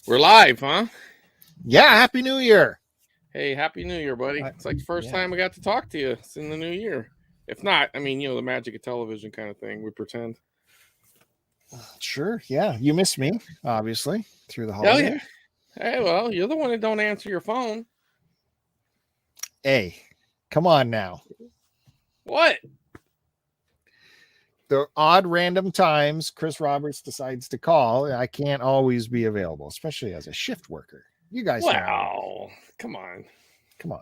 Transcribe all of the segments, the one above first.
We're live, huh? Yeah, Happy New Year. Hey, Happy New Year, buddy. It's like the first time I got to talk to you. It's in the new year. If not, I mean, the magic of television kind of thing. We pretend. Sure, yeah. You missed me, obviously, through the Hell yeah. holidays. Hey, well, you're the one that don't answer your phone. Hey, come on now. What? The odd random times Chris Roberts decides to call, I can't always be available, especially as a shift worker. You guys know. Wow. Come on. Come on.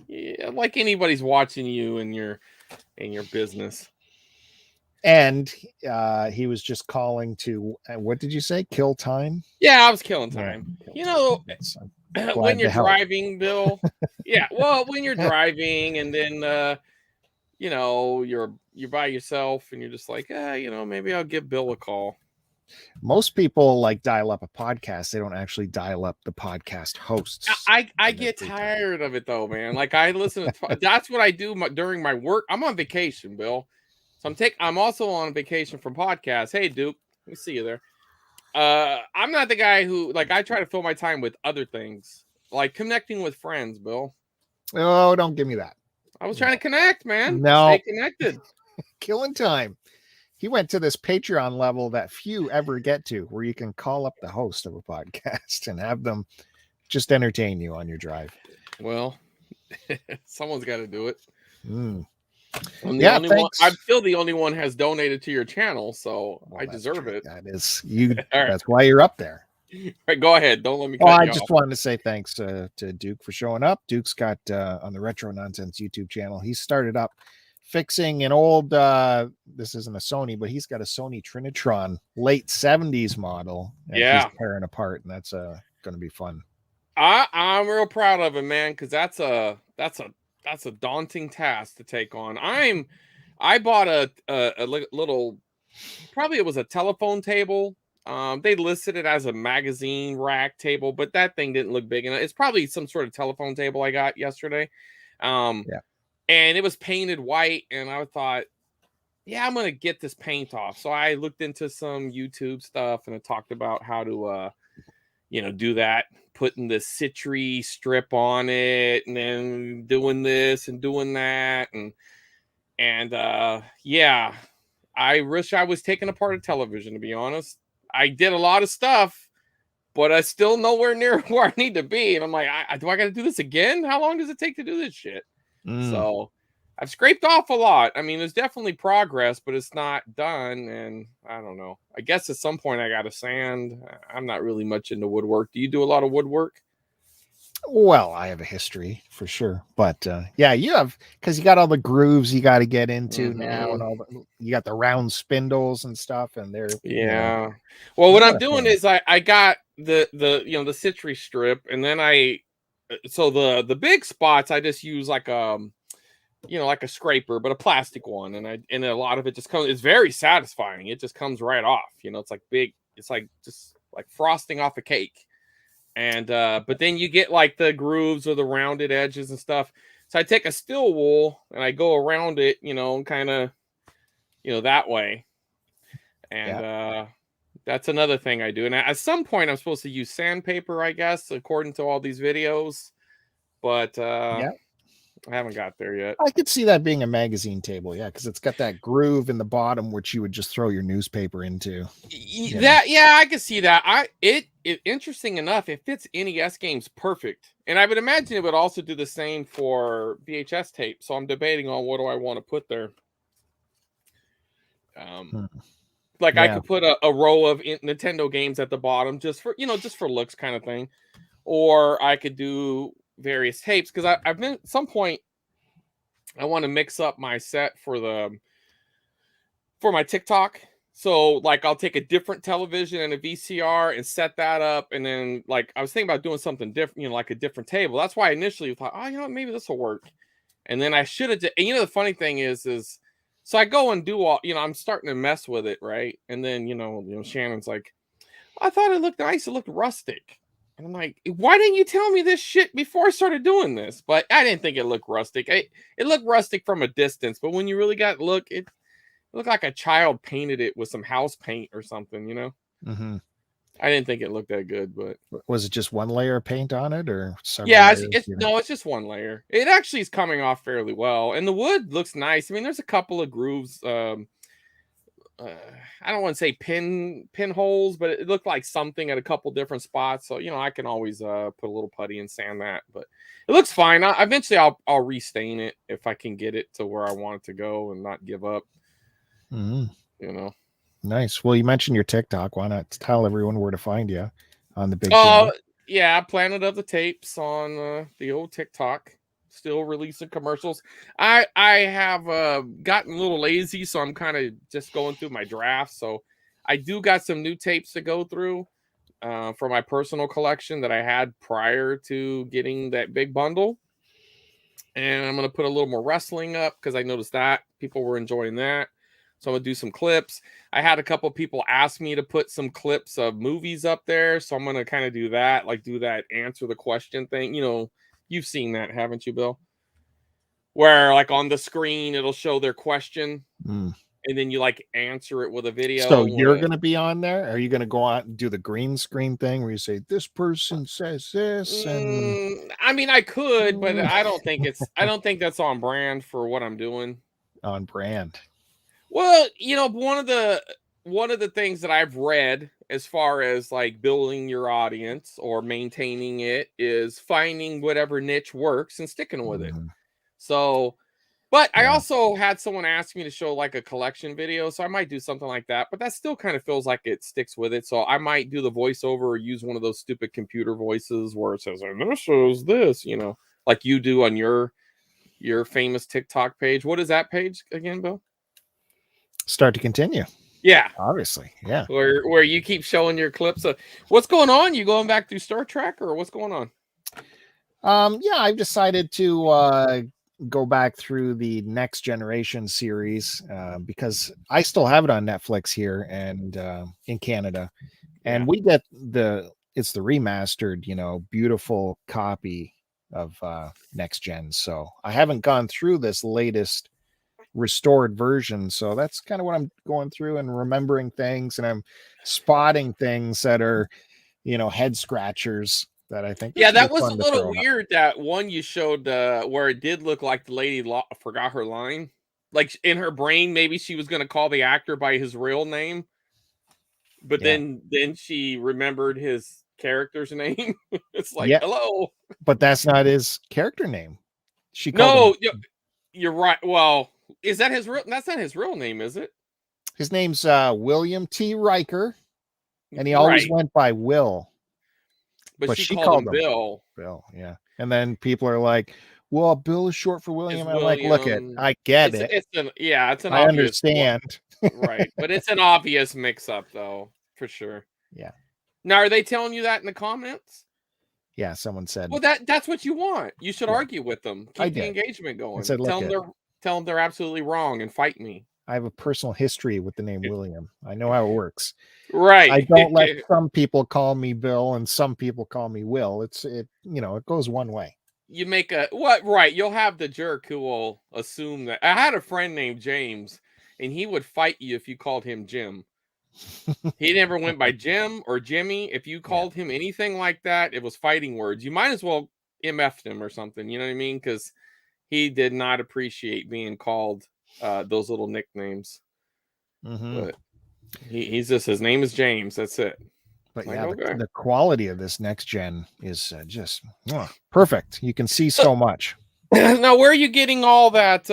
Yeah, like anybody's watching you in your business. And he was just calling to, what did you say? Kill time? Yeah, I was killing time. Yeah, when you're driving, Bill. Yeah, well, when you're driving and then you're by yourself and you're just like, maybe I'll give Bill a call. Most people like dial up a podcast. They don't actually dial up the podcast hosts. I get tired of it though, man. Like I listen to that's what I do during my work. I'm on vacation, Bill. So I'm also on vacation from podcasts. Hey, Duke, let me see you there. I'm not the guy who I try to fill my time with other things, like connecting with friends, Bill. Oh, don't give me that. I was trying to connect, man. No. Stay connected. Killing time. He went to this Patreon level that few ever get to, where you can call up the host of a podcast and have them just entertain you on your drive. Well, someone's got to do it. Yeah, thanks. I'm still the only one has donated to your channel, so I deserve it. That is you. That's why you're up there. Right, go ahead. Don't let me. I just wanted to say thanks to Duke for showing up. Duke's got on the Retro Nonsense YouTube channel. He started up fixing an old. This isn't a Sony, but he's got a Sony Trinitron late 70s model. Yeah, he's tearing apart, and that's going to be fun. I'm real proud of him, man, because that's a daunting task to take on. I bought a little, probably it was a telephone table. They listed it as a magazine rack table, but that thing didn't look big enough. It's probably some sort of telephone table I got yesterday. And it was painted white, and I thought, yeah, I'm gonna get this paint off. So I looked into some YouTube stuff, and it talked about how to do that, putting the citri strip on it and then doing this and doing that. And yeah, I wish I was taking apart a television, to be honest. I did a lot of stuff, but I still nowhere near where I need to be. And I'm like, do I got to do this again? How long does it take to do this shit? So I've scraped off a lot. I mean, there's definitely progress, but it's not done. And I don't know. I guess at some point I got to sand. I'm not really much into woodwork. Do you do a lot of woodwork? Well, I have a history for sure, but yeah, you have, because you got all the grooves you got to get into now, and you got the round spindles and stuff, and they're Well, what I'm doing is I got the citri strip, and then so the big spots I just use like a scraper, but a plastic one, and a lot of it just comes. It's very satisfying. It just comes right off. It's like big. It's like just like frosting off a cake. And but then you get like the grooves or the rounded edges and stuff. So I take a steel wool and I go around it, kind of, that way. And that's another thing I do. And at some point I'm supposed to use sandpaper, I guess, according to all these videos. But I haven't got there yet. I could see that being a magazine table, because it's got that groove in the bottom which you would just throw your newspaper into. I could see that. It interesting enough, it fits NES games perfect, and I would imagine it would also do the same for VHS tape. So I'm debating on what do I want to put there. I could put a row of Nintendo games at the bottom just for looks kind of thing, or I could do various tapes, because I've been at some point I want to mix up my set for my TikTok. So I'll take a different television and a VCR and set that up, and then I was thinking about doing something different, like a different table. That's why I initially thought, maybe this will work. And then I should have. And the funny thing is so I go and do all, I'm starting to mess with it, right? And then Shannon's like, I thought it looked nice. It looked rustic. And I'm like, why didn't you tell me this shit before I started doing this? But I didn't think it looked rustic. It looked rustic from a distance, but when you really got look, it looked like a child painted it with some house paint or something, Mm-hmm. I didn't think it looked that good, but Was it just one layer of paint on it or several yeah, layers? no, it's just one layer. It actually is coming off fairly well, and the wood looks nice. I mean, there's a couple of grooves. I don't want to say pinholes, but it looked like something at a couple different spots. So I can always put a little putty and sand that, but it looks fine. Eventually, I'll restain it if I can get it to where I want it to go and not give up. Mm-hmm. Nice. Well, you mentioned your TikTok. Why not tell everyone where to find you on the big channel? Yeah, Planet of the Tapes on the old TikTok. Still releasing commercials. I have gotten a little lazy, so I'm kind of just going through my drafts. So I do got some new tapes to go through for my personal collection that I had prior to getting that big bundle. And I'm going to put a little more wrestling up because I noticed that people were enjoying that. So I'm going to do some clips. I had a couple people ask me to put some clips of movies up there. So I'm going to kind of do that, like do that answer the question thing. You've seen that, haven't you, Bill? Where like on the screen, it'll show their question. And then you like answer it with a video. So you're going to be on there? Are you going to go out and do the green screen thing where you say, this person says this? And I mean, I could, but I don't think that's on brand for what I'm doing. On brand. Well, one of the things that I've read as far as like building your audience or maintaining it is finding whatever niche works and sticking with it. So, but I also had someone ask me to show like a collection video, so I might do something like that, but that still kind of feels like it sticks with it. So I might do the voiceover or use one of those stupid computer voices where it says, and this shows this, like you do on your famous TikTok page. What is that page again, Bill? Start to continue. Yeah, obviously. Yeah, where you keep showing your clips of what's going on. You going back through Star Trek or what's going on? Yeah, I've decided to go back through the Next Generation series because I still have it on Netflix here and in Canada, and we get it's the remastered, beautiful copy of Next Gen. So I haven't gone through this latest restored version, so that's kind of what I'm going through and remembering things, and I'm spotting things that are head scratchers that I think that was a little weird. That one you showed where it did look like the lady forgot her line, like in her brain maybe she was going to call the actor by his real name, but then she remembered his character's name. It's like, hello, but that's not his character name. She called him. You're right. Well, is that his real? That's not his real name, is it? His name's William T. Riker, and he always went by Will. But she called him Bill. Bill, yeah. And then people are like, "Well, Bill is short for William." I'm like, "Look, I get it. It's an I understand, right? But it's an obvious mix-up, though, for sure. Yeah. Now, are they telling you that in the comments? Yeah, someone said. Well, that's what you want. You should argue with them. Keep the engagement going. Said, tell them they're absolutely wrong and fight me. I have a personal history with the name William. I know how it works. Right. I don't let some people call me Bill and some people call me Will. It goes one way. You make right. You'll have the jerk who will assume that. I had a friend named James, and he would fight you if you called him Jim. He never went by Jim or Jimmy. If you called him anything like that, it was fighting words. You might as well MF'd him or something. You know what I mean? Because he did not appreciate being called those little nicknames. But he's just, his name is James. That's it. But the quality of this Next Gen is just perfect. You can see so much. Now, where are you getting all that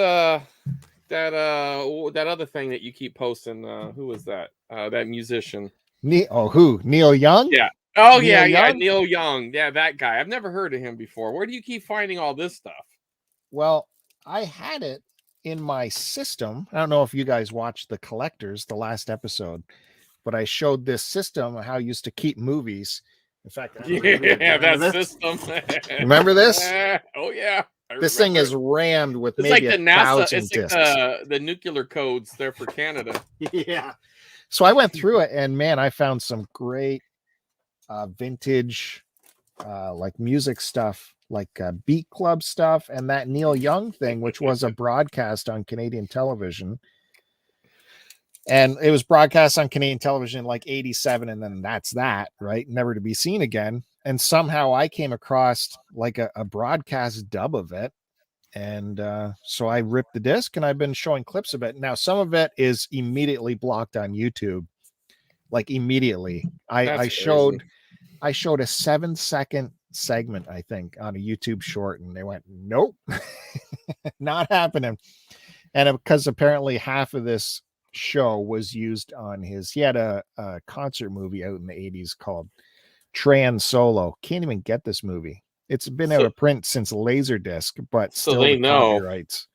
other thing that you keep posting? Who is that? That musician. Who? Neil Young? Yeah. Oh, Neil Young? Neil Young. Yeah, that guy. I've never heard of him before. Where do you keep finding all this stuff? Well, I had it in my system. I don't know if you guys watched The Collectors, the last episode, but I showed this system how I used to keep movies. In fact, that system. Remember this? Oh yeah. This thing is rammed with maybe like the NASA. It's like the nuclear codes there for Canada. Yeah. So I went through it, and man, I found some great vintage like music stuff, like Beat Club stuff, and that Neil Young thing, which was a broadcast on Canadian television. And it was broadcast on Canadian television in like 87, and then that's that, right? Never to be seen again. And somehow I came across like a broadcast dub of it. And so I ripped the disc and I've been showing clips of it. Now, some of it is immediately blocked on YouTube, like immediately. That's crazy. I showed a 7-second segment, I think, on a YouTube short, and they went, nope, not happening. And because apparently half of this show was used on he had a concert movie out in the 80s called Tran Solo. Can't even get this movie. It's been out of print since Laserdisc, but So still they the know. copyrights.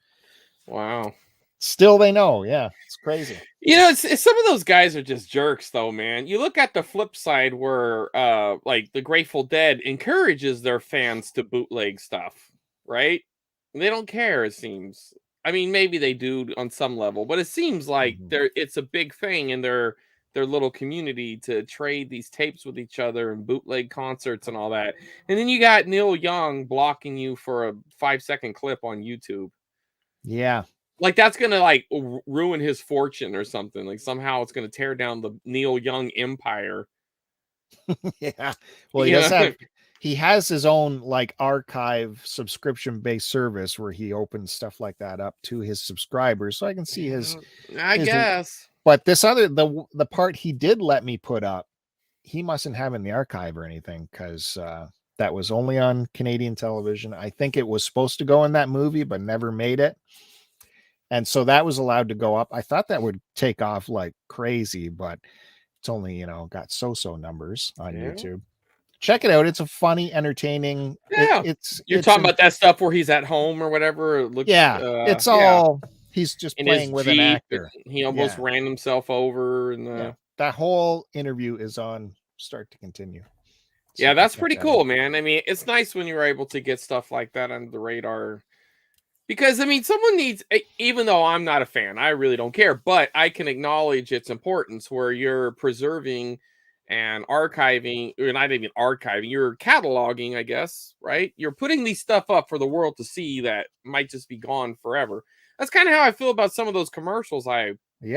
Wow. Still they know. Yeah, it's crazy. You know, it's some of those guys are just jerks, though, man. You look at the flip side where, like the Grateful Dead encourages their fans to bootleg stuff, right? They don't care, it seems. I mean, maybe they do on some level, but it seems like it's a big thing in their little community to trade these tapes with each other and bootleg concerts and all that. And then you got Neil Young blocking you for a 5-second clip on YouTube. Yeah. Like that's gonna like ruin his fortune or something. Like somehow it's gonna tear down the Neil Young empire. Yeah. Well, he has his own like archive subscription based service where he opens stuff like that up to his subscribers. So I can see his guess. But this other the part he did let me put up, he mustn't have in the archive or anything, because that was only on Canadian television. I think it was supposed to go in that movie, but never made it. And so that was allowed to go up. I thought that would take off like crazy, but it's only, got so numbers on YouTube. Check it out. It's a funny, entertaining. Yeah. You're talking about that stuff where he's at home or whatever. It looks, it's all, he's just in playing with an actor. He almost ran himself over. And that whole interview is on start to continue. So yeah, that's pretty cool, man. I mean, it's nice when you're able to get stuff like that under the radar. Because, I mean, someone needs, even though I'm not a fan, I really don't care, but I can acknowledge its importance where you're preserving and archiving, or not even archiving, you're cataloging, I guess, right? You're putting these stuff up for the world to see that might just be gone forever. That's kind of how I feel about some of those commercials I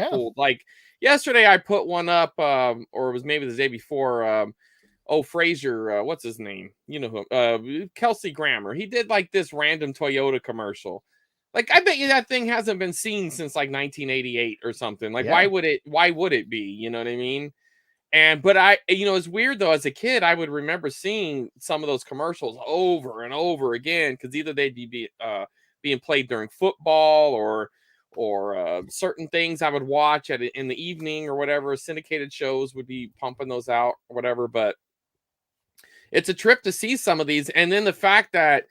pulled. Like yesterday, I put one up, or it was maybe the day before, Fraser, what's his name? You know who? Kelsey Grammer. He did like this random Toyota commercial. Like I bet you that thing hasn't been seen since like 1988 or something. Like why would it be? You know what I mean? But it's weird though. As a kid, I would remember seeing some of those commercials over and over again because either they'd be being played during football or certain things I would watch in the evening or whatever. Syndicated shows would be pumping those out or whatever. But it's a trip to see some of these. And then the fact that,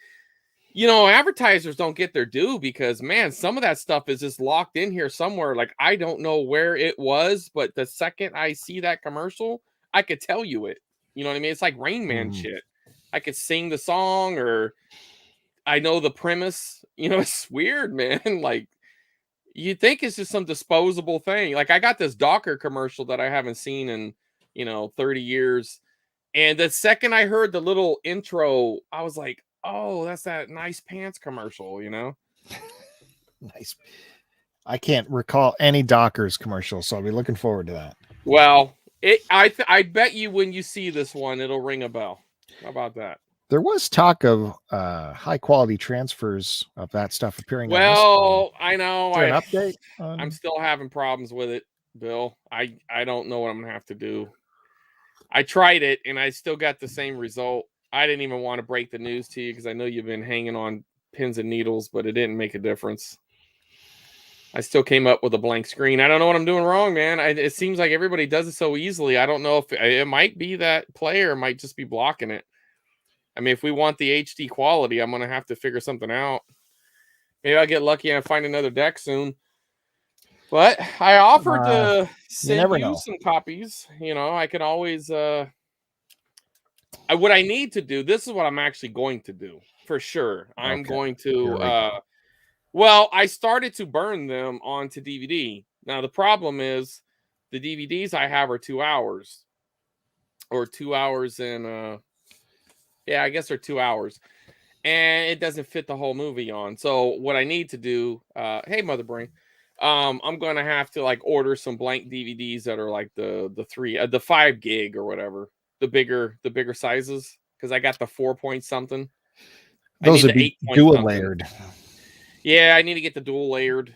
advertisers don't get their due because, man, some of that stuff is just locked in here somewhere. Like, I don't know where it was, but the second I see that commercial, I could tell you it. You know what I mean? It's like Rain Man shit. I could sing the song or I know the premise. It's weird, man. Like, you think it's just some disposable thing. Like, I got this Docker commercial that I haven't seen in, 30 years. And the second I heard the little intro, I was like, oh, that's that Nice Pants commercial, Nice. I can't recall any Dockers commercial, so I'll be looking forward to that. Well, I bet you when you see this one, it'll ring a bell. How about that? There was talk of high quality transfers of that stuff appearing. Well, I know. An update? I'm still having problems with it, Bill. I don't know what I'm gonna have to do. I tried it and I still got the same result. I didn't even want to break the news to you because I know you've been hanging on pins and needles, but it didn't make a difference. I still came up with a blank screen. I don't know what I'm doing wrong, man. It seems like everybody does it so easily. I don't know if it might be that player might just be blocking it. I mean, if we want the HD quality, I'm going to have to figure something out. Maybe I'll get lucky and find another deck soon. But I offered to send you some copies. I can always... what I need to do, this is what I'm actually going to do, for sure. I'm going to... Well, I started to burn them onto DVD. Now, the problem is the DVDs I have are 2 hours. Or 2 hours and... I guess they're 2 hours. And it doesn't fit the whole movie on. So what I need to do... hey, Mother Brain. I'm gonna have to like order some blank DVDs that are like the 5 gig or whatever, the bigger sizes, because I got the 4 point something. I Those need would the be 8 point dual something. layered. Yeah, I need to get the dual layered.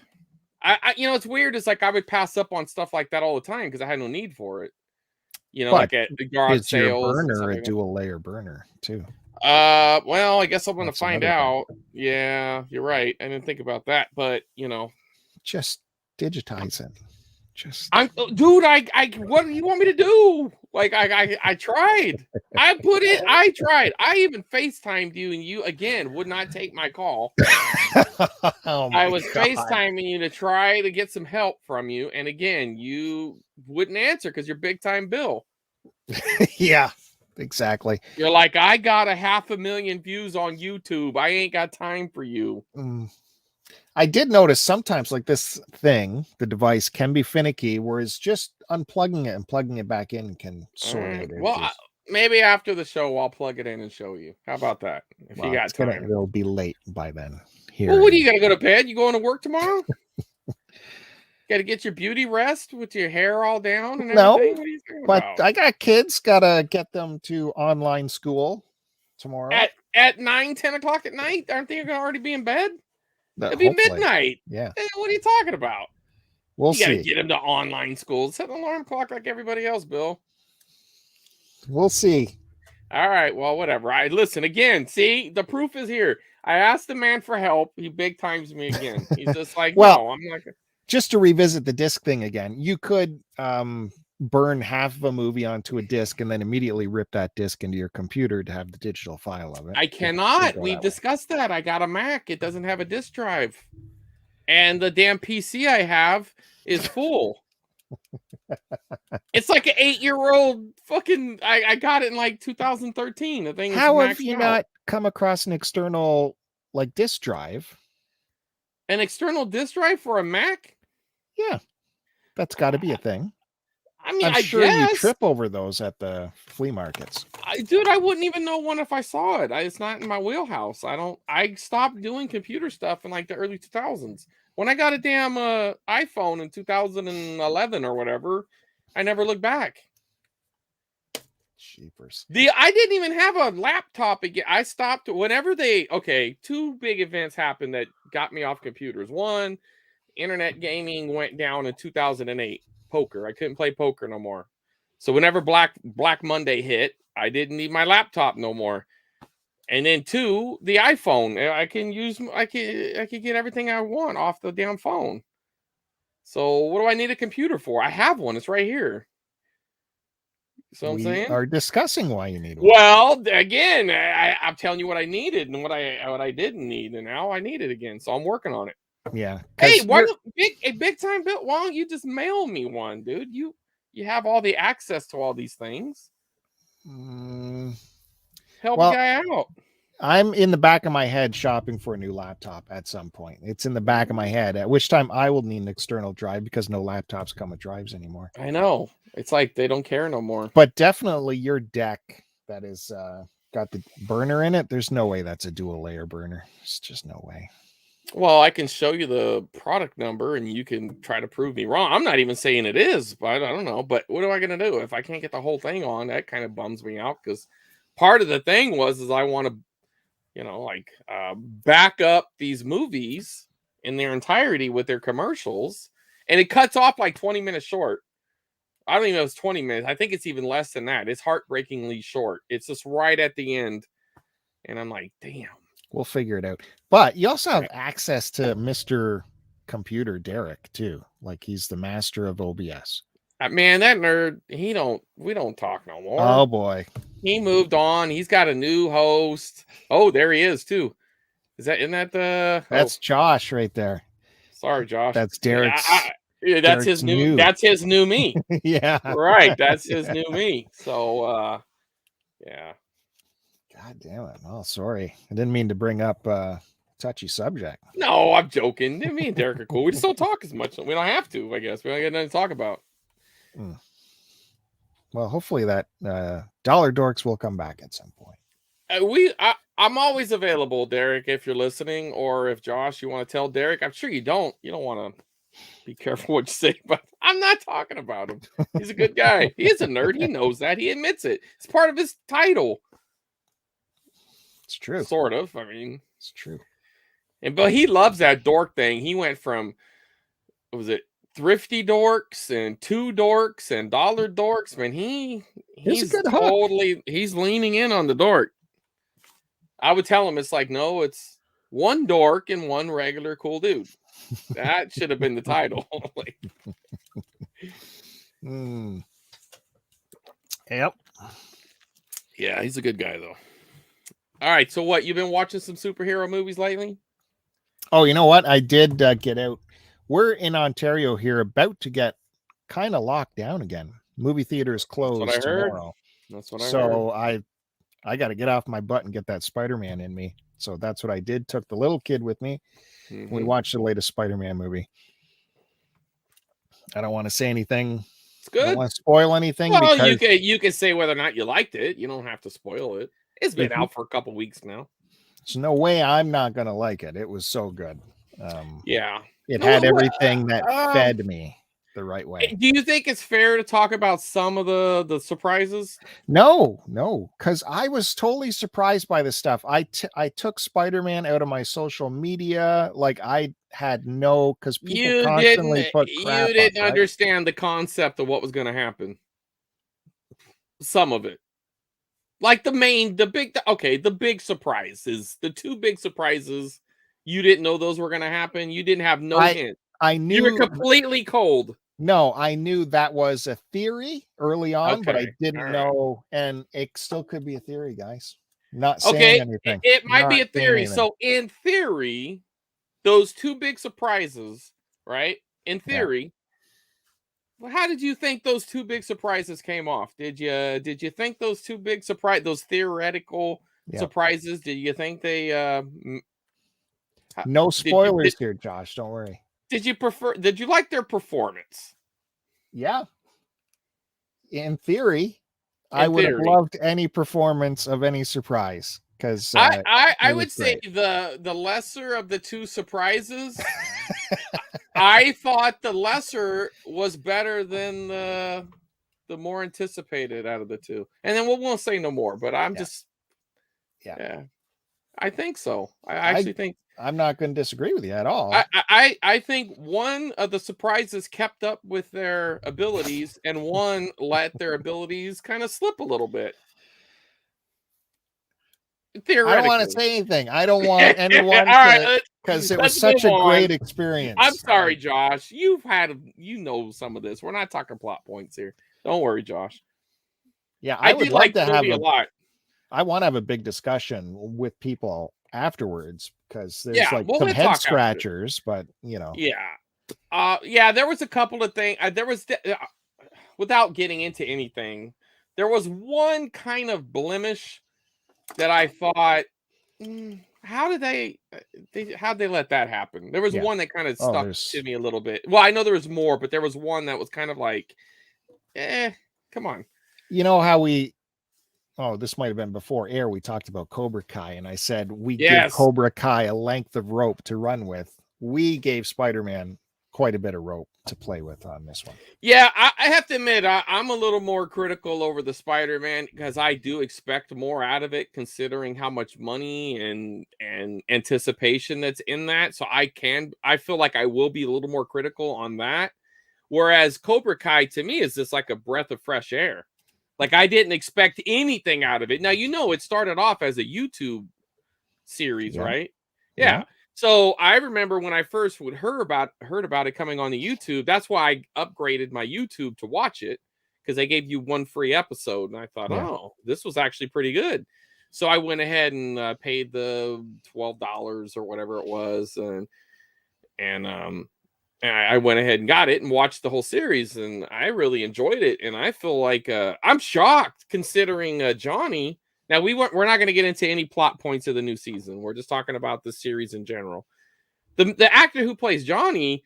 I you know, it's weird. It's like I would pass up on stuff like that all the time because I had no need for it. You know, But like at the garage is your sales and stuff burner a like that. dual layer burner too? Well, I guess I'm gonna That's find another thing. out. Yeah, you're right. I didn't think about that, but you know, Just digitize it. Just dude. What do you want me to do? Like, I tried. I tried. I even FaceTimed you, and you again would not take my call. oh I my was god. FaceTiming you to try to get some help from you, and again, you wouldn't answer because you're big time Bill. Yeah, exactly. You're like, I got 500,000 views on YouTube. I ain't got time for you. I did notice sometimes like this thing, the device can be finicky, whereas just unplugging it and plugging it back in can sort out Well, issues. maybe after the show, I'll plug it in and show you. How about that? If you Well, got time. it'll be late by then. Here. Well, what do you got to go to bed? You going to work tomorrow? Got to get your beauty rest with your hair all down and everything? No, What are you thinking but about? I got kids. Gotta get them to online school tomorrow. At 9, 10 o'clock at night? Aren't they gonna already be in bed? It'll be Hopefully, midnight. yeah. What are you talking about? We'll You got to see. get them to online school. Set an alarm clock like everybody else, Bill. We'll see. All right. Well, whatever. I listen again. See, the proof is here. I asked the man for help. He big times me again. He's just like, well, no, I'm not. Just to revisit the disc thing again, you could burn half of a movie onto a disc and then immediately rip that disc into your computer to have the digital file of it. I cannot. We've discussed that. I got a Mac. It doesn't have a disk drive. And the damn PC I have is full. It's like an 8-year-old fucking. I got it in like 2013. The thing. How have you not come across an external like disk drive? An external disk drive for a Mac? Yeah, that's got to be a thing. I mean, I'm sure you trip over those at the flea markets. Dude, I wouldn't even know one if I saw it. It's not in my wheelhouse. I stopped doing computer stuff in like the early 2000s. When I got a damn iPhone in 2011 or whatever, I never looked back. Jeepers. I didn't even have a laptop again. I stopped whenever two big events happened that got me off computers. One, internet gaming went down in 2008. Poker. I couldn't play poker no more. So whenever Black Monday hit, I didn't need my laptop no more. And then two, the iPhone. I can get everything I want off the damn phone. So what do I need a computer for? I have one. It's right here. So I'm saying? We are discussing why you need one. Well, again, I'm telling you what I needed and what I didn't need, and now I need it again. So I'm working on it. Yeah. Hey, big time Bill? Why don't you just mail me one, dude? You have all the access to all these things. Help a guy out. I'm in the back of my head shopping for a new laptop at some point. It's in the back of my head, at which time I will need an external drive because no laptops come with drives anymore. I know. It's like they don't care no more. But definitely your deck that is got the burner in it, there's no way that's a dual layer burner. It's just no way. Well, I can show you the product number and you can try to prove me wrong. I'm not even saying it is, but I don't know. But what am I going to do? If I can't get the whole thing on, that kind of bums me out because part of the thing is I want to, back up these movies in their entirety with their commercials. And it cuts off like 20 minutes short. I don't even know if it's 20 minutes. I think it's even less than that. It's heartbreakingly short. It's just right at the end. And I'm like, damn. We'll figure it out. But you also have access to Mr. Computer Derek too. Like he's the master of OBS. Man, that nerd, we don't talk no more. Oh boy. He moved on. He's got a new host. Oh, there he is too. Isn't that that's Josh right there. Sorry, Josh. That's Derek's. That's his new. That's his new me. Yeah. Right. That's his new me. So yeah. God damn it. Oh, sorry. I didn't mean to bring up touchy subject. No, I'm joking. Me and Derek are cool. We just don't talk as much. We don't have to, I guess. We don't get nothing to talk about. Well, hopefully that Dollar Dorks will come back at some point. I'm always available, Derek, if you're listening, or if Josh, you want to tell Derek. I'm sure you don't want to. Be careful what you say, but I'm not talking about him. He's a good guy. He is a nerd. He knows that. He admits it. It's part of his title. It's true. Sort of. I mean, it's true. But he loves that dork thing. He went from, what was it, thrifty dorks and two dorks and dollar dorks. Man, he's totally, he's leaning in on the dork. I would tell him, it's like, no, it's one dork and one regular cool dude. That should have been the title. Yep. Yeah, he's a good guy, though. All right, so what? You've been watching some superhero movies lately? Oh, you know what? I did get out. We're in Ontario here, about to get kind of locked down again. Movie theaters closed tomorrow. That's what I heard. So I got to get off my butt and get that Spider-Man in me. So that's what I did. Took the little kid with me. Mm-hmm. We watched the latest Spider-Man movie. I don't want to say anything. It's good. I don't want to spoil anything. Well, you can say whether or not you liked it. You don't have to spoil it. It's been out for a couple weeks now. There's no way I'm not going to like it. It was so good. Yeah. It had everything that fed me the right way. Do you think it's fair to talk about some of the surprises? No, because I was totally surprised by the stuff. I took Spider-Man out of my social media. Like I had because people constantly put crap. You didn't understand the concept of what was going to happen. Some of it. Like the big surprises. The two big surprises. You didn't know those were going to happen. You didn't have no hint. I knew you were completely cold. No, I knew that was a theory early on, but I didn't know, and it still could be a theory, guys. Not saying anything. It might be a theory. So in theory, those two big surprises, right? In theory, well, how did you think those two big surprises came off? Did you think those two big those theoretical surprises? Did you think they? No spoilers here, Josh. Don't worry. Did you like their performance? Yeah. In theory, I would have loved any performance of any surprise, because I would say the lesser of the two surprises. I thought the lesser was better than the more anticipated out of the two. And then we won't say no more, but I'm just I think so. I actually think I'm not going to disagree with you at all. I think one of the surprises kept up with their abilities, and one let their abilities kind of slip a little bit. I don't want to say anything. I don't want anyone to, because it was such a great experience. I'm sorry, Josh. You know some of this. We're not talking plot points here. Don't worry, Josh. Yeah, I would like to have a lot. I want to have a big discussion with people afterwards, because there's some head scratchers, but you know. Yeah, there was a couple of things. There was, without getting into anything, there was one kind of blemish that I thought, how'd they let that happen? There was one that kind of stuck to me a little bit. Well, I know there was more, but there was one that was kind of like, come on. You know how this might have been before air, we talked about Cobra Kai, and I said we give Cobra Kai a length of rope to run with. We gave Spider-Man quite a bit of rope to play with on this one. Yeah, I have to admit, I'm a little more critical over the Spider-Man, because I do expect more out of it, considering how much money and anticipation that's in that. So I feel like I will be a little more critical on that. Whereas Cobra Kai, to me, is just like a breath of fresh air. Like, I didn't expect anything out of it. Now, it started off as a YouTube series, right? Yeah. So I remember when I first heard about it coming on the YouTube, that's why I upgraded my YouTube to watch it, because they gave you one free episode. And I thought, oh, this was actually pretty good. So I went ahead and paid the $12 or whatever it was. And I went ahead and got it and watched the whole series, and I really enjoyed it. And I feel like I'm shocked, considering Johnny. Now we're not going to get into any plot points of the new season. We're just talking about the series in general. The actor who plays Johnny,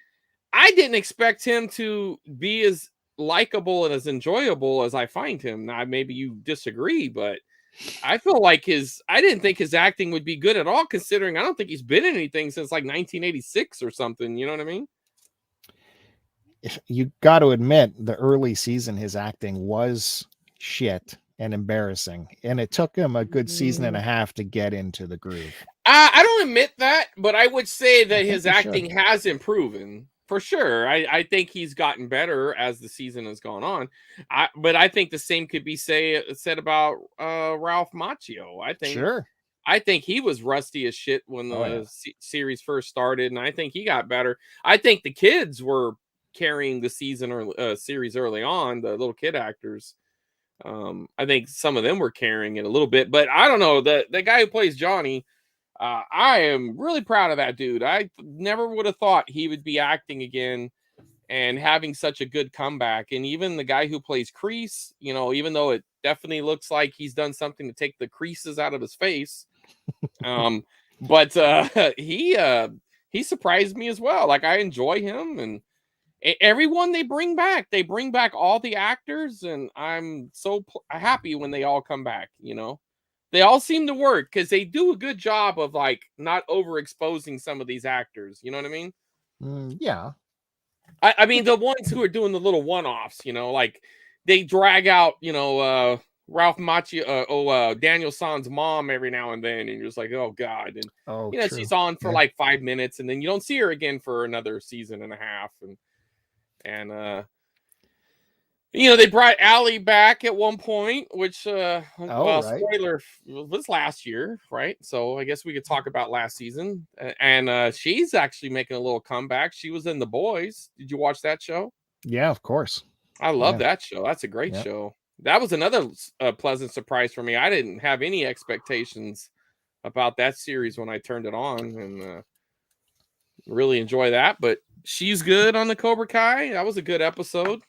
I didn't expect him to be as likable and as enjoyable as I find him. Now maybe you disagree, but I feel like I didn't think his acting would be good at all, considering I don't think he's been in anything since like 1986 or something. You know what I mean? you got to admit the early season, his acting was shit and embarrassing. And it took him a good season and a half to get into the groove. I don't admit that, but I would say that his you acting has improved for sure. I think he's gotten better as the season has gone on. But I think the same could be said about Ralph Macchio. Sure. I think he was rusty as shit when the series first started, and I think he got better. I think the kids were carrying the season or series early on, the little kid actors. I think some of them were carrying it a little bit, but I don't know. The guy who plays Johnny, I am really proud of that dude. I never would have thought he would be acting again and having such a good comeback. And even the guy who plays Crease, you know, even though it definitely looks like he's done something to take the creases out of his face, but he surprised me as well. Like, I enjoy him, and everyone they bring back all the actors, and I'm so happy when they all come back. You know, they all seem to work because they do a good job of like not overexposing some of these actors. You know what I mean? Yeah. I mean, the ones who are doing the little one-offs, you know, like they drag out, you know, Ralph Macchio, Daniel San's mom every now and then, and you're just like, oh god, and you know, she's on for like 5 minutes, and then you don't see her again for another season and a half, and you know, they brought Allie back at one point, which spoiler, was last year, right? So I guess we could talk about last season. And she's actually making a little comeback. She was in The Boys. Did you watch that show? Yeah, of course. I love that show. That's a great show. That was another pleasant surprise for me. I didn't have any expectations about that series when I turned it on, and really enjoy that. But she's good on the Cobra Kai. That was a good episode.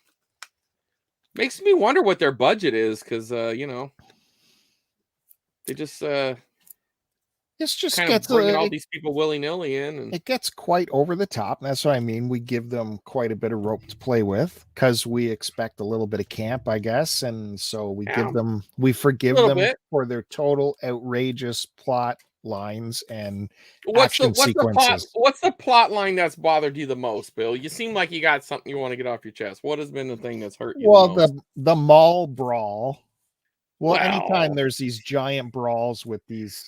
Makes me wonder what their budget is, because you know, they just kind of bringing all these people willy-nilly in, and it gets quite over the top. That's what I mean. We give them quite a bit of rope to play with because we expect a little bit of camp, I guess, and so we forgive them for their total outrageous plot lines and action sequences. What's the plot line that's bothered you the most, Bill? You seem like you got something you want to get off your chest. What has been the thing that's hurt you the most? The mall brawl. Well, anytime there's these giant brawls with these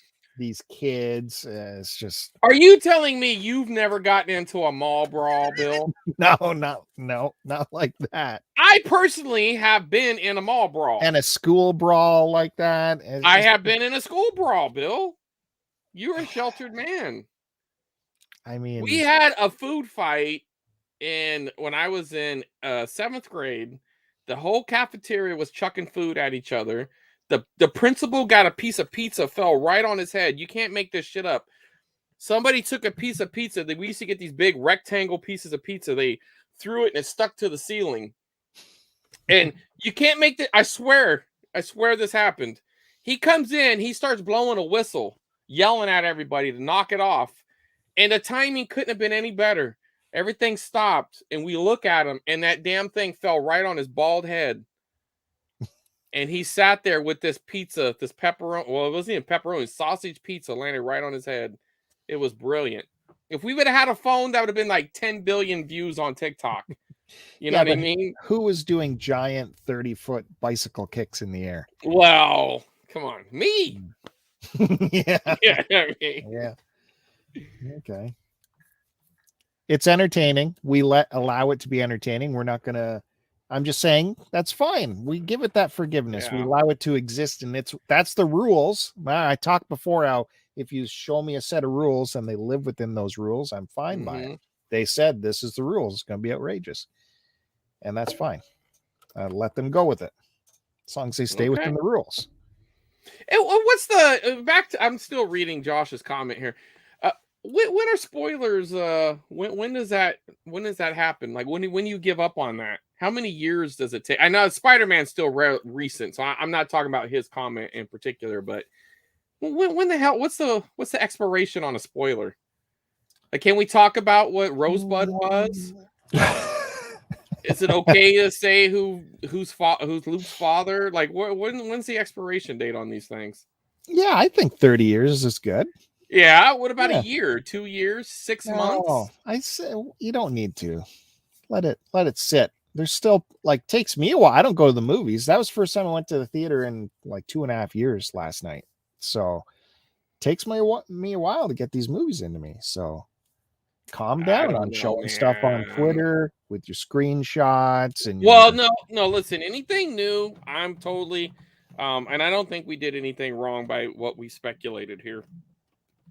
kids, it's just. Are you telling me you've never gotten into a mall brawl, Bill? No, not like that. I personally have been in a mall brawl and a school brawl like that. I have been in a school brawl, Bill. You're a sheltered man. I mean, we had a food fight when I was in 7th grade. The whole cafeteria was chucking food at each other. The principal got a piece of pizza, fell right on his head. You can't make this shit up. Somebody took a piece of pizza. We used to get these big rectangle pieces of pizza. They threw it and it stuck to the ceiling. And you can't make that. I swear this happened. He comes in, he starts blowing a whistle, yelling at everybody to knock it off. And the timing couldn't have been any better. Everything stopped, and we look at him, and that damn thing fell right on his bald head. And he sat there with this pizza, this pepperoni. Well, it wasn't even pepperoni, sausage pizza landed right on his head. It was brilliant. If we would have had a phone, that would have been like 10 billion views on TikTok. You know what I mean? Who was doing giant 30-foot bicycle kicks in the air? Well, come on. Me. Yeah. Yeah. Okay. It's entertaining. We allow it to be entertaining. We're not going to. I'm just saying that's fine. We give it that forgiveness. We allow it to exist, and that's the rules. I talked before how if you show me a set of rules and they live within those rules, I'm fine by it. They said this is the rules. It's going to be outrageous, and that's fine. Let them go with it as long as they stay within the rules. What's the back to? I'm still reading Josh's comment here. When are spoilers? When does that happen? Like when you give up on that? How many years does it take? I know Spider-Man's still recent, so I'm not talking about his comment in particular. But when the hell? What's the expiration on a spoiler? Like, can we talk about what Rosebud was? Is it okay to say who's Luke's father? Like, when's the expiration date on these things? Yeah, I think 30 years is good. Yeah. What about a year, 2 years, 6 months? I say you don't need to. let it sit. There's still like takes me a while. I don't go to the movies. That was the first time I went to the theater in like 2.5 years last night. So takes me a while to get these movies into me. So calm I down don't on know, showing stuff on man. Twitter with your screenshots and your Well, no. Listen, anything new, I'm totally, and I don't think we did anything wrong by what we speculated here,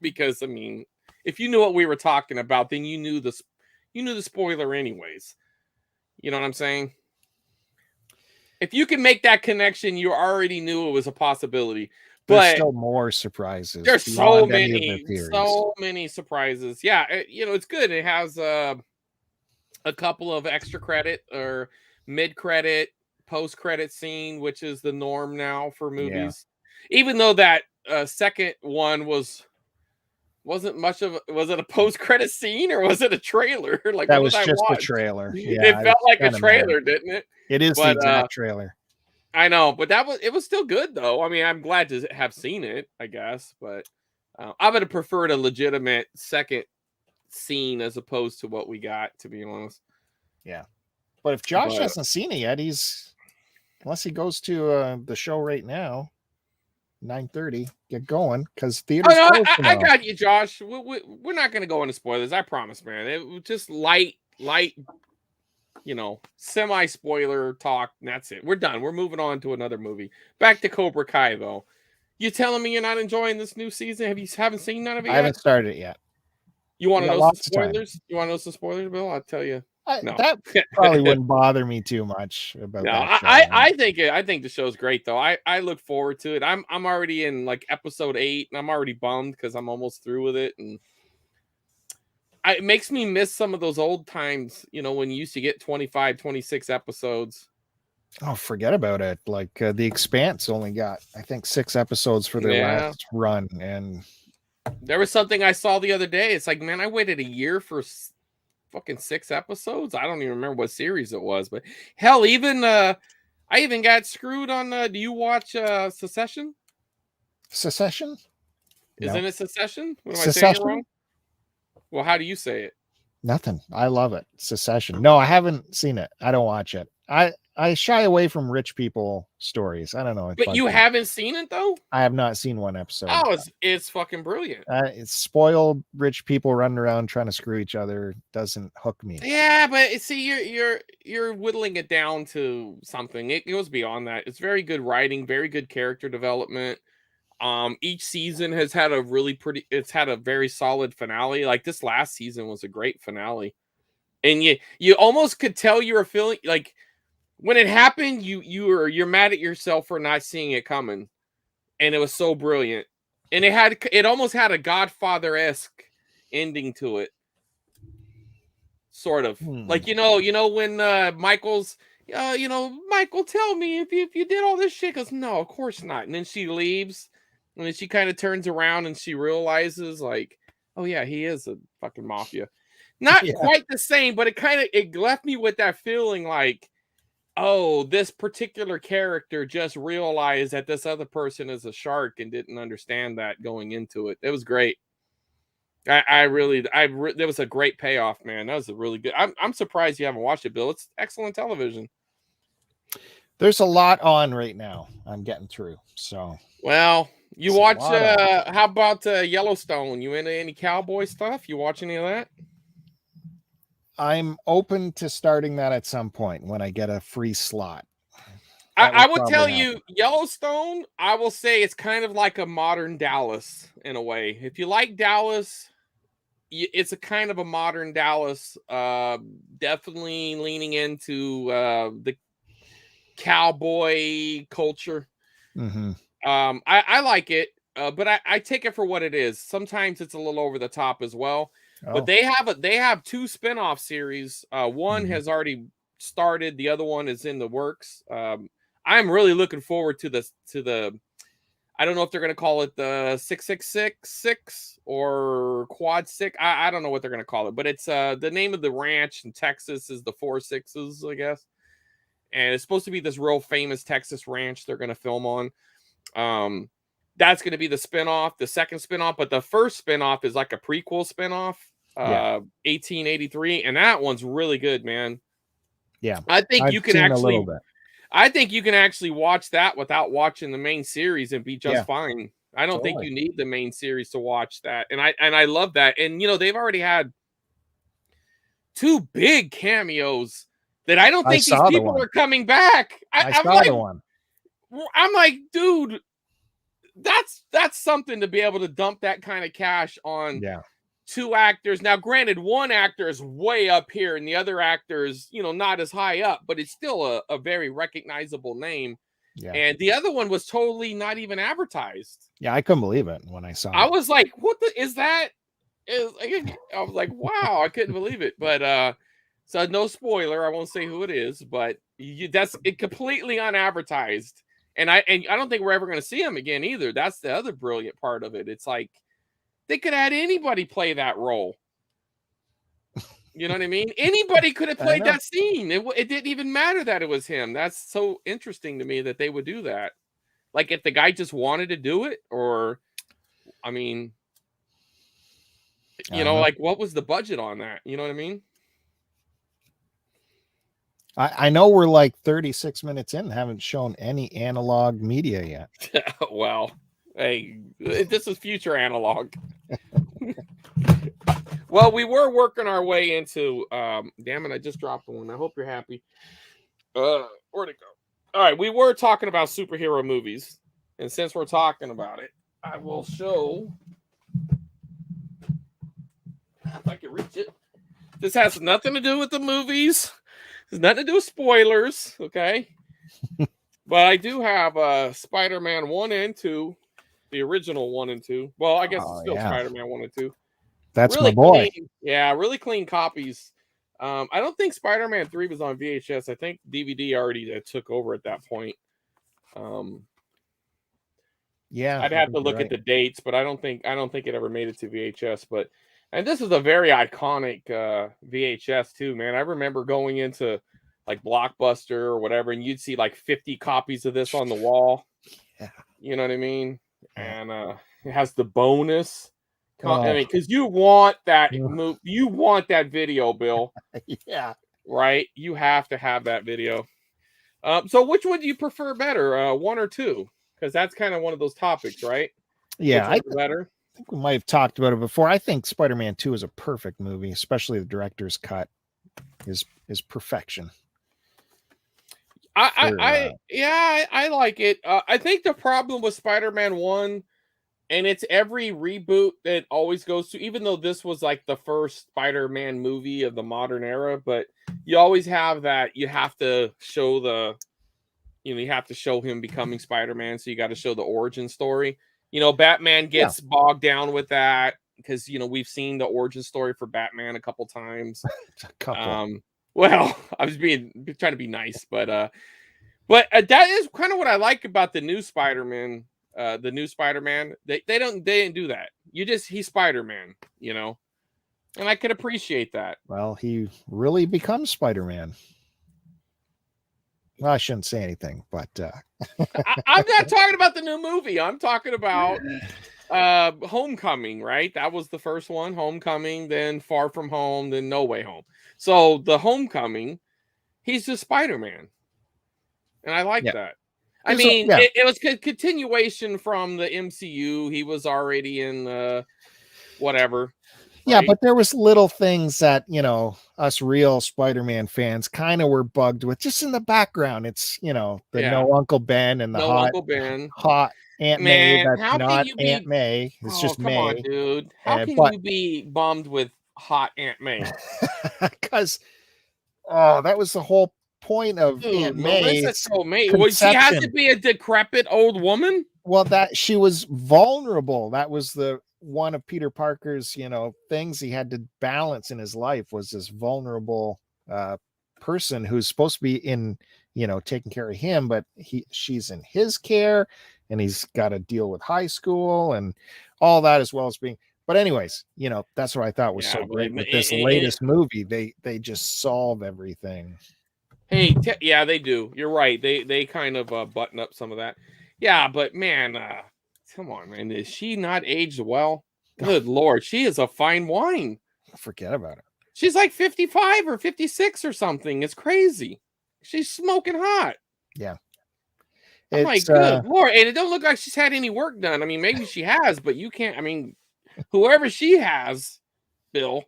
because I mean, if you knew what we were talking about, then you knew the spoiler anyways. You know what I'm saying? If you can make that connection, you already knew it was a possibility. there's But still more surprises there's so beyond any of the many, theories. so many surprises. Yeah, it's good. It has a couple of extra credit or mid credit, post credit scene, which is the norm now for Yeah. movies. Even though that second one wasn't much of was it a post credit scene or was it a trailer? Like That what did was I just a watch? trailer. Yeah, It I felt was like a kind of mad. trailer, didn't it? It is the But exact trailer. I know, but it was still good though. I mean, I'm glad to have seen it, I guess, but I would have preferred a legitimate second scene as opposed to what we got, to be honest. Yeah. But if Josh But hasn't seen it yet, unless he goes to the show right now, 9:30, get going because oh theaters no, close I tomorrow. got you, Josh. We're not going to go into spoilers. I promise, man. It was just light, semi spoiler talk. And that's it. We're done. We're moving on to another movie. Back to Cobra Kai, though. You telling me you're not enjoying this new season? Haven't seen none of it I yet? haven't started it yet. You want We to got know some lots of time. spoilers? You want to know some spoilers, Bill? I'll tell you. No. That probably wouldn't bother me too much about No, that show. I think the show's great though. I look forward to it. I'm already in like episode 8 and I'm already bummed because I'm almost through with it, and it makes me miss some of those old times, when you used to get 25, 26 episodes. Oh, forget about it. Like The Expanse only got, I think, 6 episodes for their Yeah. last run, and There was something I saw the other day. It's like, man, I waited a year for fucking 6 episodes. I don't even remember what series it was, but hell, even I even got screwed on do you watch Secession? Secession. No, Isn't it Secession? What am I saying it Secession. wrong? Well, how do you say it? Nothing. I love it. Secession. No, I haven't seen it. I don't watch it. I shy away from rich people stories. I don't know. It But you bugs me. haven't seen it though? I have not seen one episode. Oh, it's fucking brilliant. It's spoiled rich people running around trying to screw each other. Doesn't hook me. Yeah, but see, you're whittling it down to something. It goes beyond that. It's very good writing, very good character development. Each season has had it's had a very solid finale. Like this last season was a great finale. And you almost could tell you were feeling like when it happened, you're mad at yourself for not seeing it coming. And it was so brilliant. And it almost had a Godfather-esque ending to it. Sort of. Like when Michael's Michael, tell me if you did all this shit. Goes, no, of course not. And then she leaves, and then she kind of turns around and she realizes, like, oh yeah, he is a fucking mafia. Not Yeah. quite the same, but it left me with that feeling like, oh, this particular character just realized that this other person is a shark and didn't understand that going into it. It was great. There was a great payoff, man. That was a really good. I'm surprised you haven't watched it, Bill. It's excellent television. There's a lot on right now. I'm getting through. So, well, you It's a watch. lot on. How about Yellowstone? You into any cowboy stuff? You watch any of that? I'm open to starting that at some point when I get a free slot. I would tell probably you, Yellowstone, I will say it's kind of like a modern Dallas in a way. If you like Dallas, it's a kind of a modern Dallas. Definitely leaning into the cowboy culture. Mm-hmm. I like it, but I take it for what it is. Sometimes it's a little over the top as well. But Oh, they have 2 spin-off series. One Mhm. has already started, the other one is in the works. I'm really looking forward to the I don't know if they're going to call it the 666 or quad 6. I don't know what they're going to call it, but it's the name of the ranch in Texas is the 4 Sixes, I guess. And it's supposed to be this real famous Texas ranch they're going to film on. That's going to be the spinoff, the second spinoff, but the first spinoff is like a prequel spinoff. Yeah. 1883, and that one's really good, man. Yeah. I think I've you can seen a little actually bit. I think you can actually watch that without watching the main series and be just Yeah. fine. I don't think Totally. you need the main series to watch that. And I love that. And you know, they've already had two big cameos that I don't I think these saw the people one. are coming back. I saw the one. I'm like, dude, that's something to be able to dump that kind of cash on Yeah. two actors. Now, granted, one actor is way up here and the other actor is, you know, not as high up, but it's still a very recognizable name. Yeah. And the other one was totally not even advertised. Yeah. I couldn't believe it when I saw I it. was like, what the is that? I was like, wow, I couldn't believe it. But so no spoiler, I won't say who it is, but that's it completely unadvertised. And I don't think we're ever gonna see him again either. That's the other brilliant part of it. It's like they could have had anybody play that role. You know what I mean? Anybody could have I played know. that scene. It didn't even matter that it was him. That's so interesting to me that they would do that. Like if the guy just wanted to do it, or I mean, I you don't know, know. like what was the budget on that? You know what I mean? I know we're like 36 minutes in, haven't shown any analog media yet. Well, hey, this is future analog. Well, we were working our way into damn it, I just dropped one. I hope you're happy. Where'd it go? All right, we were talking about superhero movies, and since we're talking about it, I will show if I can reach it. This has nothing to do with the movies. There's nothing to do with spoilers, okay? But I do have Spider-Man 1 and 2, the original 1 and 2. Well, I guess it's still Spider-Man 1 and 2. That's Really my boy. clean, yeah, really clean copies. I don't think Spider-Man 3 was on VHS. I think DVD already took over at that point. Yeah, I'd I have think to you're look at right. the dates, but I don't think it ever made it to VHS. But and this is a very iconic VHS too, man. I remember going into like Blockbuster or whatever, and you'd see like 50 copies of this on the wall. Yeah. You know what I mean? Yeah. And it has the bonus. I Oh, mean, because you want that move, you want that video, Bill, yeah. right? You have to have that video. So which one do you prefer better, 1 or 2? Because that's kind of one of those topics, right? Yeah, Which I one's better? think we might have talked about it before. I think Spider-Man 2 is a perfect movie, especially the director's cut is perfection. I like it. I think the problem with Spider-Man 1, and it's every reboot that always goes to, even though this was like the first Spider-Man movie of the modern era, but you always have that you have to show you have to show him becoming Spider-Man, so you got to show the origin story. You know, Batman gets bogged down with that because we've seen the origin story for Batman a couple times. Well, I was trying to be nice, but that is kind of what I like about the new Spider-Man. The new Spider-Man, they didn't do that. He's Spider-Man, and I could appreciate that. Well, he really becomes Spider-Man. Well, I shouldn't say anything, but I'm not talking about the new movie. I'm talking about Homecoming, right? That was the first one. Homecoming, then Far From Home, then No Way Home. So the Homecoming, he's just Spider-Man, and I like that. I mean, it was a continuation from the MCU. He was already in whatever. Yeah, right? But there was little things that, us real Spider-Man fans kind of were bugged with just in the background. It's, no Uncle Ben and the hot Aunt May. That's not Aunt May. It's just come May. On, dude. How can you be bummed with hot Aunt May? Because, that was the whole point of Aunt May. Well, she has to be a decrepit old woman. Well, that she was vulnerable. That was one of Peter Parker's, things he had to balance in his life was this vulnerable person who's supposed to be in, taking care of him, but she's in his care, and he's got to deal with high school and all that, as well as being. But anyways, that's what I thought was so great with this latest movie. They just solve everything. Hey, yeah, they do. You're right. They kind of button up some of that. Yeah, but man, come on, man. Is she not aged well? Good Lord, she is a fine wine. Forget about it. She's like 55 or 56 or something. It's crazy. She's smoking hot. Yeah. I'm like, It's good Lord. And it don't look like she's had any work done. I mean, maybe she has, but you can't. I mean, whoever she has, Bill,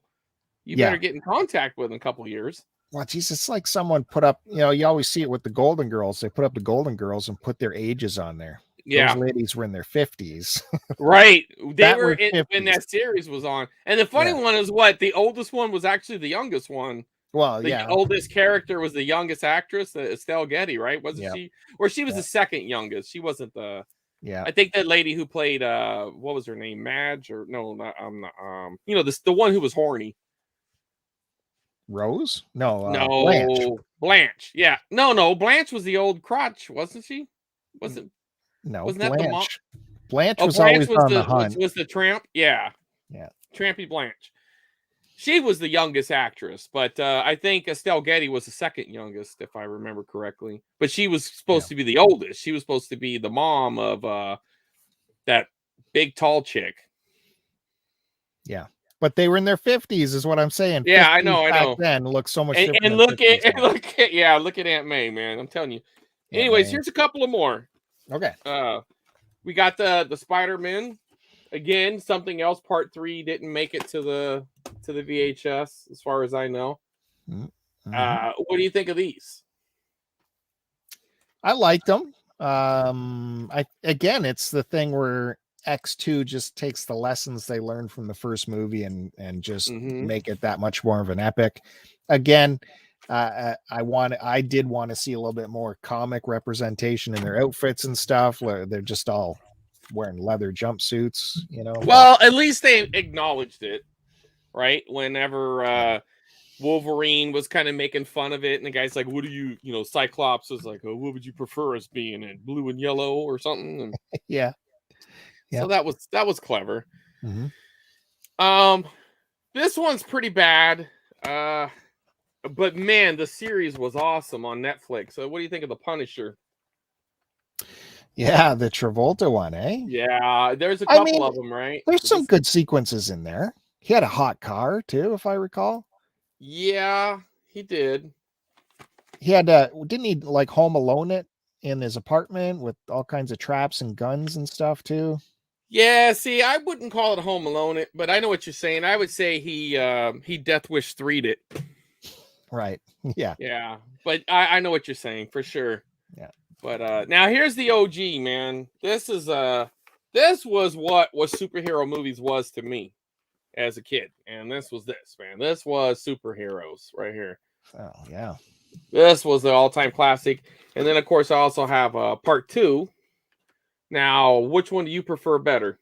you Yeah. better get in contact with in a couple of years. well, geez, it's like someone put up, you always see it with the Golden Girls. They put up the Golden Girls and put their ages on there. Yeah. Those ladies were in their 50s. Right. They That were were in when 50s. that series was on. And the funny Yeah. one is what? The oldest one was actually the youngest one. Well, The yeah. oldest character was the youngest actress, Estelle Getty, right? Wasn't Yeah. she? Or she was Yeah. the second youngest. She wasn't the. Yeah. I think that lady who played what was her name? Madge or no, not the one who was horny. Rose? No, No, Blanche. Blanche. Yeah. No, Blanche was the old crotch, wasn't she? Wasn't No, wasn't that the mom? Blanche. Blanche Oh, was Blanche always was on the the hunt. was the tramp? Yeah. Yeah. Trampy Blanche. She was the youngest actress, but I think Estelle Getty was the second youngest, if I remember correctly. But she was supposed to be the oldest. She was supposed to be the mom of that big tall chick. Yeah. But they were in their 50s, is what I'm saying. Yeah, I 50s know. back then looked so much different. And than look 50s at now. look at Aunt May, man. I'm telling you. Yeah, Anyways, man. here's a couple of more. Okay. We got the Spider-Man. Again, something else. Part 3 didn't make it to the VHS, as far as I know. Mm-hmm. What do you think of these? I liked them. Again, it's the thing where X2 just takes the lessons they learned from the first movie and just make it that much more of an epic. Again, I did want to see a little bit more comic representation in their outfits and stuff, where they're just all wearing leather jumpsuits, Well, at least they acknowledged it, right? Whenever Wolverine was kind of making fun of it, and the guy's like, "What do you, Cyclops was like, oh, what would you prefer as being in blue and yellow or something?" And yeah. So that was clever. Mm-hmm. This one's pretty bad. But man, the series was awesome on Netflix. So what do you think of The Punisher? Yeah, the Travolta one, eh? Yeah, there's a couple of them, right? There's some good sequences in there. He had a hot car too, if I recall. Yeah, he did. He had didn't he like Home Alone it in his apartment with all kinds of traps and guns and stuff too? Yeah, see, I wouldn't call it Home Alone it, but I know what you're saying. I would say he Death Wish 3'd it. Right. Yeah. Yeah, but I know what you're saying for sure. Yeah. But now here's the OG, man. This was what superhero movies was to me as a kid, and this was man. This was superheroes right here. Oh yeah. This was the all-time classic, and then of course I also have part 2. Now, which one do you prefer better?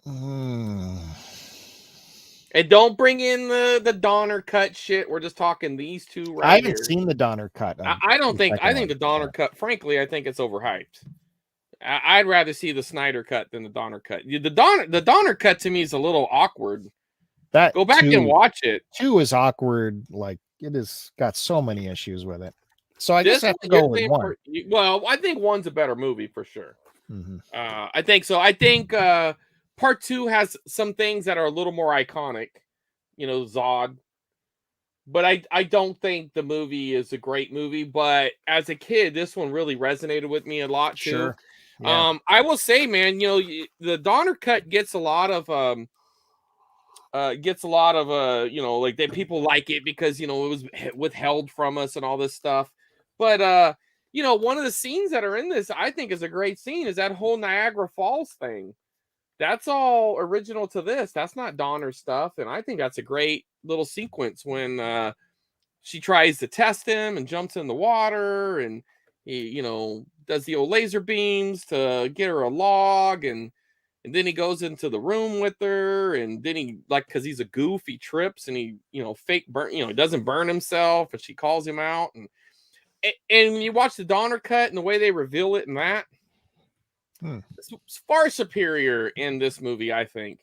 And don't bring in the Donner cut shit. We're just talking these two right I haven't here. Seen the Donner cut. I think the Donner cut, frankly, I think it's overhyped. I'd rather see the Snyder cut than the Donner cut. The Donner cut to me is a little awkward. Go back and watch it. 2 is awkward. Like, it has got so many issues with it. So I guess I have to go with 1. Well, I think 1's a better movie for sure. Mm-hmm. I think so. I think part 2 has some things that are a little more iconic, Zod. But I don't think the movie is a great movie. But as a kid, this one really resonated with me a lot too. Sure. Yeah. I will say, man, the Donner cut gets a lot of like that people like it because it was withheld from us and all this stuff. But one of the scenes that are in this, I think, is a great scene. Is that whole Niagara Falls thing? That's all original to this. That's not Donner stuff, and I think that's a great little sequence when she tries to test him and jumps in the water, and he, does the old laser beams to get her a log, and then he goes into the room with her, and then he, like, because he's a goof, he trips and he, fake burn, he doesn't burn himself, and she calls him out, and when you watch the Donner cut and the way they reveal it, and that. It's far superior in this movie, I think.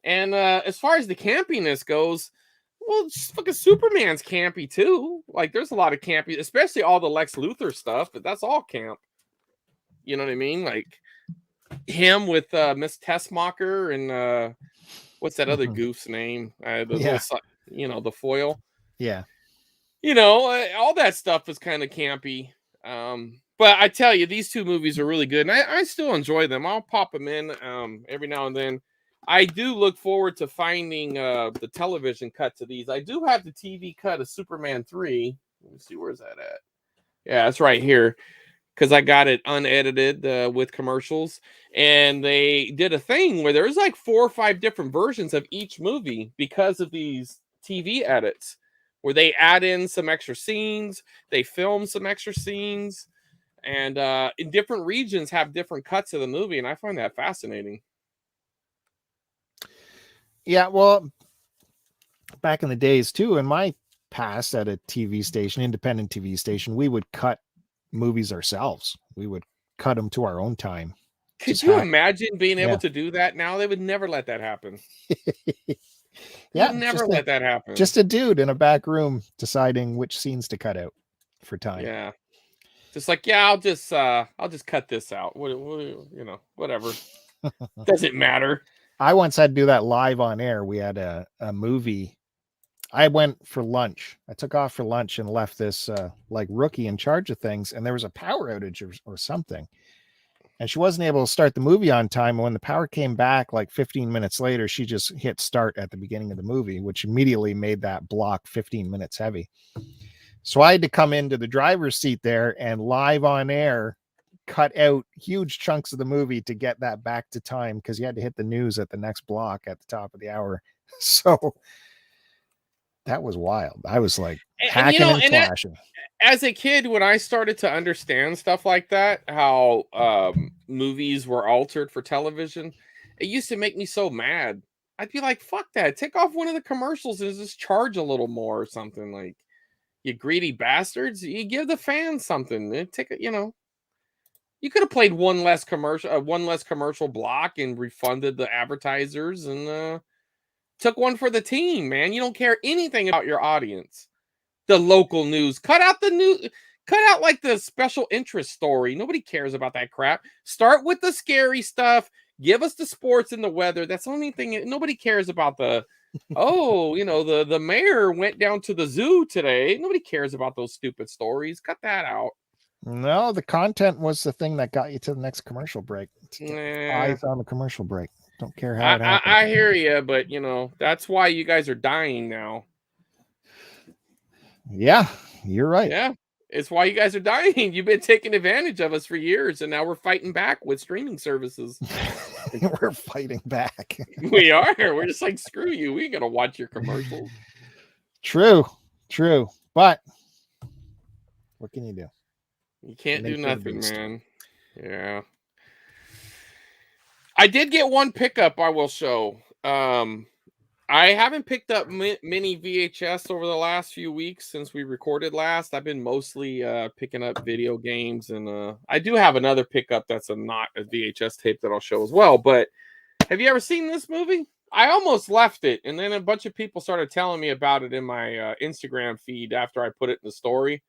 And as far as the campiness goes, well, fucking Superman's campy too. Like, there's a lot of campy, especially all the Lex Luthor stuff, but that's all camp. You know what I mean? Like him with Miss Tessmacher and what's that other goof's name? The Yeah. little, the foil. Yeah. All that stuff is kind of campy. But I tell you, these two movies are really good, and I still enjoy them. I'll pop them in every now and then. I do look forward to finding the television cut to these. I do have the TV cut of Superman 3. Let me see, where's that at? Yeah, it's right here, because I got it unedited with commercials. And they did a thing where there's like 4 or 5 different versions of each movie because of these TV edits, where they add in some extra scenes, they film some extra scenes, and in different regions have different cuts of the movie, and I find that fascinating. Yeah, well, back in the days too, in my past at a TV station, independent TV station, we would cut movies ourselves. We would cut them to our own time. Could you imagine being able to do that now? They would never let that happen. Yeah, never let that happen. Just a dude in a back room deciding which scenes to cut out for time. Yeah. Just like, yeah, I'll just cut this out. Whatever. Doesn't matter. I once had to do that live on air. We had a movie. I went for lunch. I took off for lunch and left this like rookie in charge of things, and there was a power outage or something. And she wasn't able to start the movie on time. And when the power came back like 15 minutes later, she just hit start at the beginning of the movie, which immediately made that block 15 minutes heavy. So I had to come into the driver's seat there and live on air cut out huge chunks of the movie to get that back to time, because you had to hit the news at the next block at the top of the hour. So that was wild. I was like hacking and flashing. As a kid, when I started to understand stuff like that, how movies were altered for television, it used to make me so mad. I'd be like, fuck that. Take off one of the commercials and just charge a little more or something. Like, you greedy bastards. You give the fans something. You could have played one less commercial block and refunded the advertisers and took one for the team, man. You don't care anything about your audience. The local news. Cut out the news. Cut out like the special interest story. Nobody cares about that crap. Start with the scary stuff. Give us the sports and the weather. That's the only thing. Nobody cares about the, the mayor went down to the zoo today. Nobody cares about those stupid stories. Cut that out. No, the content was the thing that got you to the next commercial break. Eyes on the commercial break. Don't care how it happened. I hear you, but that's why you guys are dying now. Yeah, you're right. Yeah, it's why you guys are dying. You've been taking advantage of us for years, and now we're fighting back with streaming services. We're fighting back. We are. We're just like, screw you. We ain't gonna watch your commercials. True. But what can you do? You can't do nothing, man. Yeah. I did get one pickup I will show. I haven't picked up many VHS over the last few weeks since we recorded last. I've been mostly picking up video games, and I do have another pickup that's not a VHS tape that I'll show as well. But have you ever seen this movie? I almost left it, and then a bunch of people started telling me about it in my Instagram feed after I put it in the story.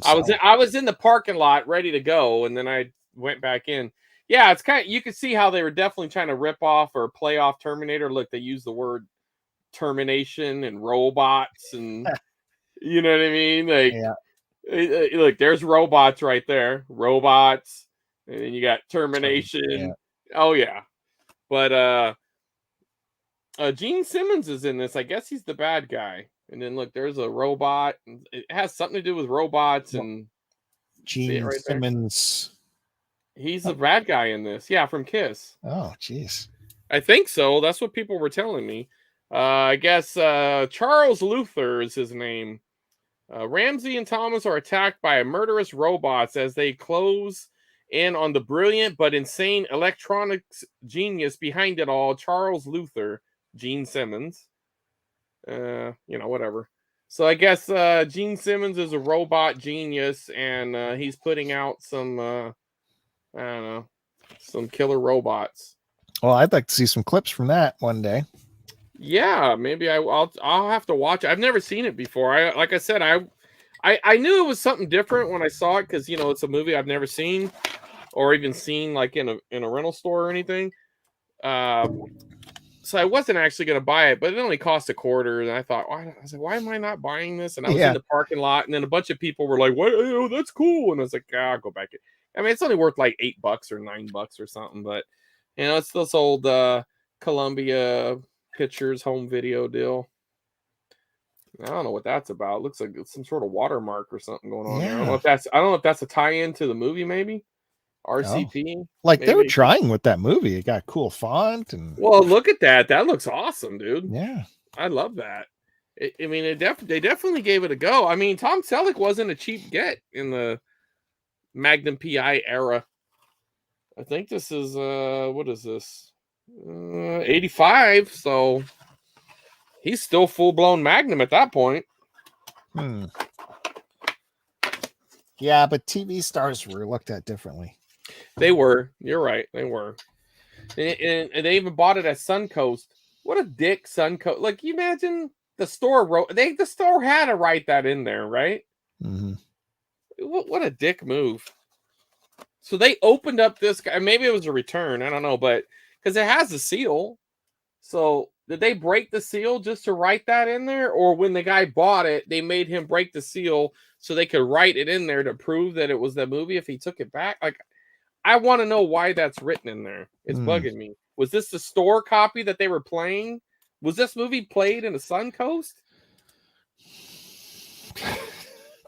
I was in the parking lot ready to go, and then I went back in. Yeah, it's kind of, you can see how they were definitely trying to rip off or play off Terminator. Look, they use the word termination and robots, and you know what I mean? Like, yeah. Look, there's robots right there. Robots, and then you got termination. Yeah. Oh yeah. But Gene Simmons is in this. I guess he's the bad guy. And then look, there's a robot. It has something to do with robots and Gene right Simmons. He's the bad guy in this. Yeah, from Kiss. Oh, jeez. I think so. That's what people were telling me. I guess Charles Luther is his name. Ramsey and Thomas are attacked by murderous robots as they close in on the brilliant but insane electronics genius behind it all, Charles Luther, Gene Simmons. Whatever. So I guess Gene Simmons is a robot genius, and he's putting out some, I don't know, some killer robots. Well, I'd like to see some clips from that one day. Yeah, maybe I'll have to watch it. I've never seen it before. Like I said, I knew it was something different when I saw it because it's a movie I've never seen or even seen like in a rental store or anything. so I wasn't actually going to buy it, but it only cost $0.25. And I thought, I was like, why am I not buying this? And I was in the parking lot, and then a bunch of people were like, "What? Oh, that's cool." And I was like, I'll go back. I mean, it's only worth like $8 or $9 or something, but it's this old Columbia Pictures home video deal. I don't know what that's about. It looks like it's some sort of watermark or something going on there. I don't know if that's a tie-in to the movie, maybe. RCP. Like maybe. They were trying with that movie. It got cool font and. Well, look at that. That looks awesome, dude. Yeah, I love that. I mean, they definitely gave it a go. I mean, Tom Selleck wasn't a cheap get in the Magnum PI era. I think this is what is this? 85. So he's still full-blown Magnum at that point. Yeah, but TV stars were looked at differently. They were. You're right. They were. And they even bought it at Suncoast. What a dick, Suncoast. Like, you imagine the store wrote... The store had to write that in there, right? Mm-hmm. What a dick move. So they opened up this guy. Maybe it was a return. I don't know. But because it has a seal. So did they break the seal just to write that in there? Or when the guy bought it, they made him break the seal so they could write it in there to prove that it was the movie if he took it back? Like, I want to know why that's written in there. It's bugging me. Was this the store copy that they were playing? Was this movie played in a Suncoast?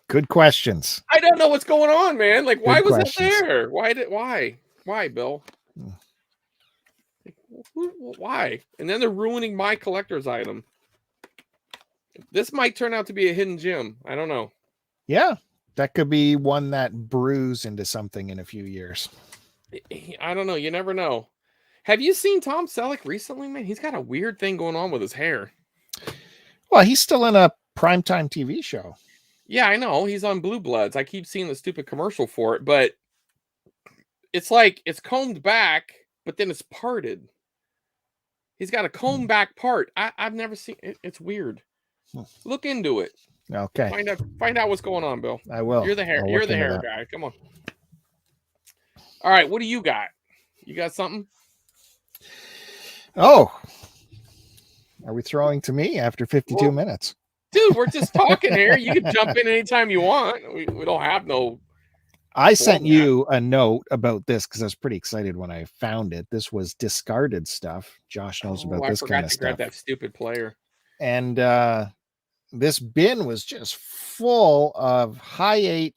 Good questions. I don't know what's going on, man. Like, why was it there? Why, Bill? Why? And then they're ruining my collector's item. This might turn out to be a hidden gem. I don't know. Yeah, that could be one that brews into something in a few years. I don't know. You never know. Have you seen Tom Selleck recently, man? He's got a weird thing going on with his hair. Well, he's still in a primetime TV show. Yeah, I know. He's on Blue Bloods. I keep seeing the stupid commercial for it, but it's like it's combed back, but then it's parted. He's got a comb back part. I've never seen it. It's weird. Look into it. Okay. Find out what's going on, Bill. I will. You're the hair. You're the hair guy. Come on. All right. What do you got? You got something? Oh. Are we throwing to me after 52 minutes? Dude, we're just talking here. You can jump in anytime you want. We don't have no. I sent you a note about this because I was pretty excited when I found it. This was discarded stuff. Josh knows about this kind of stuff. Grab that stupid player. And this bin was just full of high-8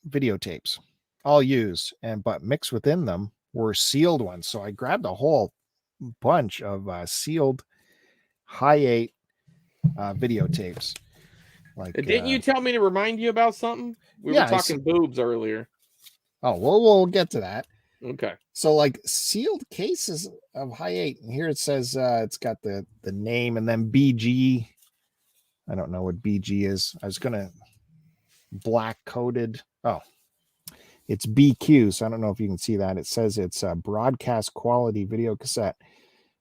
videotapes, all used, but mixed within them were sealed ones. So I grabbed a whole bunch of sealed high-8 videotapes. Like, didn't you tell me to remind you about something? We were talking boobs earlier. Oh, well, we'll get to that. Okay. So, like, sealed cases of high-8. And here it says it's got the name and then BG. I don't know what BG is. I was going to black coded. Oh, it's BQ. So I don't know if you can see that. It says it's a broadcast quality video cassette.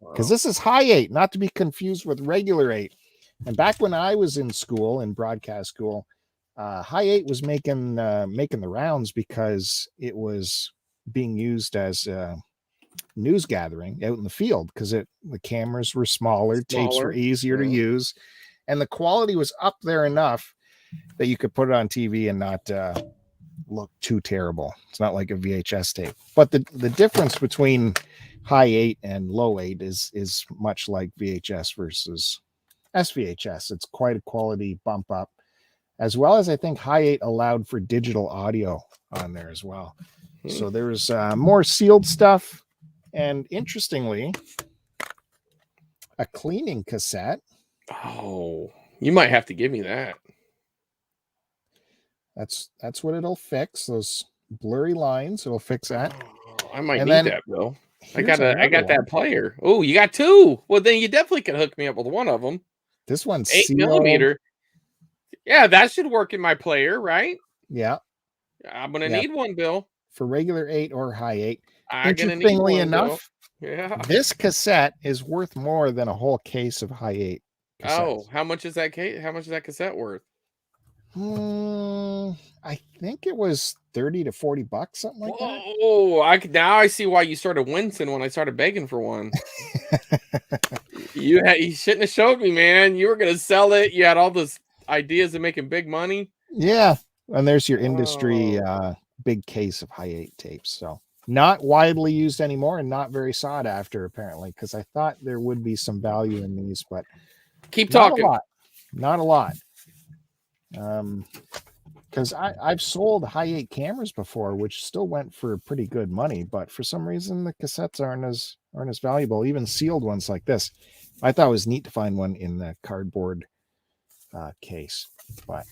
Because this is high-8, not to be confused with regular 8. And back when I was in school, in broadcast school, high-8 was making the rounds because it was being used as news gathering out in the field because the cameras were smaller, tapes were easier to use, and the quality was up there enough that you could put it on TV and not look too terrible. It's not like a VHS tape. But the difference between high-8 and low-8 is much like VHS versus SVHS. It's quite a quality bump up, as well as I think high-8 allowed for digital audio on there as well. So there was more sealed stuff, and interestingly, a cleaning cassette. Oh, you might have to give me that. That's what it'll fix, those blurry lines. It'll fix that. Oh, I might need that, Bill. I got one. that player. Oh, you got two. Well, then you definitely can hook me up with one of them. This one's 8mm. Yeah, that should work in my player, right? Yeah. I'm gonna need one, Bill. For regular 8 or high-8. Interestingly enough, yeah, this cassette is worth more than a whole case of high-8 cassettes. Oh, how much is that case? How much is that cassette worth? I think it was 30 to 40 bucks, something like that. Oh, now I see why you started wincing when I started begging for one. You shouldn't have showed me, man. You were gonna sell it. You had all those ideas of making big money. Yeah. And there's your industry Oh. big case of high 8 tapes. So not widely used anymore and not very sought after, apparently, because I thought there would be some value in these, but Keep not a talking. lot. Not a lot. Because I've sold high 8 cameras before, which still went for pretty good money, but for some reason the cassettes aren't as valuable. Even sealed ones like this, I thought it was neat to find one in the cardboard case. But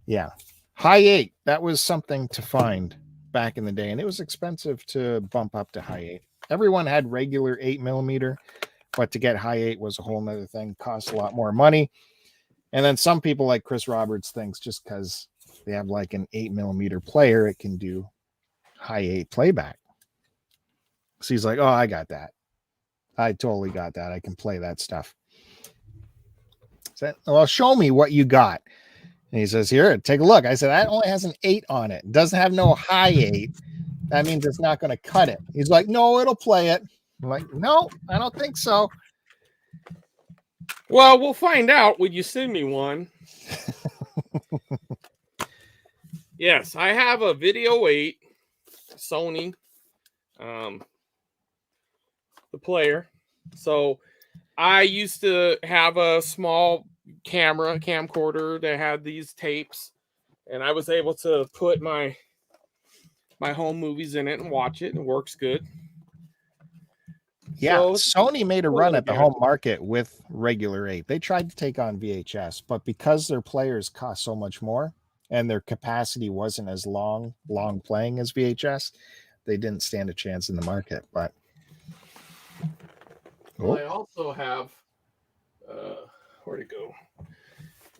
yeah, high 8, that was something to find back in the day, and it was expensive to bump up to high 8. Everyone had regular 8mm, but to get high 8 was a whole nother thing. Cost a lot more money. And then some people like Chris Roberts thinks just because they have like an 8mm player, it can do high 8 playback. So he's like, oh, I got that. I totally got that. I can play that stuff. So, well, show me what you got. And he says, here, take a look. I said, that only has an 8 on it. It doesn't have no high 8. That means it's not going to cut it. He's like, no, it'll play it. I'm like, no, I don't think so. Well, we'll find out when you send me one. Yes, I have a Video 8 Sony, the player. So I used to have a small camcorder that had these tapes, and I was able to put my home movies in it and watch it, and it works good. Yeah, So Sony made a run at the home market with regular 8. They tried to take on VHS, but because their players cost so much more and their capacity wasn't as long playing as VHS, they didn't stand a chance in the market. But well, I also have where'd it go?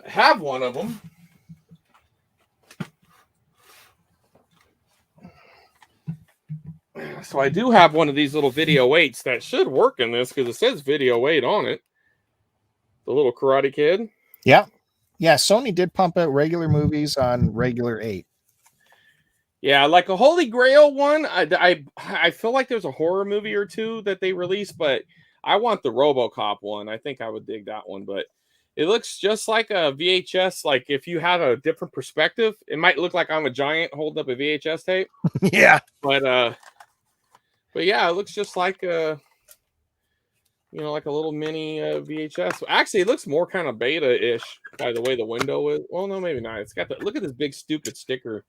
I have one of them. So I do have one of these little Video 8s that should work in this because it says Video 8 on it. The little Karate Kid. Yeah. Yeah, Sony did pump out regular movies on regular 8. Yeah, like a Holy Grail one. I feel like there's a horror movie or two that they released, but I want the RoboCop one. I think I would dig that one, but it looks just like a VHS. Like if you had a different perspective, it might look like I'm a giant holding up a VHS tape. Yeah. But yeah, it looks just like like a little mini VHS. Actually, it looks more kind of beta-ish by the way the window is. Well, no, maybe not. It's got look at this big stupid sticker.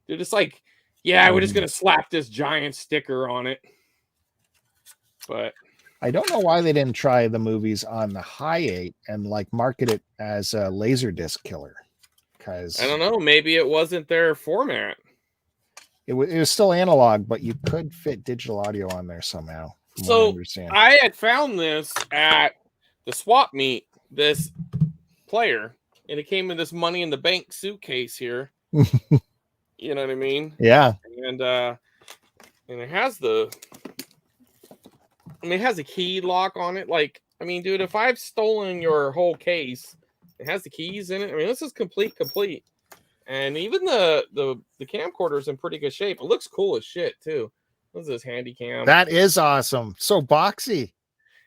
They're just like, yeah, we're just gonna slap this giant sticker on it. But I don't know why they didn't try the movies on the high 8 and like market it as a laser disc killer. Because I don't know, maybe it wasn't their format. It was still analog, but you could fit digital audio on there somehow. So I had found this at the swap meet, this player, and it came in this money in the bank suitcase here. You know what I mean? Yeah. And it has it has a key lock on it. Like, I mean, dude, if I've stolen your whole case, it has the keys in it. I mean, this is complete. And even the camcorder is in pretty good shape. It looks cool as shit too. What's this handy cam? That is awesome. So boxy.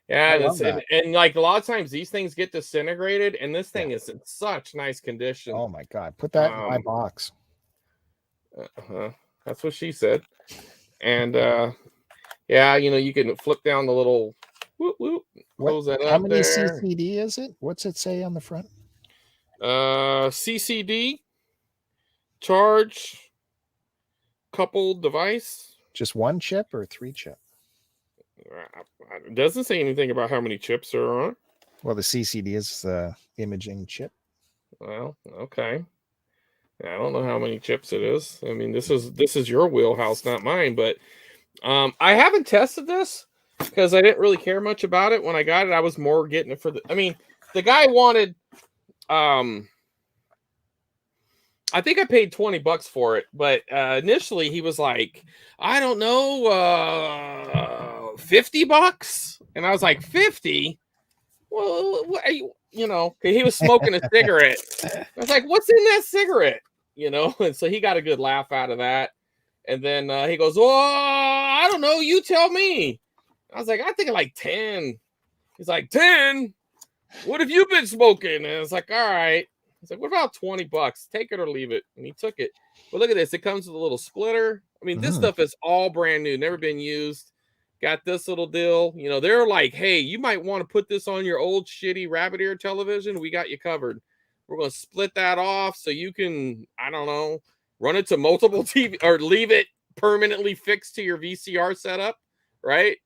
Yeah, and like a lot of times these things get disintegrated, and this thing is in such nice condition. Oh my god, put that in my box. That's what she said. And yeah, you can flip down the little whoop whoop. Close that up. How many there. CCD is it? What's it say on the front? CCD charge coupled device. Just one chip or 3 chip? It doesn't say anything about how many chips are on. Well, the CCD is the imaging chip. Well, okay. I don't know how many chips it is. I mean, this is your wheelhouse, not mine. But I haven't tested this because I didn't really care much about it when I got it. I was more getting it for the guy wanted. I think I paid $20 for it, but initially he was like, I don't know, $50, and I was like, 50. well, what are you know, 'cause he was smoking a cigarette. I was like, what's in that cigarette? You know, and so he got a good laugh out of that. And then he goes, oh, I don't know. You tell me. I was like, I think like 10. He's like, 10? What have you been smoking? And it's like, all right. He's like, what about $20? Take it or leave it. And he took it. But look at this. It comes with a little splitter. I mean, this stuff is all brand new, never been used. Got this little deal. You know, they're like, hey, you might want to put this on your old shitty rabbit ear television. We got you covered. We're going to split that off so you can, I don't know, run it to multiple TV or leave it permanently fixed to your VCR setup, right?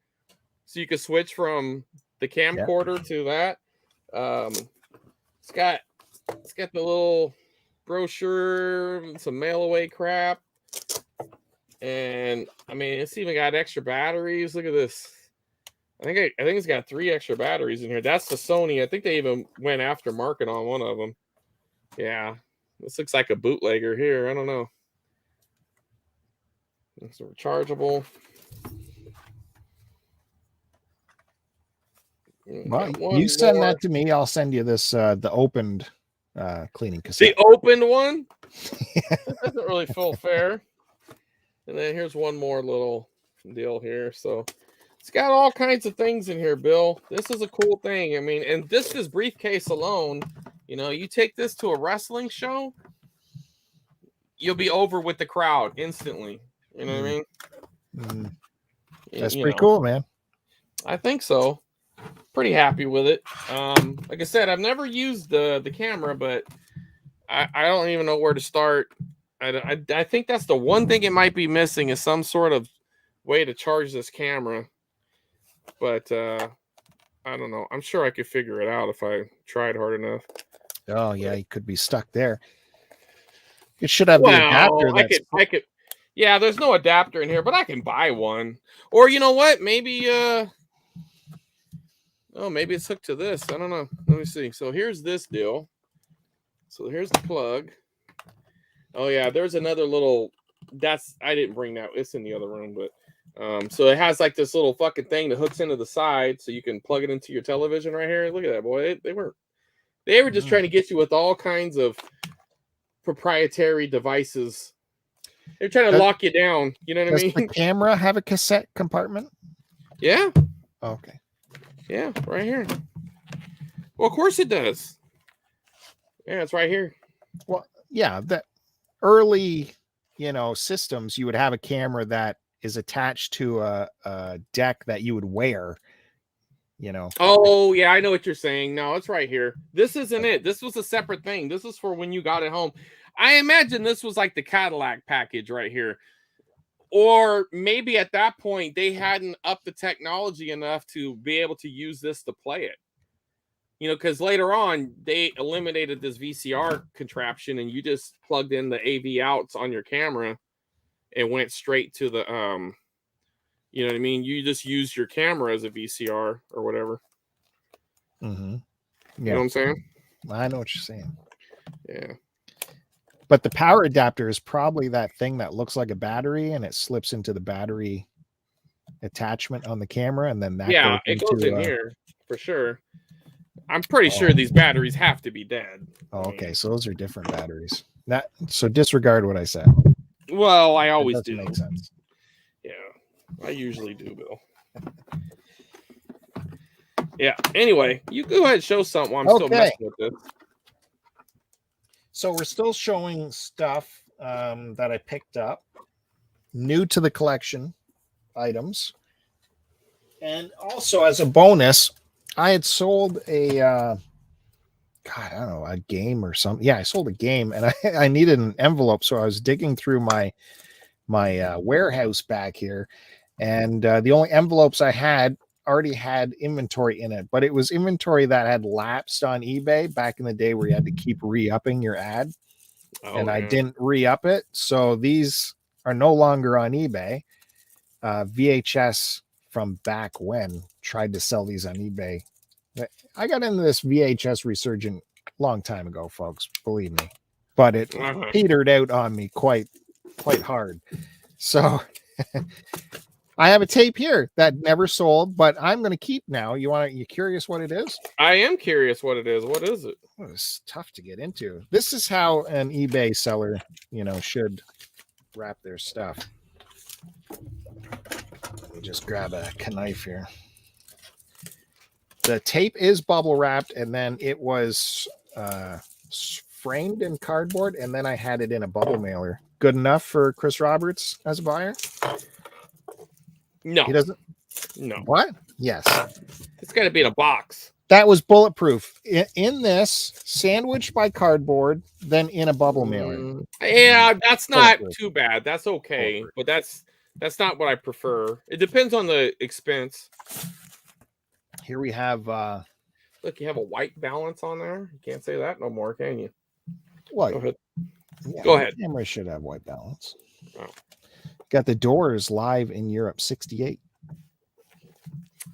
So you can switch from the camcorder to that. It's got the little brochure, some mail away crap. And I mean, it's even got extra batteries. Look at this. I think it's got 3 extra batteries in here. That's the Sony. I think they even went after market on one of them. Yeah, this looks like a bootlegger here. I don't know. It's rechargeable. Well, you send that to me. I'll send you this the opened cleaning cassette. The opened one? That doesn't really feel fair. And then here's one more little deal here. So it's got all kinds of things in here, Bill. This is a cool thing. I mean, and this briefcase alone, you know, you take this to a wrestling show, you'll be over with the crowd instantly. You know what I mean? That's pretty cool, man. I think so. Pretty happy with it. Like I said, I've never used the camera, but I don't even know where to start. I think that's the one thing it might be missing is some sort of way to charge this camera. But I don't know. I'm sure I could figure it out if I tried hard enough. Oh yeah, you could be stuck there. It should have the adapter. I could. Yeah, there's no adapter in here, but I can buy one. Or you know what? Maybe maybe it's hooked to this. I don't know. Let me see. So here's this deal. So here's the plug. Oh yeah, there's another little. I didn't bring that. It's in the other room, but so it has like this little fucking thing that hooks into the side, so you can plug it into your television right here. Look at that, boy. They were just trying to get you with all kinds of proprietary devices. They're trying to lock you down. You know what I mean? Does the camera have a cassette compartment? Yeah. Okay. Yeah, right here. Well, of course it does. Yeah, it's right here. Well, yeah, the early, systems, you would have a camera that is attached to a deck that you would wear, Oh, yeah, I know what you're saying. No, it's right here. This isn't it. This was a separate thing. This is for when you got it home. I imagine this was like the Cadillac package right here. Or maybe at that point, they hadn't upped the technology enough to be able to use this to play it. Because later on, they eliminated this VCR contraption and you just plugged in the AV outs on your camera and went straight to the, you know what I mean? You just use your camera as a VCR or whatever. Mm-hmm. Yeah. You know what I'm saying? I know what you're saying. Yeah. But the power adapter is probably that thing that looks like a battery and it slips into the battery attachment on the camera. And then that goes in here for sure. I'm pretty sure these batteries have to be dead. Oh, okay. So those are different batteries. So disregard what I said. Well, I always do. Make sense. Yeah, I usually do, Bill. Yeah. Anyway, you go ahead and show something while I'm still messing with this. So we're still showing stuff that I picked up, new to the collection items. And also as a bonus, I had sold a game or something. Yeah, I sold a game and I needed an envelope. So I was digging through my warehouse back here. And the only envelopes I had already had inventory in it, but it was inventory that had lapsed on eBay back in the day where you had to keep re-upping your ad. I didn't re-up it. So these are no longer on eBay. VHS from back when tried to sell these on eBay. I got into this VHS resurgent long time ago, folks, believe me, but it petered out on me quite hard. So I have a tape here that never sold, but I'm going to keep now. You curious what it is? I am curious what it is. What is it? Oh, it's tough to get into. This is how an eBay seller, should wrap their stuff. Let me just grab a knife here. The tape is bubble wrapped, and then it was framed in cardboard, and then I had it in a bubble mailer. Good enough for Chris Roberts as a buyer? No. He doesn't? No. What? Yes. It's got to be in a box. That was bulletproof. In this, sandwiched by cardboard, then in a bubble mailer. Yeah, that's not too bad. That's okay. But that's not what I prefer. It depends on the expense. Here we have look, you have a white balance on there. You can't say that no more, can you? What? Go ahead. Yeah, Go ahead. Camera should have white balance. Oh. Got the Doors live in Europe 68.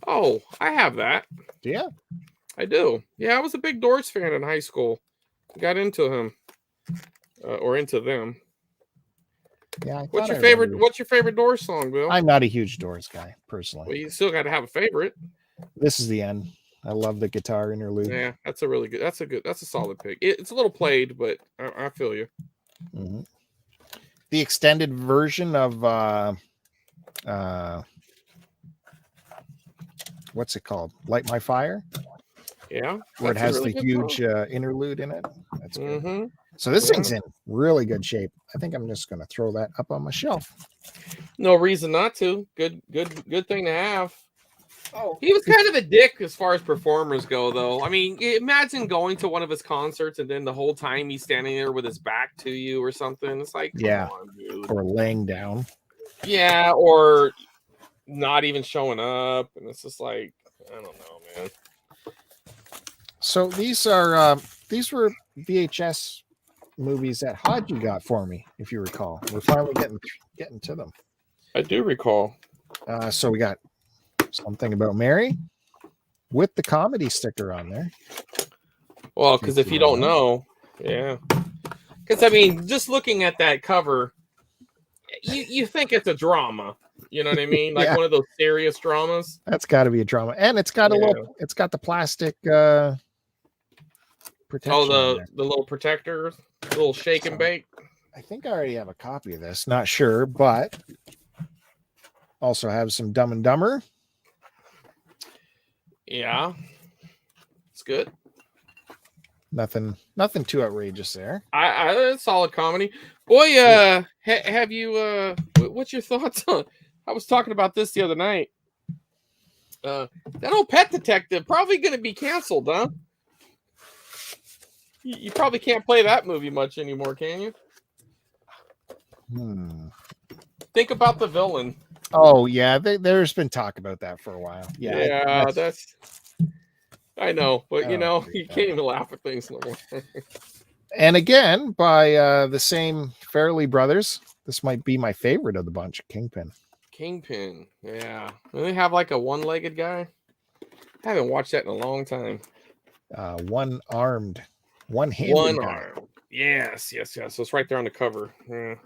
Oh, I have that. Yeah. I do. Yeah, I was a big Doors fan in high school. Got into him. Or into them. Yeah. What's your favorite Doors song, Bill? I'm not a huge Doors guy, personally. Well, you still got to have a favorite. This is the end. I love the guitar interlude. Yeah, that's a solid pick. It's a little played, but I feel you. Mm-hmm. The extended version of what's it called? Light My Fire. Yeah, where it has the huge interlude in it. That's good. So this thing's in really good shape. I think I'm just going to throw that up on my shelf. No reason not to. Good thing to have. Oh, he was kind of a dick as far as performers go, though. I mean, imagine going to one of his concerts and then the whole time he's standing there with his back to you or something. It's like, come on, dude. Or laying down. Yeah, or not even showing up, and it's just like, I don't know, man. So these were VHS movies that Haji got for me, if you recall. We're finally getting to them. I do recall. So we got Something About Mary with the comedy sticker on there. Well, because if you don't know, yeah. Because, I mean, just looking at that cover, you think it's a drama. You know what I mean? Like one of those serious dramas. That's got to be a drama. And it's got it's got the plastic protection. Oh, the little protectors, the little shake and bake. I think I already have a copy of this. Not sure, but also have some Dumb and Dumber. Yeah, it's good. Nothing too outrageous there. I solid comedy. Boy, have you? What's your thoughts on? I was talking about this the other night. That old Pet Detective probably going to be canceled, huh? You probably can't play that movie much anymore, can you? Think about the villain. Oh yeah, there's been talk about that for a while. Yeah, that's. I know, but you can't even laugh at things no more. And again, by the same Farrelly brothers, this might be my favorite of the bunch. Kingpin, yeah. Do they have like a one-legged guy? I haven't watched that in a long time. One-armed, one-handed. One arm. Yes. So it's right there on the cover. Yeah.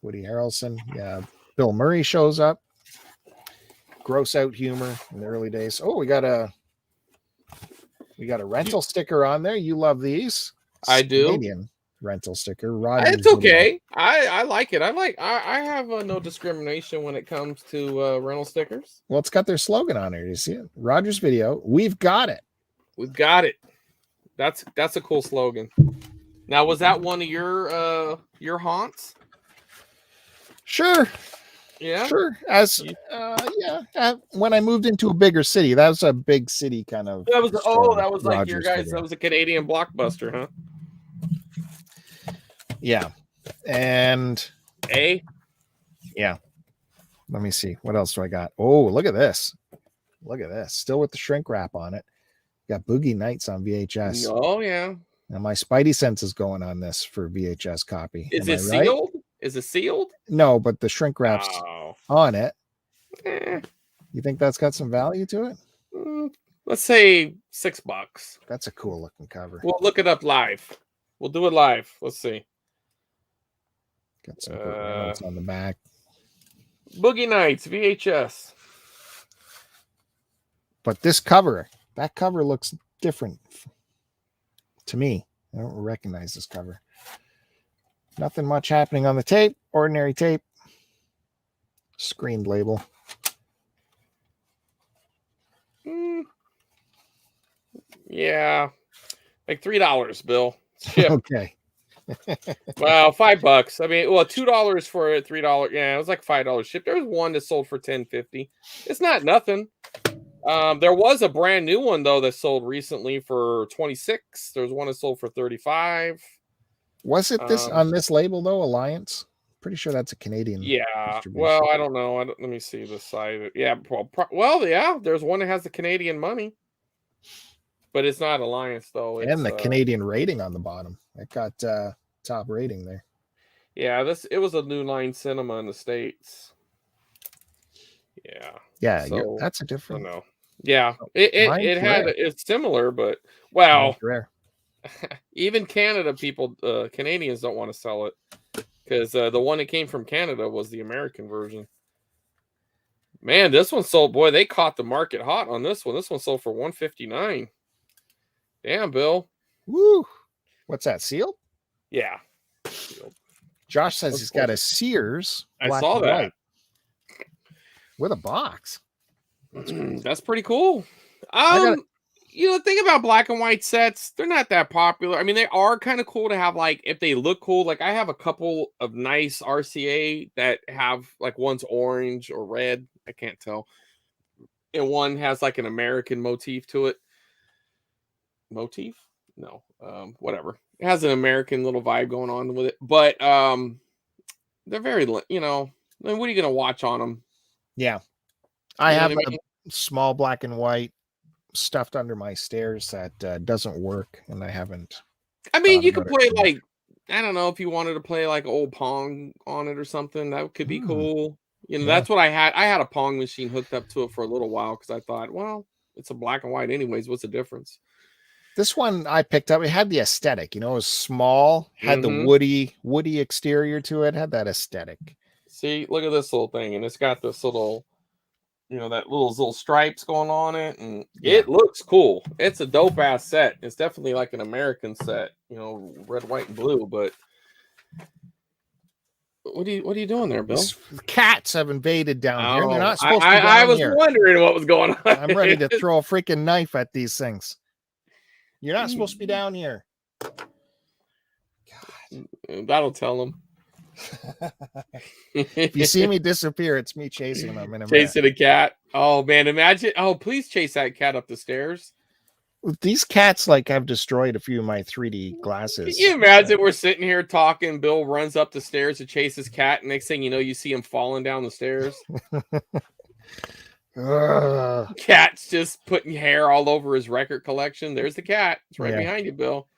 Woody Harrelson. Yeah. Bill Murray shows up. Gross out humor in the early days. Oh, we got a rental sticker on there. You love these. I do. Canadian rental sticker. It's okay. I like it. I have no discrimination when it comes to rental stickers. Well, it's got their slogan on there. You see it? Rogers Video. We've got it. We've got it. That's a cool slogan. Now, was that one of your haunts? Sure. Yeah. Sure. When I moved into a bigger city, that was a big city kind of. That was like Rogers your guys. Video. That was a Canadian blockbuster, huh? Yeah. And yeah. Let me see. What else do I got? Oh, look at this. Still with the shrink wrap on it. Got Boogie Nights on VHS. Oh yeah. Now my Spidey sense is going on this for VHS copy. Is it sealed? Is it sealed? No, but the shrink wrap's on it. You think that's got some value to it? Let's say $6. That's a cool looking cover. We'll look it up live. We'll do it live. Let's see. Got some on the back. Boogie Nights VHS. But this cover, that cover looks different to me. I don't recognize this cover. Nothing much happening on the tape. Ordinary tape. Screened label. Yeah. Like $3, Bill. Ship. Okay. Well, $5. I mean, well, $2 for it, $3. Yeah, it was like $5 ship. There was one that sold for $10.50. It's not nothing. There was a brand new one though that sold recently for $26. There's one that sold for $35. Was it this on this label though? Alliance? Pretty sure that's a Canadian. Yeah. Well, I don't know. Let me see the side. Yeah. Well, yeah. There's one that has the Canadian money, but it's not Alliance though. It's, and the Canadian rating on the bottom. It got top rating there. Yeah. It was a New Line Cinema in the States. Yeah. Yeah. So, that's a different. No. Yeah. It's similar, but well. Rare. Even Canada people, Canadians don't want to sell it because the one that came from Canada was the American version. Man, this one sold. Boy, they caught the market hot on this one. This one sold for $159. Damn, Bill. Woo! What's that? Sealed? Yeah. Sealed. Josh says he's got a Sears. I saw that with a box. That's pretty cool. Think about black and white sets. They're not that popular. I mean, they are kind of cool to have, like, if they look cool. Like, I have a couple of nice RCA that have, like, one's orange or red. I can't tell. And one has, like, an American motif to it. Motif? No. Whatever. It has an American little vibe going on with it. But they're very, I mean, what are you going to watch on them? Yeah. I have a small black and white stuffed under my stairs that doesn't work, and I haven't. I mean, you could play like, I don't know, if you wanted to play like old Pong on it or something, that could be cool. That's what I had. I had a Pong machine hooked up to it for a little while because I thought, well, it's a black and white anyways. What's the difference? This one I picked up, it had the aesthetic, it was small, had the woody exterior to it, had that aesthetic. See, look at this little thing, and it's got this little, that little stripes going on it, and it looks cool. It's a dope ass set. It's definitely like an American set, red, white, and blue. But what are you doing there, Bill? Cats have invaded down here. They're not supposed to be down I was here. wondering what was going on. I'm ready to throw a freaking knife at these things. You're not supposed to be down here. God. That'll tell them. If you see me disappear, it's me chasing them. Chasing a cat. Oh man, imagine. Oh, please chase that cat up the stairs. These cats have destroyed a few of my 3D glasses. Can you imagine we're sitting here talking, Bill runs up the stairs to chase his cat, and next thing you know, you see him falling down the stairs. Cat's just putting hair all over his record collection. There's the cat. It's right behind you, Bill.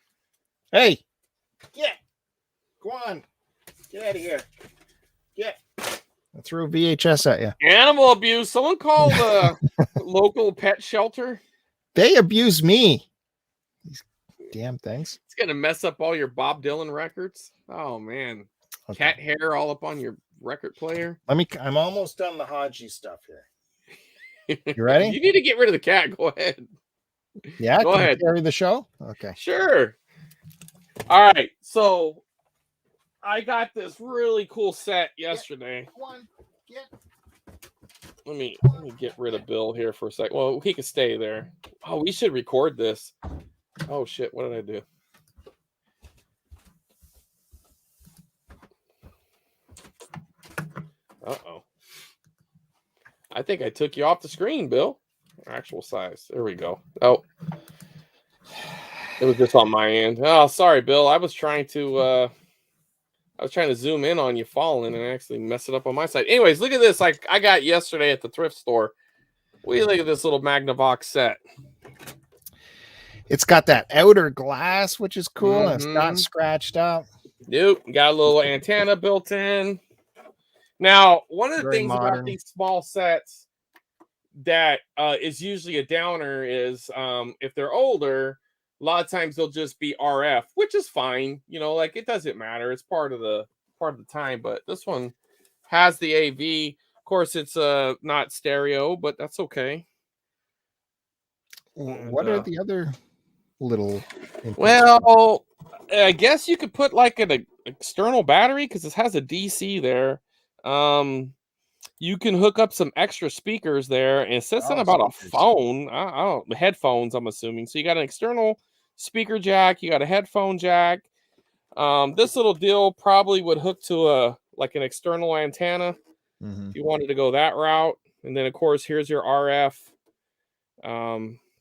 Hey, go on. Get out of here. I threw a VHS at you. Animal abuse. Someone call the local pet shelter. They abuse me. These damn things. It's going to mess up all your Bob Dylan records. Oh, man. Okay. Cat hair all up on your record player. I'm almost done the Haji stuff here. You ready? You need to get rid of the cat. Go ahead. Yeah? Go ahead. Carry the show? Okay. Sure. All right. So I got this really cool set yesterday. Let me get rid of Bill here for a sec. Well, he can stay there. Oh, we should record this. Oh shit! What did I do? Uh-oh. I think I took you off the screen, Bill. Actual size. There we go. Oh. It was just on my end. Oh, sorry, Bill. I was trying to zoom in on you falling and actually mess it up on my side. Anyways, look at this. I got yesterday at the thrift store. We look at this little Magnavox set. It's got that outer glass, which is cool. And it's not scratched up. Nope. Got a little antenna built in. Now, one of the things about these small sets that is usually a downer is if they're older, a lot of times they'll just be RF, which is fine. It doesn't matter. It's part of the time. But this one has the AV. Of course, it's not stereo, but that's okay. What are the other little inputs? Well, I guess you could put like an external battery because it has a DC there. You can hook up some extra speakers there, and it says something about Speakers. a phone. I don't headphones, I'm assuming. So you got an external speaker jack, you got a headphone jack. This little deal probably would hook to an external antenna if you wanted to go that route. And then of course here's your RF.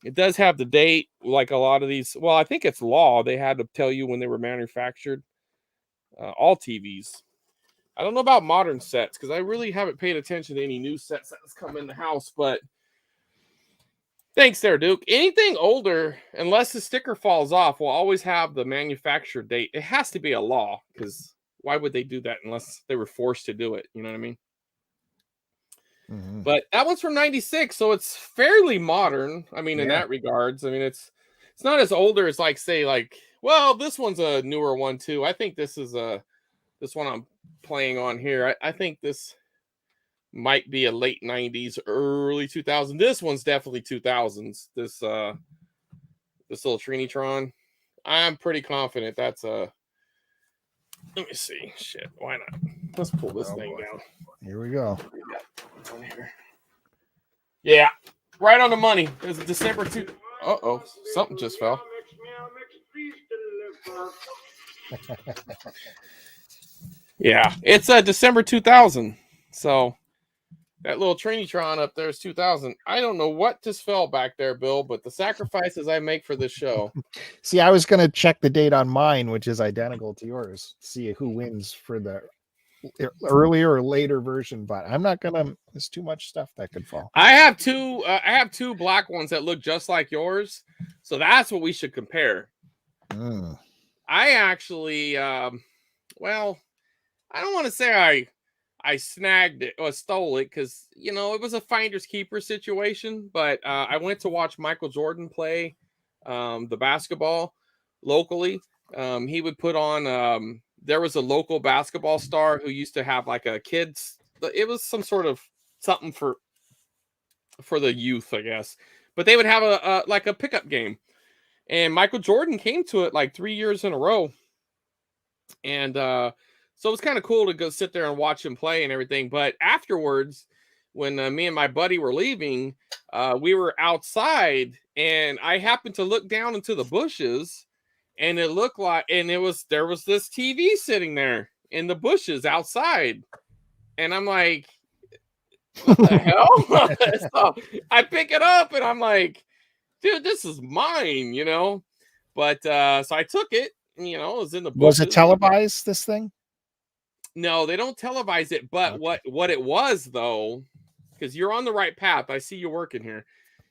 It does have the date, like a lot of these. Well, I think it's law. They had to tell you when they were manufactured. All TVs. I don't know about modern sets because I really haven't paid attention to any new sets that's come in the house. But thanks there, Duke. Anything older, unless the sticker falls off, will always have the manufacturer date. It has to be a law because why would they do that unless they were forced to do it? You know what I mean? But that one's from 96, so it's fairly modern. I mean, in that regards, I mean, it's not as older as well, this one's a newer one too. I think this is this one I'm playing on here. I think this might be a late 90s, early 2000s. This one's definitely 2000s. This little Trinitron. I'm pretty confident that's a. Let me see. Shit, why not? Let's pull this thing down. Here we go. Yeah, right on the money. There's a December 2. Uh-oh, something just fell. Yeah, it's a December 2000. So that little Trinitron up there is 2000. I don't know what just fell back there, Bill, but the sacrifices I make for this show. See, I was going to check the date on mine, which is identical to yours. See who wins for the earlier or later version, but I'm not gonna. There's too much stuff that could fall. I have two black ones that look just like yours, so that's what we should compare. I actually, well, I don't want to say I snagged it or stole it because it was a finder's keeper situation. But I went to watch Michael Jordan play the basketball locally. He would put on. There was a local basketball star who used to have like a kids. It was some sort of something for the youth, I guess. But they would have a pickup game, and Michael Jordan came to it like 3 years in a row, and so it was kind of cool to go sit there and watch him play and everything. But afterwards, when me and my buddy were leaving, we were outside, and I happened to look down into the bushes. And it looked like, and there was this TV sitting there in the bushes outside. And I'm like, what the hell? So I pick it up and I'm like, dude, this is mine, But so I took it, it was in the bushes. Was it televised, this thing? No, they don't televise it. But what it was, though, because you're on the right path. I see you working here.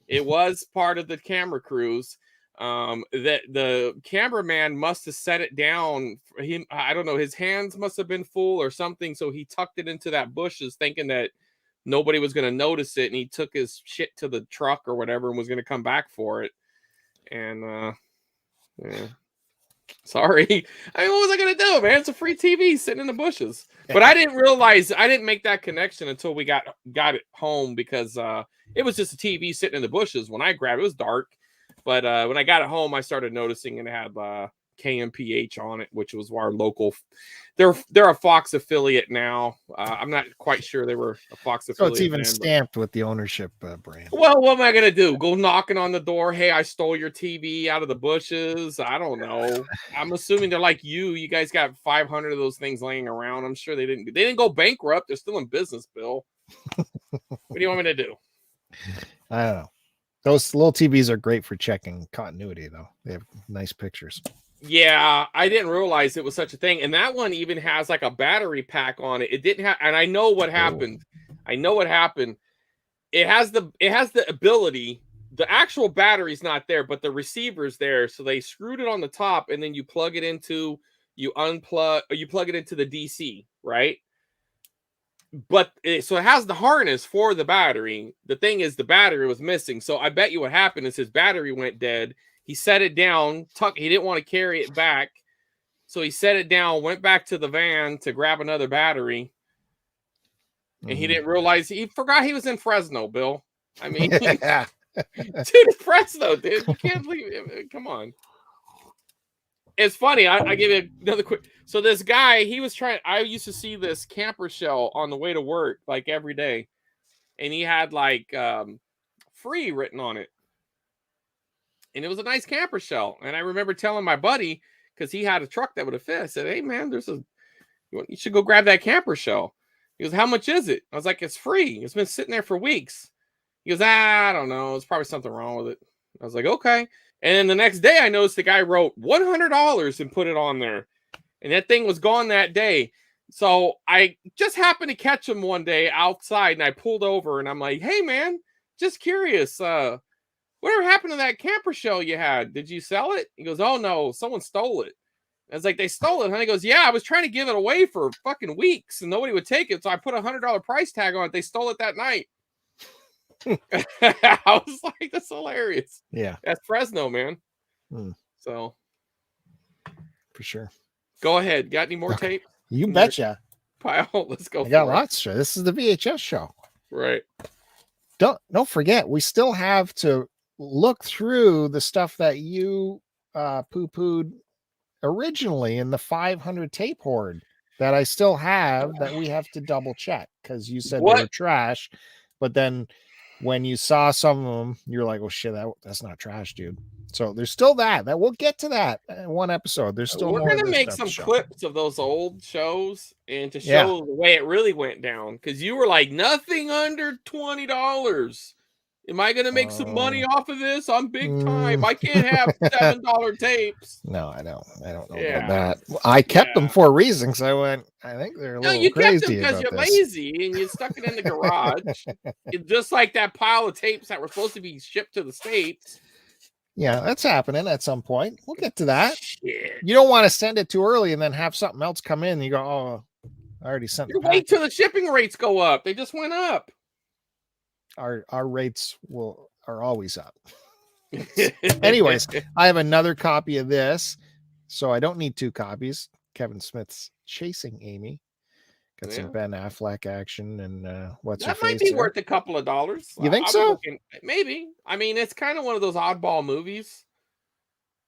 It was part of the camera crews. That the cameraman must have set it down. I don't know, his hands must have been full or something, so he tucked it into that bushes thinking that nobody was going to notice it, and he took his shit to the truck or whatever and was going to come back for it. And yeah. Sorry. I mean, what was I going to do, man? It's a free TV sitting in the bushes. But I didn't realize, I didn't make that connection until we got it home, because it was just a TV sitting in the bushes when I grabbed it. It was dark. But when I got it home, I started noticing it had KMPH on it, which was our local. They're a Fox affiliate now. I'm not quite sure they were a Fox affiliate. So it's even stamped with the ownership brand. Well, what am I going to do? Go knocking on the door? Hey, I stole your TV out of the bushes. I don't know. I'm assuming they're like you. You guys got 500 of those things laying around. I'm sure they didn't go bankrupt. They're still in business, Bill. What do you want me to do? I don't know. Those little TVs are great for checking continuity, though. They have nice pictures. Yeah, I didn't realize it was such a thing. And that one even has like a battery pack on it. It didn't have, and I know what happened. I know what happened. It has the ability. The actual battery's not there, but the receiver's there. So they screwed it on the top, and then you plug it into you plug it into the DC, right? But so it has the harness for the battery. The thing is, the battery was missing. So I bet you what happened is his battery went dead. He set it down. He didn't want to carry it back. So he set it down, went back to the van to grab another battery. And he didn't realize, he forgot he was in Fresno, Bill. I mean, Yeah. dude, Fresno, dude. You can't believe it. Come on. It's funny. I give you another quick. So this guy, he was trying. I used to see this camper shell on the way to work, like every day, and he had like free written on it, and it was a nice camper shell. And I remember telling my buddy, because he had a truck that would have fit. I said, "Hey man, you should go grab that camper shell." He goes, "How much is it?" I was like, "It's free. It's been sitting there for weeks." He goes, "I don't know. There's probably something wrong with it." I was like, "Okay." And then the next day, I noticed the guy wrote $100 and put it on there. And that thing was gone that day. So I just happened to catch him one day outside, and I pulled over, and I'm like, "Hey, man, just curious. Whatever happened to that camper shell you had? Did you sell it?" He goes, "Oh, no, someone stole it." I was like, "They stole it, huh?" He goes, "Yeah, I was trying to give it away for fucking weeks, and nobody would take it. So I put $100 price tag on it. They stole it that night." I was like, "That's hilarious." Yeah. That's Fresno, man. So for sure. Go ahead. Got any more tape? You betcha. Pile. Let's go. I got lots. This is the VHS show. Right. Don't forget, we still have to look through the stuff that you poo-pooed originally in the 500 tape hoard that I still have that we have to double check because you said they were trash, but then when you saw some of them, you're like, "Oh shit, that's not trash, dude." So there's still that we'll get to that in one episode. There's still we're more. Gonna make some clips of those old shows and to show the way it really went down, because you were like, nothing under $20. Am I gonna make some money off of this? I'm big time. I can't have $7 tapes. No, I don't know about that. I kept them for a reason, because I think they're a little crazy. Kept them because you're lazy and you stuck it in the garage. Just like that pile of tapes that were supposed to be shipped to the States. Yeah, that's happening at some point. We'll get to that. Shit. You don't want to send it too early and then have something else come in and you go, "Oh, I already sent it." Wait till the shipping rates go up. They just went up. Our rates are always up. Anyways, I have another copy of this, so I don't need two copies. Kevin Smith's Chasing Amy. Got some Ben Affleck action and what's her face. That might be worth a couple of dollars. You think so? Maybe. I mean, it's kind of one of those oddball movies.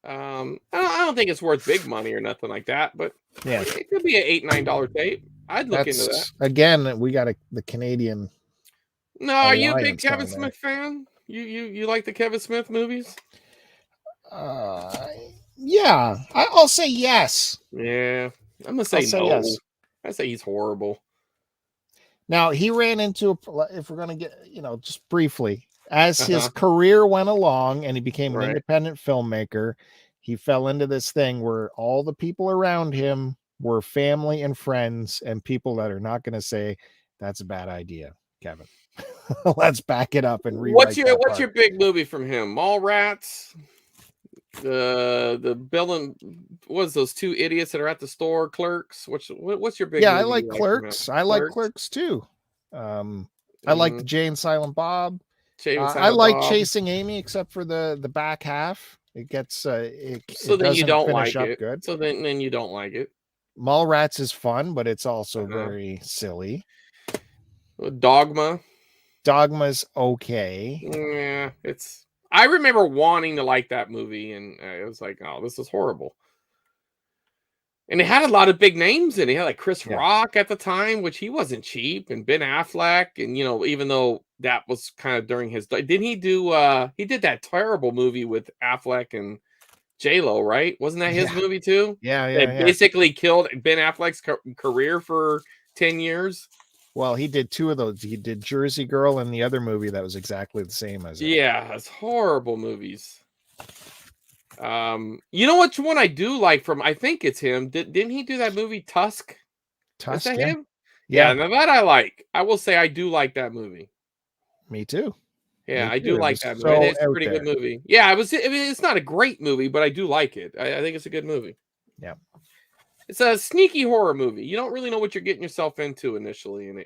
I don't think it's worth big money or nothing like that, but yeah, it could be an $8-9 tape. I'd look into that. Again, we got the Canadian. No, are you a big Kevin Smith fan? You like the Kevin Smith movies? Yeah, I'll say yes. Yeah, I'm gonna say no. Yes. I say he's horrible. Now he ran into if we're gonna get just briefly, as his career went along and he became an independent filmmaker, he fell into this thing where all the people around him were family and friends and people that are not going to say that's a bad idea, Kevin. Let's back it up and rewrite. What's your big movie from him? Mallrats, the Bill and what's those two idiots that are at the store? Clerks. What's your big? Yeah, I like Clerks. I like Clerks too. I like the Jay and Silent Bob. I like Chasing Amy, except for the back half. It gets so then you don't like it. Good. So then you don't like it. Mallrats is fun, but it's also very silly. Dogma's okay. Yeah, I remember wanting to like that movie, and it was like, oh, this is horrible. And it had a lot of big names in it. It had like Chris Rock at the time, which he wasn't cheap, and Ben Affleck, and even though that was kind of during his, didn't he do? He did that terrible movie with Affleck and J-Lo, right? Wasn't that his movie too? Yeah. Basically killed Ben Affleck's career for 10 years. Well, he did two of those. He did Jersey Girl and the other movie that was exactly the same as it. Yeah, it's horrible movies. You know which one I do like from? I think it's him. Didn't he do that movie Tusk? Tusk. Is that him? Yeah, now that I like. I will say I do like that movie. Me too. Yeah, I do like that movie. It's a pretty good movie. Yeah, it's not a great movie, but I do like it. I think it's a good movie. Yeah. It's a sneaky horror movie. You don't really know what you're getting yourself into initially, and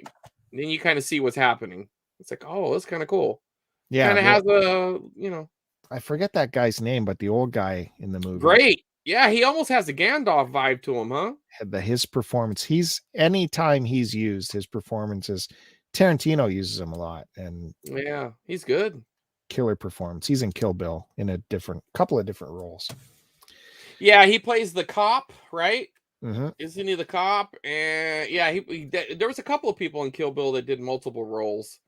then you kind of see what's happening. It's like, oh, that's kind of cool. Yeah, kind of has a, I forget that guy's name, but the old guy in the movie. Great. Yeah, he almost has a Gandalf vibe to him, huh? His performance. Anytime he's used, his performance is Tarantino uses him a lot, and Yeah, he's good. killer performance. He's in Kill Bill in a couple of different roles. Yeah, he plays the cop, right? Mm-hmm. Isn't he the cop? And yeah, there was a couple of people in Kill Bill that did multiple roles.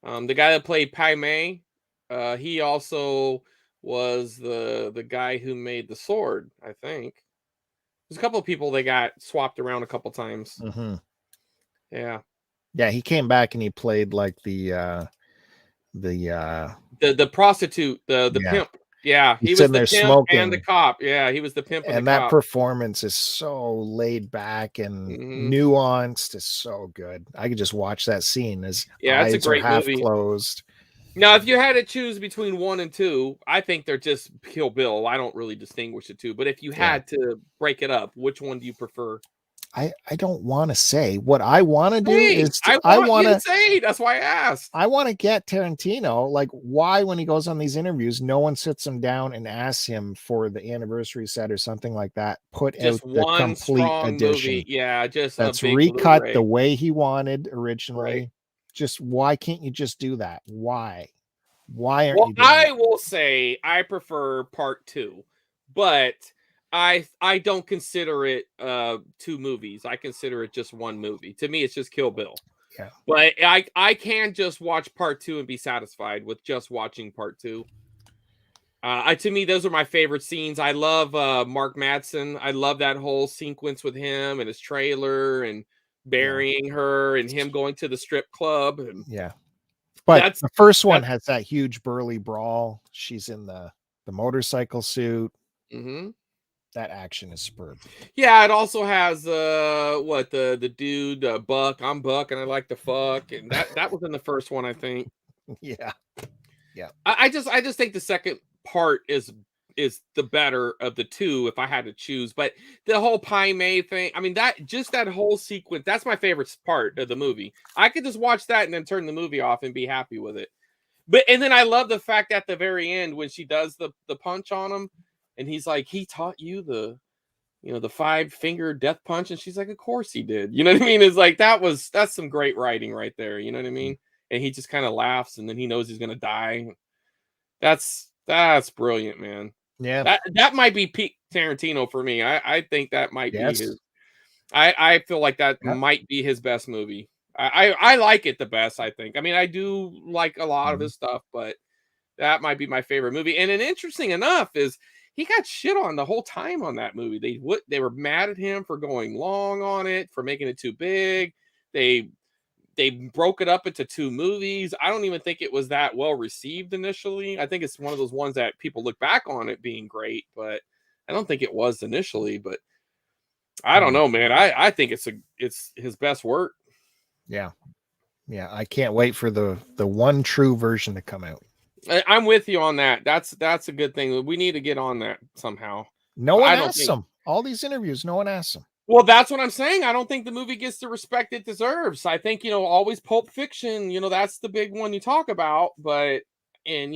The guy that played Pai Mei, he also was the guy who made the sword, I think. There's a couple of people that got swapped around a couple times. Mm-hmm. Yeah. Yeah, he came back and he played like the prostitute, the yeah. pimp. Yeah, He's he was sitting the there pimp and the smoking. cop. Yeah, he was the pimp and the that cop. performance is so laid back and nuanced. It's so good. I could just watch that scene. His it's a eyes are great half movie. closed. Now, if you had to choose between 1 and 2, I think they're just Kill Bill. I don't really distinguish the two. But if you had to break it up, which one do you prefer? I don't want to say. What I want to do is I want you to say. That's why I asked. I want to get Tarantino. Like, why, when he goes on these interviews, no one sits him down and asks him for the anniversary set or something like that. Put Just out the one complete strong edition. movie. Yeah, just that's a big recut Blu-ray. the way he wanted originally. Right. Just why can't you just do that? Why aren't you doing I that? will say I prefer part 2, but I don't consider it 2 movies. I consider it just one movie. To me, it's just Kill Bill. Yeah. But I can just watch part 2 and be satisfied with just watching part 2. To me, those are my favorite scenes. I love Mark Madsen. I love that whole sequence with him and his trailer and burying her and him going to the strip club. And yeah. But the first one has that huge burly brawl. She's in the motorcycle suit. Mm-hmm. That action is superb. Yeah, it also has the dude Buck. I'm Buck and I like to fuck, and that was in the first one, I think. Yeah. I just think the second part is the better of the two if I had to choose. But the whole Pai Mei thing, I mean, that whole sequence, that's my favorite part of the movie. I could just watch that and then turn the movie off and be happy with it. And then I love the fact at the very end when she does the punch on him, and he's like, he taught you the 5-finger death punch, and she's like, of course he did. You know what I mean? It's like that's some great writing right there. You know what I mean? And he just kind of laughs, and then he knows he's gonna die. That's brilliant, man. Yeah. That might be peak Tarantino for me. I think that might be his. I feel like that might be his best movie. I like it the best, I think. I mean, I do like a lot of his stuff, but that might be my favorite movie. And interesting enough is he got shit on the whole time on that movie. They were mad at him for going long on it, for making it too big. They broke it up into 2 movies. I don't even think it was that well received initially. I think it's one of those ones that people look back on it being great, but I don't think it was initially. But I don't know, man. I think it's his best work. Yeah. I can't wait for the one true version to come out. I'm with you on that. That's a good thing. We need to get on that somehow. No one asks them. All these interviews, no one asks them. Well, that's what I'm saying. I don't think the movie gets the respect it deserves. I think, always Pulp Fiction, that's the big one you talk about, but in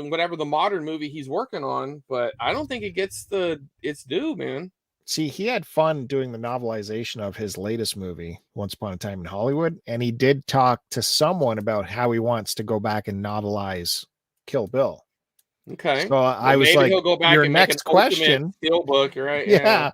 whatever the modern movie he's working on, but I don't think it gets its due, man. See, he had fun doing the novelization of his latest movie, Once Upon a Time in Hollywood, and he did talk to someone about how he wants to go back and novelize Kill Bill. Okay. So I was like, he'll go back your and next question, steelbook, right? Yeah.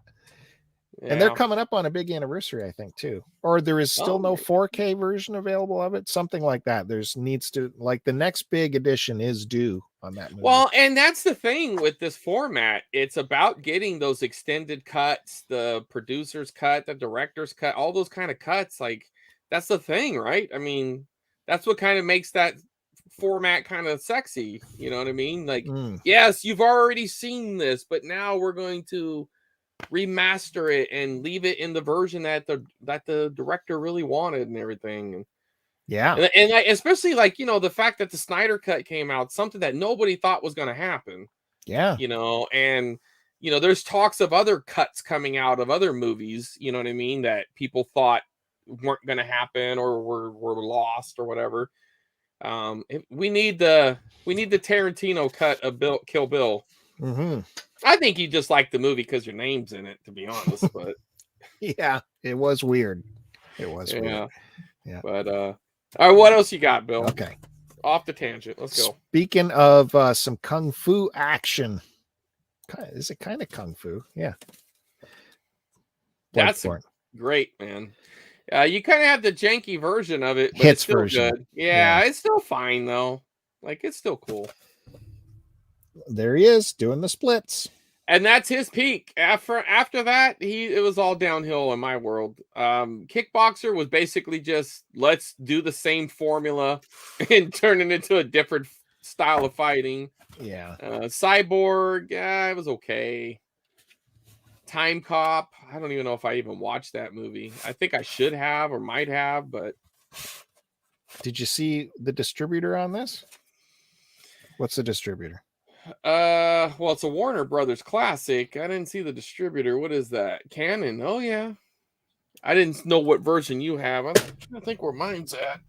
And they're coming up on a big anniversary, I think, too. Or there is still no 4K version available of it, something like that. The next big edition is due on that movie. Well, and that's the thing with this format. It's about getting those extended cuts, the producer's cut, the director's cut, all those kind of cuts. Like, that's the thing, right? I mean, that's what kind of makes that format kind of sexy. You know what I mean? Like, yes, you've already seen this, but now we're going to remaster it and leave it in the version that the director really wanted and everything. Yeah. And especially the fact that the Snyder cut came out, something that nobody thought was going to happen. Yeah. And there's talks of other cuts coming out of other movies, you know what I mean, that people thought weren't going to happen or were lost or whatever. We need the Tarantino cut of Kill Bill. Mm-hmm. I think you just like the movie because your name's in it, to be honest. But yeah, it was weird. It was weird. Yeah. But All right, what else you got, Bill? Okay. Off the tangent. Let's go. Speaking of some kung fu action, is it kind of kung fu? Yeah. That's great, man. You kind of have the janky version of it, but Hits it's still version. good. Yeah, it's still fine though. Like it's still cool. There he is doing the splits. And that's his peak. After that, it was all downhill in my world. Kickboxer was basically just let's do the same formula and turn it into a different style of fighting. Yeah. Cyborg, yeah, it was okay. Time Cop, I don't even know if I even watched that movie. I think I should have or might have, but did you see the distributor on this? What's the distributor? Well, it's a Warner Brothers classic. I didn't see the distributor. What is that? Canon. Oh yeah. I didn't know what version you have. I'm trying to think where mine's at.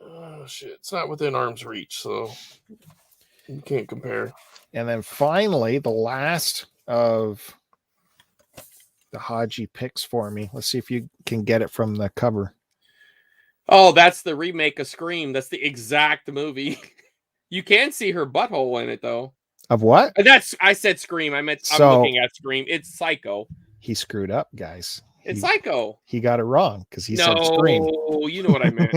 Oh shit, it's not within arm's reach, so you can't compare. And then finally, the last of the Haji picks for me. Let's see if you can get it from the cover. Oh, that's the remake of Scream. That's the exact movie. You can see her butthole in it though. Of what? I said Scream. I'm looking at Scream. It's Psycho. He screwed up, guys. It's Psycho. He got it wrong because he said Scream. No, you know what I meant.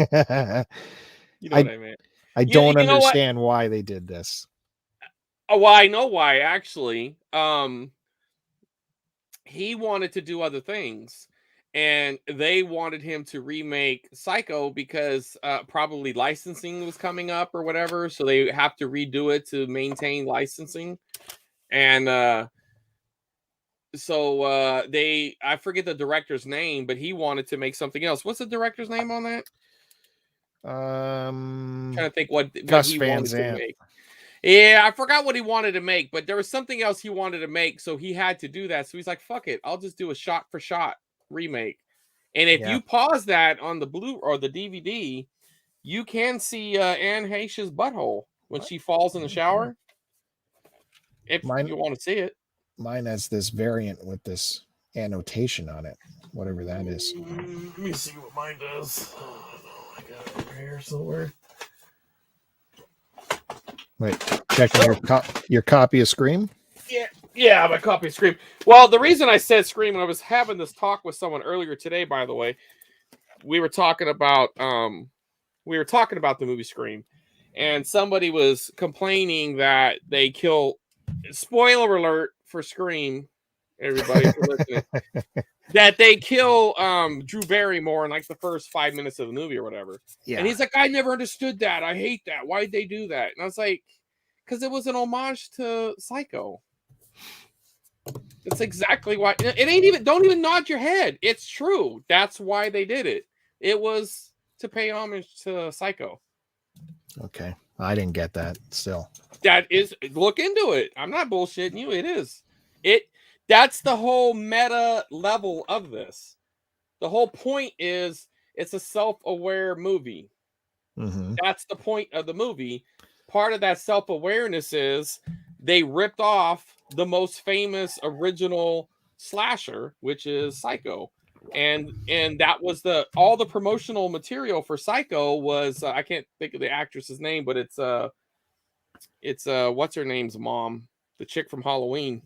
You know what I meant. I don't understand why they did this. Oh, well, I know why, actually. He wanted to do other things, and they wanted him to remake Psycho because probably licensing was coming up or whatever, so they have to redo it to maintain licensing. And I forget the director's name, but he wanted to make something else. What's the director's name on that? I'm trying to think what he wanted to make. Yeah, I forgot what he wanted to make, but there was something else he wanted to make, so he had to do that. So he's like, fuck it, I'll just do a shot-for-shot remake. And if you pause that on the Blu or the DVD, you can see Anne Heche's butthole when she falls in the shower. If you want to see it. Mine has this variant with this annotation on it, whatever that is. Let me see what mine does. Oh, I got it over here somewhere. Wait, checking your copy of Scream? Yeah, my copy of Scream. Well, the reason I said Scream, I was having this talk with someone earlier today, by the way. We were talking about the movie Scream, and somebody was complaining that they kill. Spoiler alert for Scream, everybody for listening. That they kill Drew Barrymore in like the first 5 minutes of the movie or whatever. Yeah. And he's like, I never understood that. I hate that. Why'd they do that? And I was like, because it was an homage to Psycho. That's exactly why. It ain't even, don't even nod your head. It's true. That's why they did it. It was to pay homage to Psycho. Okay. I didn't get that still. That is, look into it. I'm not bullshitting you. It is. That's the whole meta level of this. The whole point is it's a self-aware movie. Mm-hmm. That's the point of the movie. Part of that self-awareness is they ripped off the most famous original slasher, which is Psycho. And that was all the promotional material for Psycho was I can't think of the actress's name, but it's what's her name's mom, the chick from Halloween.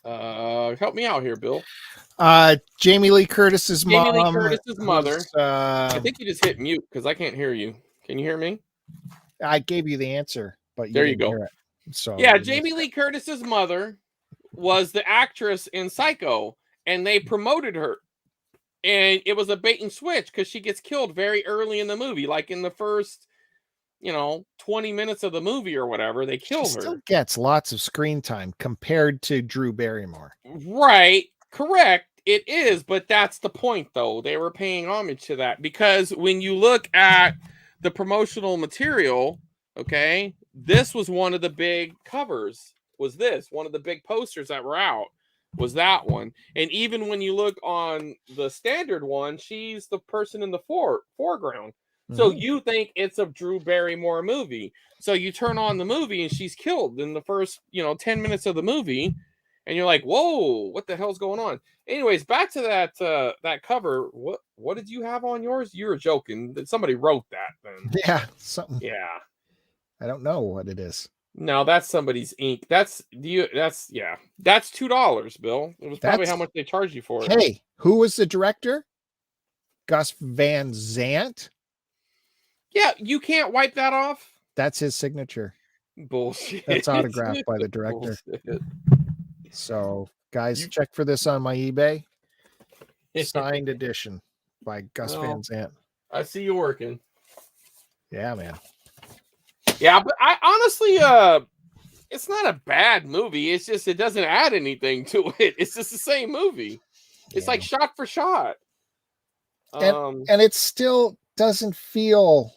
Help me out here, Bill. Jamie Lee Curtis's mom. Jamie Lee Curtis's mother. I think you just hit mute because I can't hear you. Can you hear me? I gave you the answer, but there you go. Hear it. So yeah, Jamie Lee Curtis's mother was the actress in Psycho, and they promoted her, and it was a bait and switch because she gets killed very early in the movie, like in the first 20 minutes of the movie or whatever, they kill her. Still gets lots of screen time compared to Drew Barrymore. Right. Correct. It is. But that's the point, though. They were paying homage to that because when you look at the promotional material, okay, this was one of the big covers. Was this one of the big posters that were out? Was that one? And even when you look on the standard one, she's the person in the foreground. So you think it's a Drew Barrymore movie. So you turn on the movie and she's killed in the first, 10 minutes of the movie. and you're like, whoa, what the hell's going on? Anyways, back to that cover. What did you have on yours? You were joking. Somebody wrote that then. Yeah, something. Yeah. I don't know what it is. No, that's somebody's ink. That's $2, Bill. It was probably how much they charged you for it. Hey, who was the director? Gus Van Sant. Yeah, you can't wipe that off. That's his signature. Bullshit. That's autographed by the director. Bullshit. So, guys, check for this on my eBay. Signed edition by Gus Van Sant. I see you working. Yeah, man. Yeah, but I honestly, it's not a bad movie. It's just it doesn't add anything to it. It's just the same movie. It's like shot for shot. And it still doesn't feel.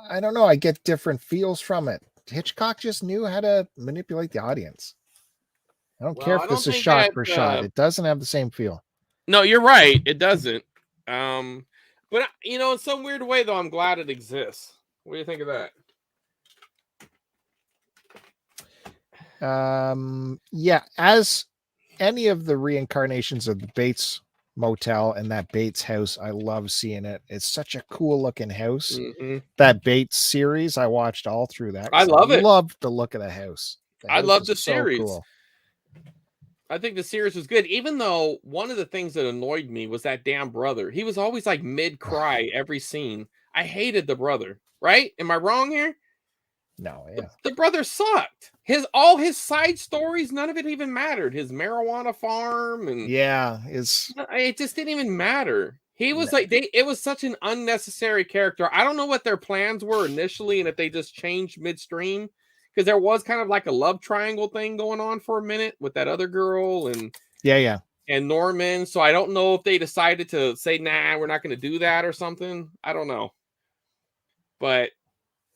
I don't know. I get different feels from it. Hitchcock just knew how to manipulate the audience. I don't care if this is shot for shot. It doesn't have the same feel. No, you're right. It doesn't. But in some weird way, though, I'm glad it exists. What do you think of that? Yeah, as any of the reincarnations of the Bates Motel and that Bates house, I love seeing it. It's such a cool looking house. Mm-hmm. That Bates series, I watched all through that. I love it. Loved the look of the house. I love the series. So cool. I think the series was good, even though one of the things that annoyed me was that damn brother. He was always like mid-cry every scene. I hated the brother, right? Am I wrong here? No, yeah. The brother sucked. All his side stories, none of it even mattered. His marijuana farm and it just didn't even matter. He was it was such an unnecessary character. I don't know what their plans were initially and if they just changed midstream. Because there was kind of like a love triangle thing going on for a minute with that other girl and and Norman. So I don't know if they decided to say, nah, we're not going to do that or something. I don't know. But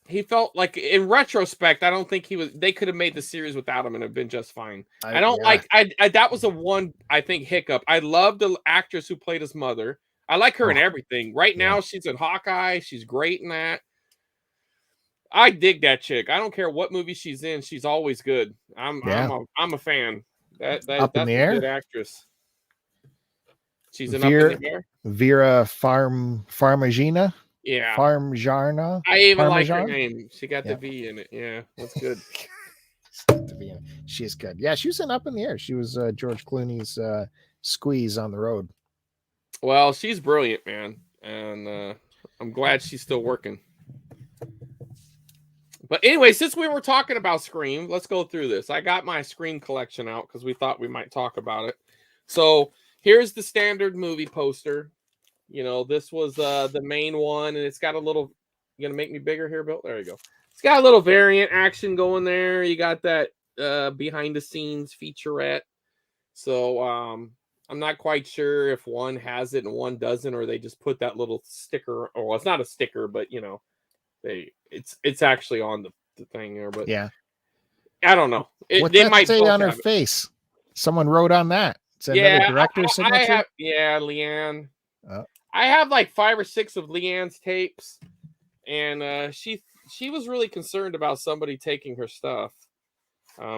he felt like, in retrospect, I don't think they could have made the series without him and have been just fine. That was I think, hiccup. I love the actress who played his mother. I like her in everything. Right now, she's in Hawkeye. She's great in that. I dig that chick. I don't care what movie she's in. She's always good. I'm a fan. That's a good actress. She's an Up in the Air. Vera Farmagina. Yeah. Farmjarna. I even like her name. She got the V in it. Yeah, that's good. She's good. Yeah, she was in Up in the Air. She was George Clooney's squeeze on the road. Well, she's brilliant, man. And I'm glad she's still working. But anyway, since we were talking about Scream, let's go through this. I got my Scream collection out because we thought we might talk about it. So here's the standard movie poster. This was the main one, and it's got a little. You gonna make me bigger here, Bill? There you go. It's got a little variant action going there. You got that behind the scenes featurette. So I'm not quite sure if one has it and one doesn't, or they just put that little sticker. Or well, it's not a sticker, but it's actually on the thing there, but I don't know. What they might say on her face. Someone wrote on that. It's another director's signature. Leanne. I have like 5 or 6 of Leanne's tapes, and she was really concerned about somebody taking her stuff.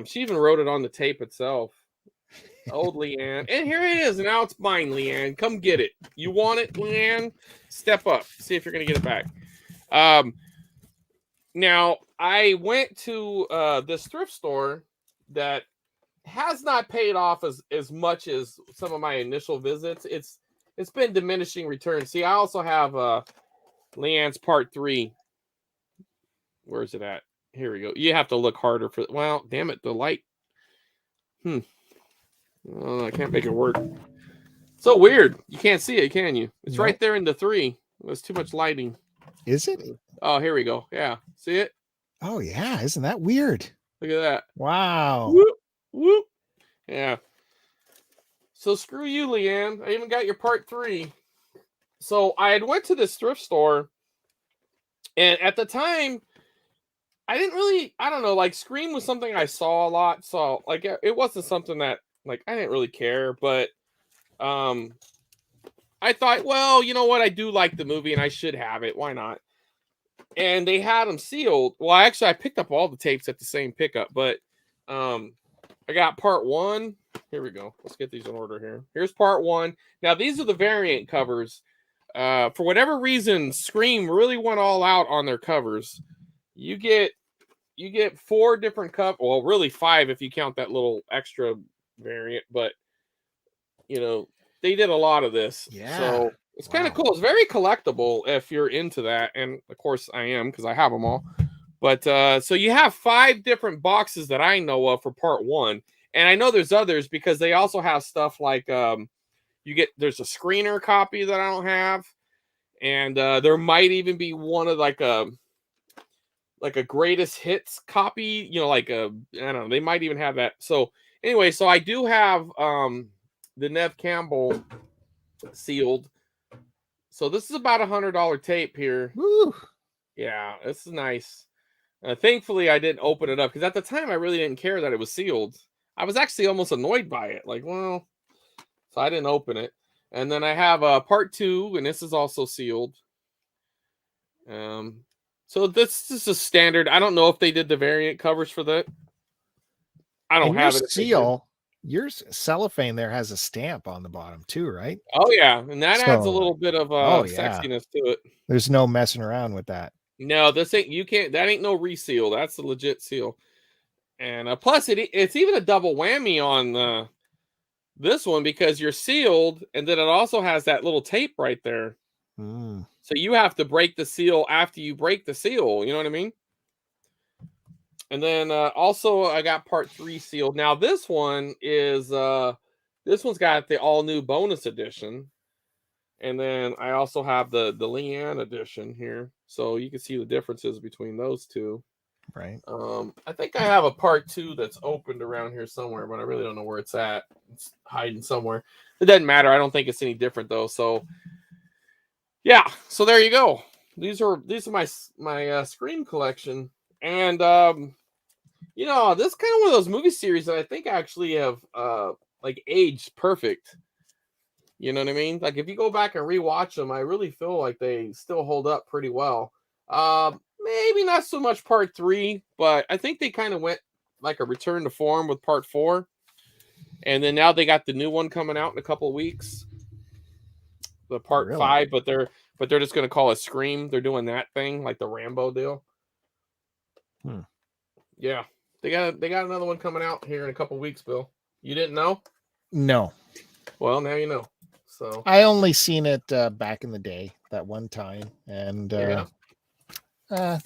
She even wrote it on the tape itself. Old Leanne, and here it is. Now it's mine, Leanne. Come get it. You want it, Leanne? Step up. See if you're gonna get it back. Now, I went to this thrift store that has not paid off as much as some of my initial visits. It's been diminishing returns. See, I also have Leanne's Part 3. Where's it at? Here we go. You have to look harder for. Well, damn it, the light. Oh, I can't make it work. So weird. You can't see it, can you? It's right there in the 3. There's too much lighting. Is it? Oh, here we go. Yeah. See it? Oh, yeah. Isn't that weird? Look at that. Wow. Whoop, whoop. Yeah. So screw you, Leanne. I even got your Part 3. So I had went to this thrift store, and at the time, I didn't really, I don't know, like Scream was something I saw a lot. So like it wasn't something that like I didn't really care, but I thought, well, you know what? I do like the movie and I should have it. Why not? And they had them sealed. Well, actually, I picked up all the tapes at the same pickup, but I got part 1. Here we go. Let's get these in order here. Here's part 1. Now these are the variant covers. For whatever reason, Scream really went all out on their covers. You get 4 different well, really 5 if you count that little extra variant, but you know, they did a lot of this. Yeah. So it's kind of cool. It's very collectible if you're into that. And of course I am, because I have them all. But so you have 5 different boxes that I know of for part 1. And I know there's others because they also have stuff like there's a screener copy that I don't have. And there might even be one of like a greatest hits copy, I don't know, they might even have that. So anyway, so I do have the Nev Campbell sealed. So this is about $100 tape here. Woo. Yeah, this is nice. Thankfully, I didn't open it up because at the time I really didn't care that it was sealed. I was actually almost annoyed by it. Like, well, so I didn't open it. And then I have part 2, and this is also sealed. So this is a standard. I don't know if they did the variant covers for that. I don't have it. Seal. Your cellophane there has a stamp on the bottom too, right? Oh yeah, and that adds a little bit of sexiness to it. There's no messing around with that. No, this ain't. You can't. That ain't no reseal. That's the legit seal. And plus, it's even a double whammy on this one because you're sealed, and then it also has that little tape right there. So you have to break the seal after you break the seal. You know what I mean? And then also I got part 3 sealed. Now this one is this one's got the all new bonus edition. And then I also have the Leanne edition here. So you can see the differences between those two. Right. I think I have a part 2 that's opened around here somewhere, but I really don't know where it's at. It's hiding somewhere. It doesn't matter. I don't think it's any different though. So yeah, so there you go. These are my Scream collection. And this is kind of one of those movie series that I think actually have like aged perfect. You know what I mean? Like if you go back and rewatch them, I really feel like they still hold up pretty well. Maybe not so much part 3, but I think they kind of went like a return to form with part 4. And then now they got the new one coming out in a couple of weeks. The part 5, but they're just going to call it Scream. They're doing that thing like the Rambo deal. Yeah. They got another one coming out here in a couple of weeks, Bill. You didn't know? No. Well, now you know. So I only seen it back in the day that one time, and I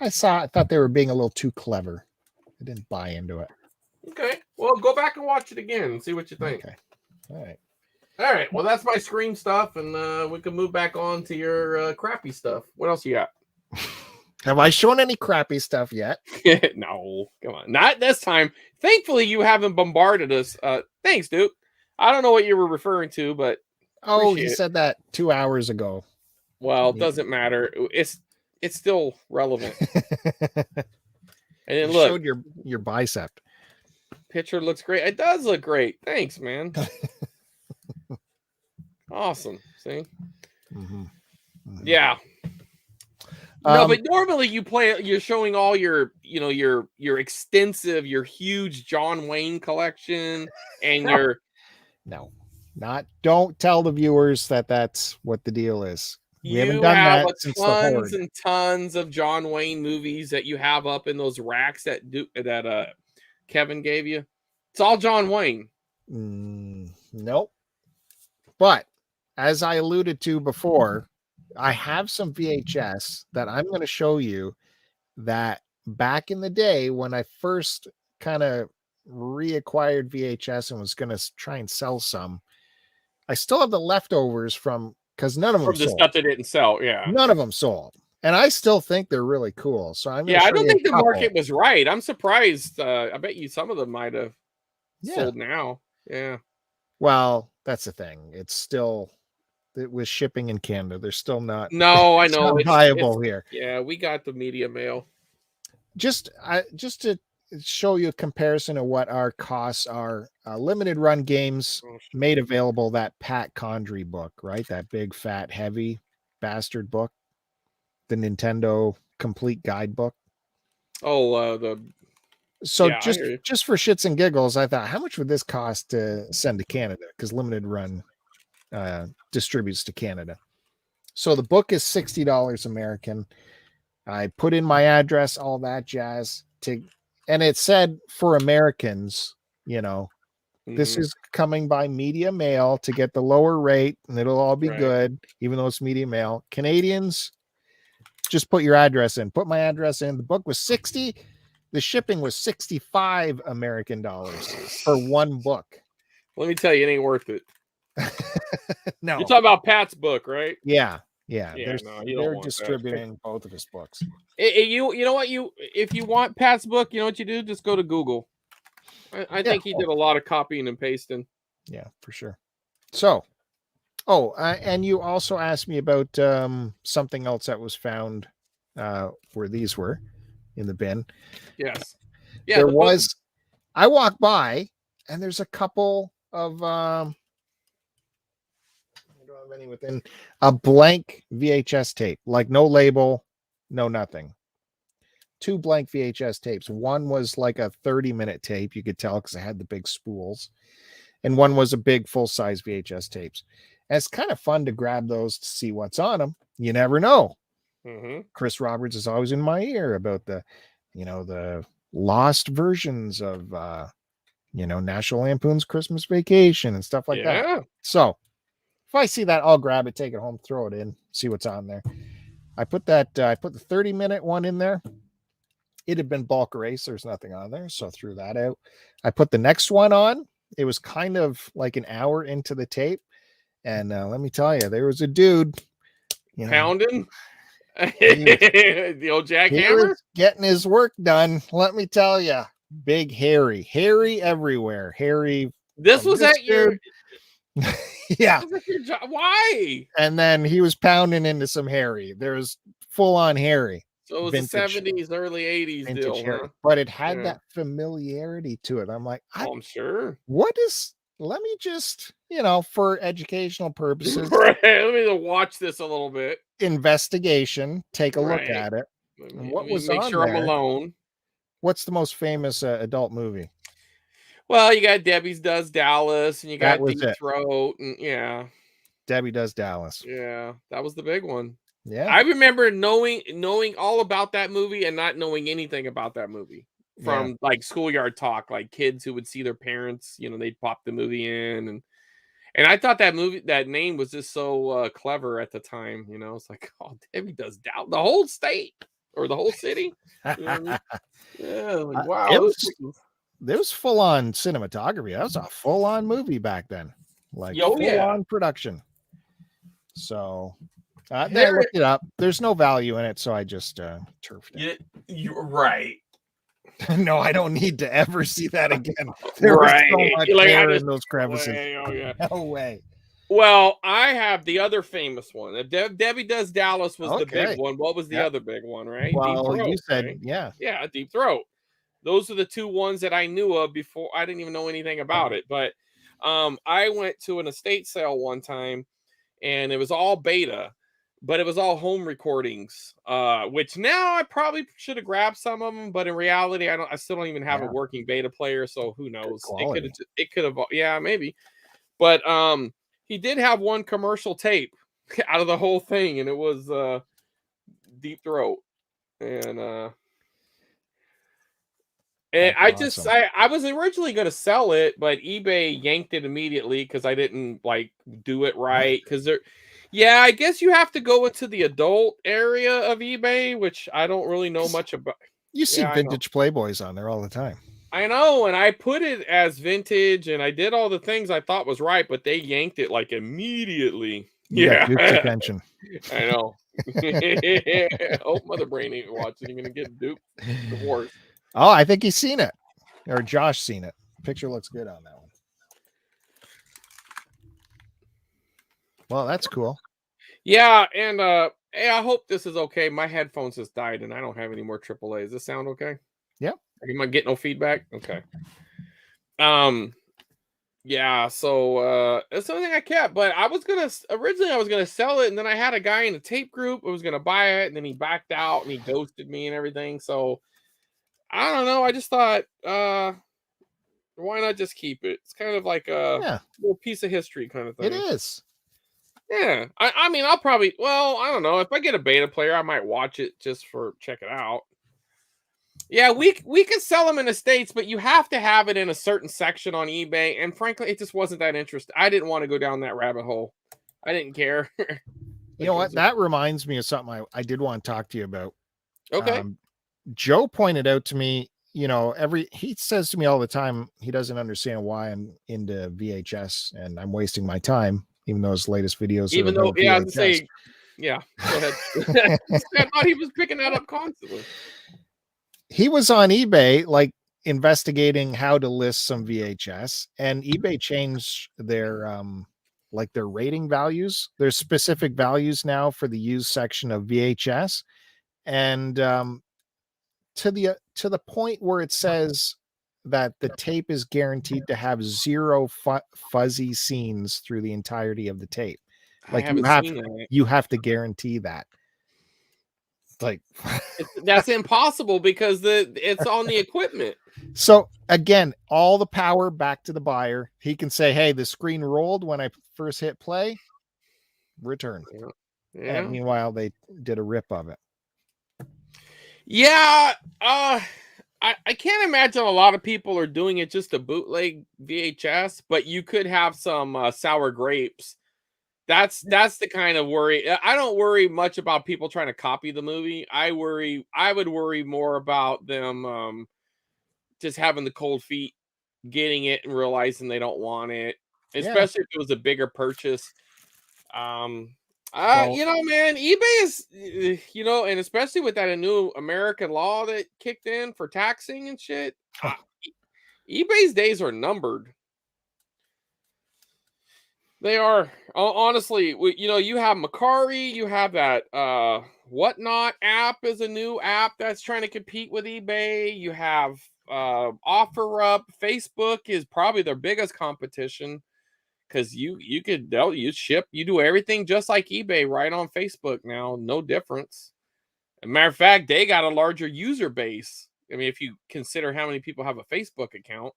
thought they were being a little too clever. I didn't buy into it. Okay. Well, go back and watch it again and see what you think. Okay. All right. Well, that's my Scream stuff, and we can move back on to your crappy stuff. What else you got? Have I shown any crappy stuff yet? No, come on. Not this time. Thankfully, you haven't bombarded us. Thanks, Duke. I don't know what you were referring to, but you said that 2 hours ago. Well, it doesn't matter. It's still relevant. And then look, showed your bicep. Picture looks great. It does look great. Thanks, man. Awesome. See? Yeah. No, but normally you're showing all your extensive, your huge John Wayne collection and your don't tell the viewers that that's what the deal is. We haven't done have that since tons and tons of John Wayne movies that you have up in those racks that Kevin gave you. It's all John Wayne. Nope. But as I alluded to before, I have some VHS that I'm going to show you that back in the day when I first kind of reacquired VHS and was going to try and sell some, I still have the leftovers because none of them sold. Stuff that didn't sell. Yeah. None of them sold. And I still think they're really cool. So I don't think the market was right. I'm surprised. I bet you some of them might have sold now. Yeah. Well, that's the thing. It's still with shipping in Canada. They're still not. No, I know. It's viable here. Yeah, we got the media mail. Just to show you a comparison of what our costs are. Limited run games made available. That Pat Condry book, right? That big, fat, heavy bastard book. The Nintendo complete guidebook. Oh, the So Yeah, I hear you. just for shits and giggles, I thought, how much would this cost to send to Canada? Because Limited Run distributes to Canada. So the book is $60 American. I put in my address, all that jazz, and it said for Americans, this Mhm. is coming by media mail to get the lower rate, and it'll all be Right. good, even though it's media mail. Canadians, just put your address in. Put my address in. The book was 60. The shipping was 65 American dollars for one book. Let me tell you, it ain't worth it. You're No. talking about Pat's book, right? Yeah. Yeah, no, you don't They're want that. distributing both of his books. You know what, if you want Pat's book, you know what you do? Just go to Google. I Yeah. think he did a lot of copying and pasting. Yeah, for sure. So, and you also asked me about something else that was found where these were in the bin. Yes. Yeah, There the book. was, I walked by and there's a couple of, I don't have any within a blank VHS tape, like no label, no nothing. 2 blank VHS tapes. One was like a 30-minute tape. You could tell because it had the big spools. And one was a big full-size VHS tapes. And it's kind of fun to grab those to see what's on them. You never know. Mm-hmm. Chris Roberts is always in my ear about the lost versions of National Lampoon's Christmas Vacation and stuff like that. Yeah. So if I see that, I'll grab it, take it home, throw it in, see what's on there. I put the 30-minute one in there. It had been bulk erased. There's nothing on there, so I threw that out. I put the next one on. It was kind of like an hour into the tape, and let me tell you, there was a dude, Pounding. The old he jackhammer. was getting his work done. Let me tell you, big hairy everywhere. Hairy. This was at your. Yeah. Why? And then he was pounding into some hairy. There was full on hairy. So it was vintage, the 70s, early 80s deal, huh? But it had that familiarity to it. I'm like, I'm sure. Let me just, for educational purposes, right. Let me watch this a little bit. Investigation, take a look at it. What was make on sure there? I'm alone. What's the most famous adult movie? Well, you got Debbie Does Dallas, and you got Deep it. Throat, and yeah. Debbie Does Dallas. Yeah, that was the big one. Yeah. I remember knowing all about that movie and not knowing anything about that movie from like schoolyard talk, like kids who would see their parents, they'd pop the movie in, and I thought that name was just so clever at the time, it's like, oh, Debbie Does Dallas, the whole state or the whole city. Yeah, like, wow. There was full on cinematography. That was a full on movie back then, like full on production. So I looked it up. There's no value in it, so I just turfed it. You're right. No, I don't need to ever see that again. There was so much hair in those crevices. No way. Well, I have the other famous one. Debbie Does Dallas was the big one. What was the other big one, right? Well, Deep Throat, you said, right? Yeah, Deep Throat. Those are the 2 ones that I knew of before. I didn't even know anything about it. But I went to an estate sale one time, and it was all beta, but it was all home recordings, which now I probably should have grabbed some of them, but in reality, I still don't even have a working beta player, so who knows? It could have, maybe. But he did have one commercial tape out of the whole thing, and it was Deep Throat. And I just I was originally going to sell it, but eBay yanked it immediately because I didn't do it right. Because I guess you have to go into the adult area of eBay, which I don't really know much about. You see vintage Playboys on there all the time. I know, and I put it as vintage, and I did all the things I thought was right, but they yanked it immediately. You got Duke's attention. I know. Hope Mother Brain ain't watching. You're gonna get Duke divorced. Oh, I think he's seen it, or Josh seen it. Picture looks good on that one. Well, that's cool. Yeah, and hey, I hope this is okay. My headphones just died, and I don't have any more AAA. Does this sound okay? Yeah. Am I getting no feedback? Okay. Yeah, so it's something I kept, but originally I was gonna sell it, and then I had a guy in the tape group who was gonna buy it, and then he backed out and he ghosted me and everything. So I don't know. I just thought, why not just keep it? It's kind of like a little piece of history kind of It thing. is. Yeah. I mean, I'll probably, well, I don't know. If I get a beta player, I might watch it just for check it out. Yeah, we could sell them in the States, but you have to have it in a certain section on eBay. And frankly, it just wasn't that interesting. I didn't want to go down that rabbit hole. I didn't care. You know what? That reminds me of something I did want to talk to you about. Okay. Joe pointed out to me, you know, he says to me all the time, he doesn't understand why I'm into VHS and I'm wasting my time, even though his latest videos are Even though, about yeah, I was gonna VHS. say, yeah, go ahead. I thought he was picking that up constantly. He was on eBay, like investigating how to list some VHS, and eBay changed their like their rating values. There's specific values now for the used section of VHS, and to the point where it says that the tape is guaranteed to have zero fuzzy scenes through the entirety of the tape. I Like haven't seen that. you have to guarantee that. Like That's impossible because it's on the equipment. so again, all the power back to the buyer. He can say, "Hey, the screen rolled when I first hit play. Return." Yeah. And meanwhile, they did a rip of it. Yeah. I can't imagine a lot of people are doing it just to bootleg VHS, but you could have some sour grapes. That's the kind of worry. I don't worry much about people trying to copy the movie. I would worry more about them just having the cold feet, getting it and realizing they don't want it, especially if it was a bigger purchase. Well, You know, man, eBay is, you know, and especially with that new American law that kicked in for taxing and shit, eBay's days are numbered. They are. Honestly, you know, you have Macari, you have that Whatnot app is a new app that's trying to compete with eBay. You have OfferUp. Facebook is probably their biggest competition because you ship, you do everything just like eBay right on Facebook now, no difference. As a matter of fact, they got a larger user base. I mean, if you consider how many people have a Facebook account.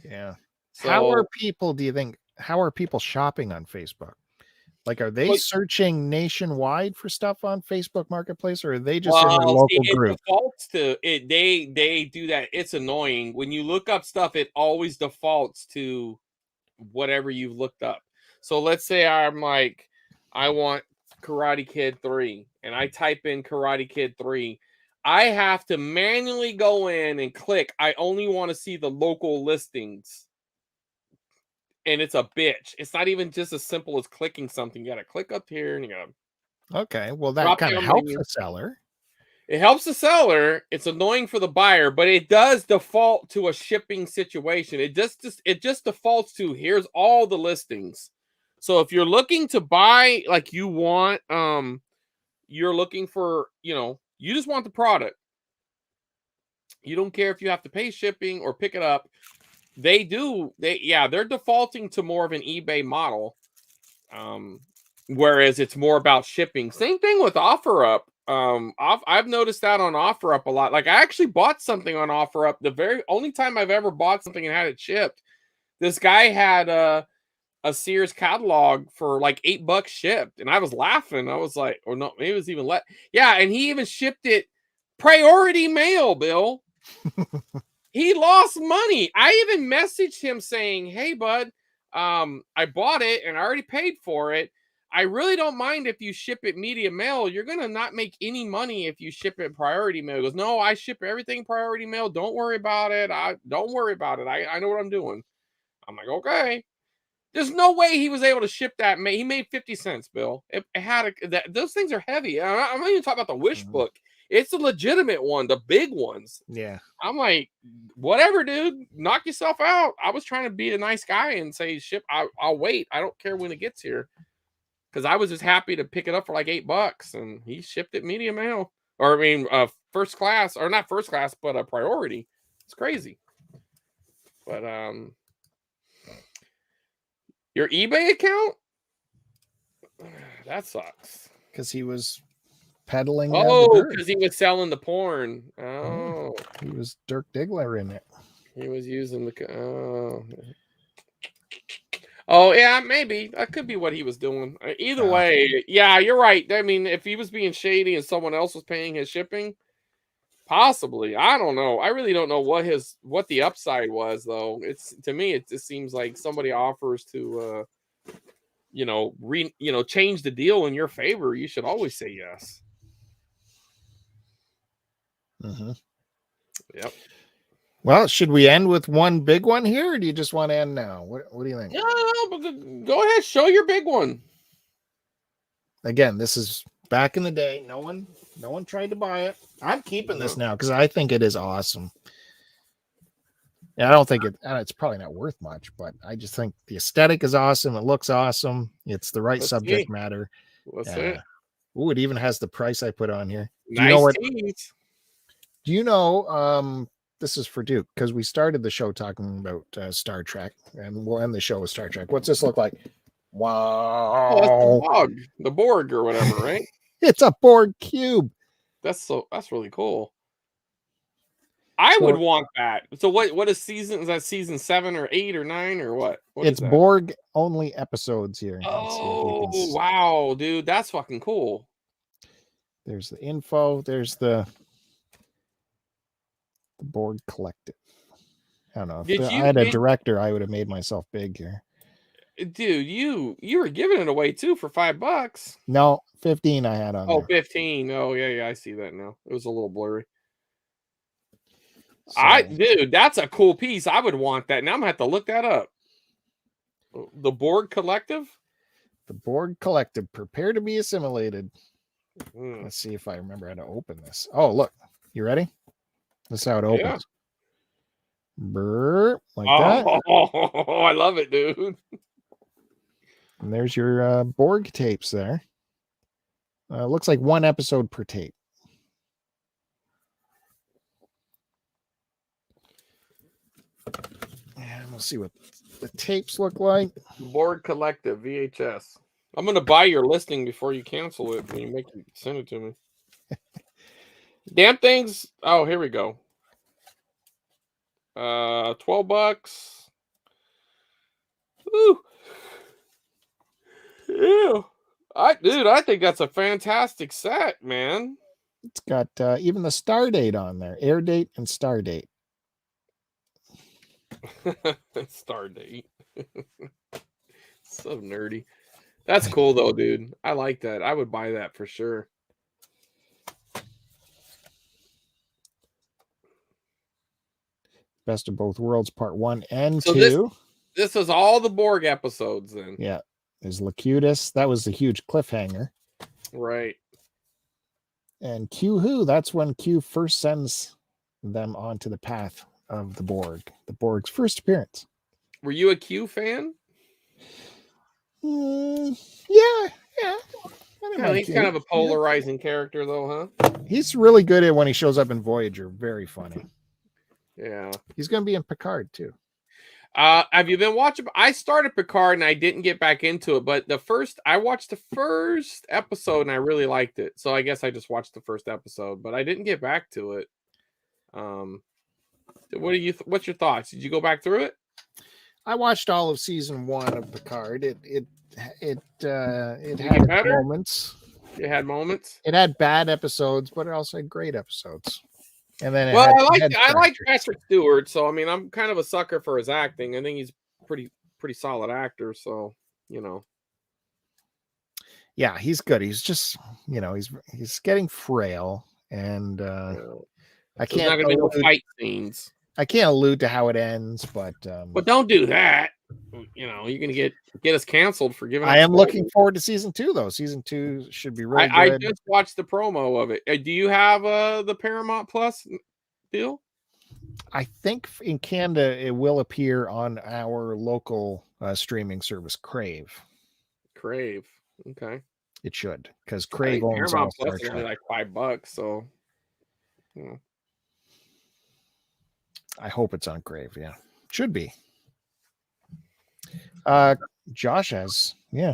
Yeah. So Do you think, how are people shopping on Facebook? Like, are they searching nationwide for stuff on Facebook Marketplace, or are they just in their see, local it group? defaults to it. They do that. It's annoying when you look up stuff. It always defaults to whatever you've looked up. So let's say I'm like, I want Karate Kid 3, and I type in Karate Kid 3. I have to manually go in and click. I only want to see the local listings. And it's a bitch. It's not even just as simple as clicking something. You got to click up here and you got to Okay, well, that drop kind of down helps menu. the seller. It helps the seller. It's annoying for the buyer, but it does default to a shipping situation. It just defaults to here's all the listings. So if you're looking to buy, like you want, you're looking for, you know, you just want the product. You don't care if you have to pay shipping or pick it up. They're defaulting to more of an eBay model. Whereas it's more about shipping. Same thing with OfferUp. I've noticed that on OfferUp a lot. Like I actually bought something on OfferUp. The very only time I've ever bought something and had it shipped. This guy had a Sears catalog for like $8 shipped, and I was laughing. I was like, or no, maybe it was even less. Yeah, and he even shipped it priority mail, Bill. He lost money. I even messaged him saying, "Hey, bud, I bought it and I already paid for it. I really don't mind if you ship it media mail. You're gonna not make any money if you ship it priority mail." He goes, "No, I ship everything priority mail. Don't worry about it. I know what I'm doing." I'm like, "Okay." There's no way he was able to ship that. He made 50 cents, Bill. It had those things are heavy. I'm not even talking about the wish book. It's a legitimate one, the big ones. Yeah. I'm like, whatever, dude. Knock yourself out. I was trying to be a nice guy and say, ship. I'll wait. I don't care when it gets here, because I was just happy to pick it up for like $8, and he shipped it media mail, or I mean, first class, or not first class, but a priority. It's crazy. But your eBay account, that sucks. Because he was peddling the Oh, bird. because he was selling the porn. Oh, He was Dirk Diggler in it. he was using the. Oh yeah, maybe that could be what he was doing. Either way, yeah, you're right. I mean, if he was being shady and someone else was paying his shipping, possibly. I don't know. I really don't know what the upside was though. It's to me, it just seems like somebody offers to, change the deal in your favor. You should always say yes. Mm-hmm. Yep. Well, should we end with one big one here, or do you just want to end now? What do you think? Yeah, but go ahead, show your big one. Again, this is back in the day. No one tried to buy it. I'm keeping this now because I think it is awesome. And I don't think it's probably not worth much, but I just think the aesthetic is awesome. It looks awesome. It's the right subject matter. What's it? Oh, it even has the price I put on here. Do you know this is for Duke because we started the show talking about Star Trek, and we'll end the show with Star Trek. What's this look like? Wow. Oh, that's the Borg or whatever, right? It's a Borg cube. That's really cool. I would want that. So what is season? Is that season 7 or 8 or 9 or what? It's Borg only episodes here. Oh wow, dude, that's fucking cool. There's the info. There's the Borg Collective. I don't know. If I had a director, I would have made myself big here. Dude, you were giving it away too for $5. No, 15 I had on there. 15. Oh yeah, I see that now. It was a little blurry. So, dude, that's a cool piece. I would want that. Now I'm gonna have to look that up. The Borg Collective? The Borg Collective. Prepare to be assimilated. Let's see if I remember how to open this. Oh, look. You ready? This is how it opens. Yeah. Brr, like that. Oh, I love it, dude. And there's your Borg tapes there. Looks like one episode per tape. And we'll see what the tapes look like. Borg Collective VHS. I'm gonna buy your listing before you cancel it when you send it to me. Damn things. Oh, here we go. $12. Ooh. Yeah. I think that's a fantastic set, man. It's got even the star date on there. Air date and star date. Star date. So nerdy. That's cool though, dude. I like that. I would buy that for sure. Best of Both Worlds Part 1 and 2. This is all the Borg episodes then. Yeah. There's Locutus. That was the huge cliffhanger. Right. And Q Who, that's when Q first sends them onto the path of the Borg. The Borg's first appearance. Were you a Q fan? Yeah. He's kind of a polarizing character though, huh? He's really good at when he shows up in Voyager. Very funny. Yeah. He's going to be in Picard too. Have you been watching? I started Picard and I didn't get back into it, but I watched the first episode and I really liked it. So I guess I just watched the first episode, but I didn't get back to it. What's your thoughts? Did you go back through it? I watched all of season 1 of Picard. It had moments. It had moments. It had bad episodes, but it also had great episodes. And then I like Patrick Stewart, so I mean I'm kind of a sucker for his acting. I think he's pretty solid actor, so Yeah, he's good. He's just he's getting frail, and I can't. Not gonna be no fight scenes. I can't allude to how it ends, but don't do that. You're gonna get us canceled for giving. I am looking forward to season 2, though. Season 2 should be really good. I just watched the promo of it. Do you have the Paramount Plus deal? I think in Canada it will appear on our local streaming service, Crave. Crave, okay. It should, because Crave owns Paramount Plus is only like $5, so. I hope it's on Crave. Yeah, should be. Josh has, yeah.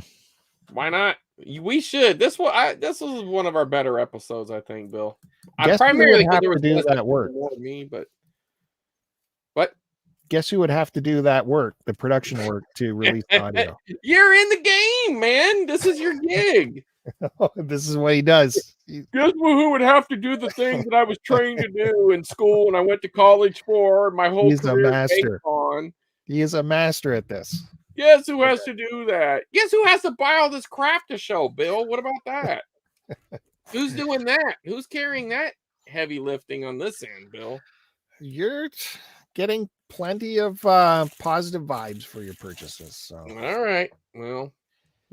Why not? We should. This was one of our better episodes, I think, Bill. I Guess who would primarily because have there to was do less that work? more of me, but what? Guess who would have to do that work, the production work to release audio? You're in the game, man. This is your gig. This is what he does. Guess who would have to do the things that I was trained to do in school and I went to college for my whole He's a career based master. on. He is a master at this. Guess who has to do that? Guess who has to buy all this crap to show, Bill? What about that? Who's doing that? Who's carrying that heavy lifting on this end, Bill? You're getting plenty of positive vibes for your purchases. So all right. Well,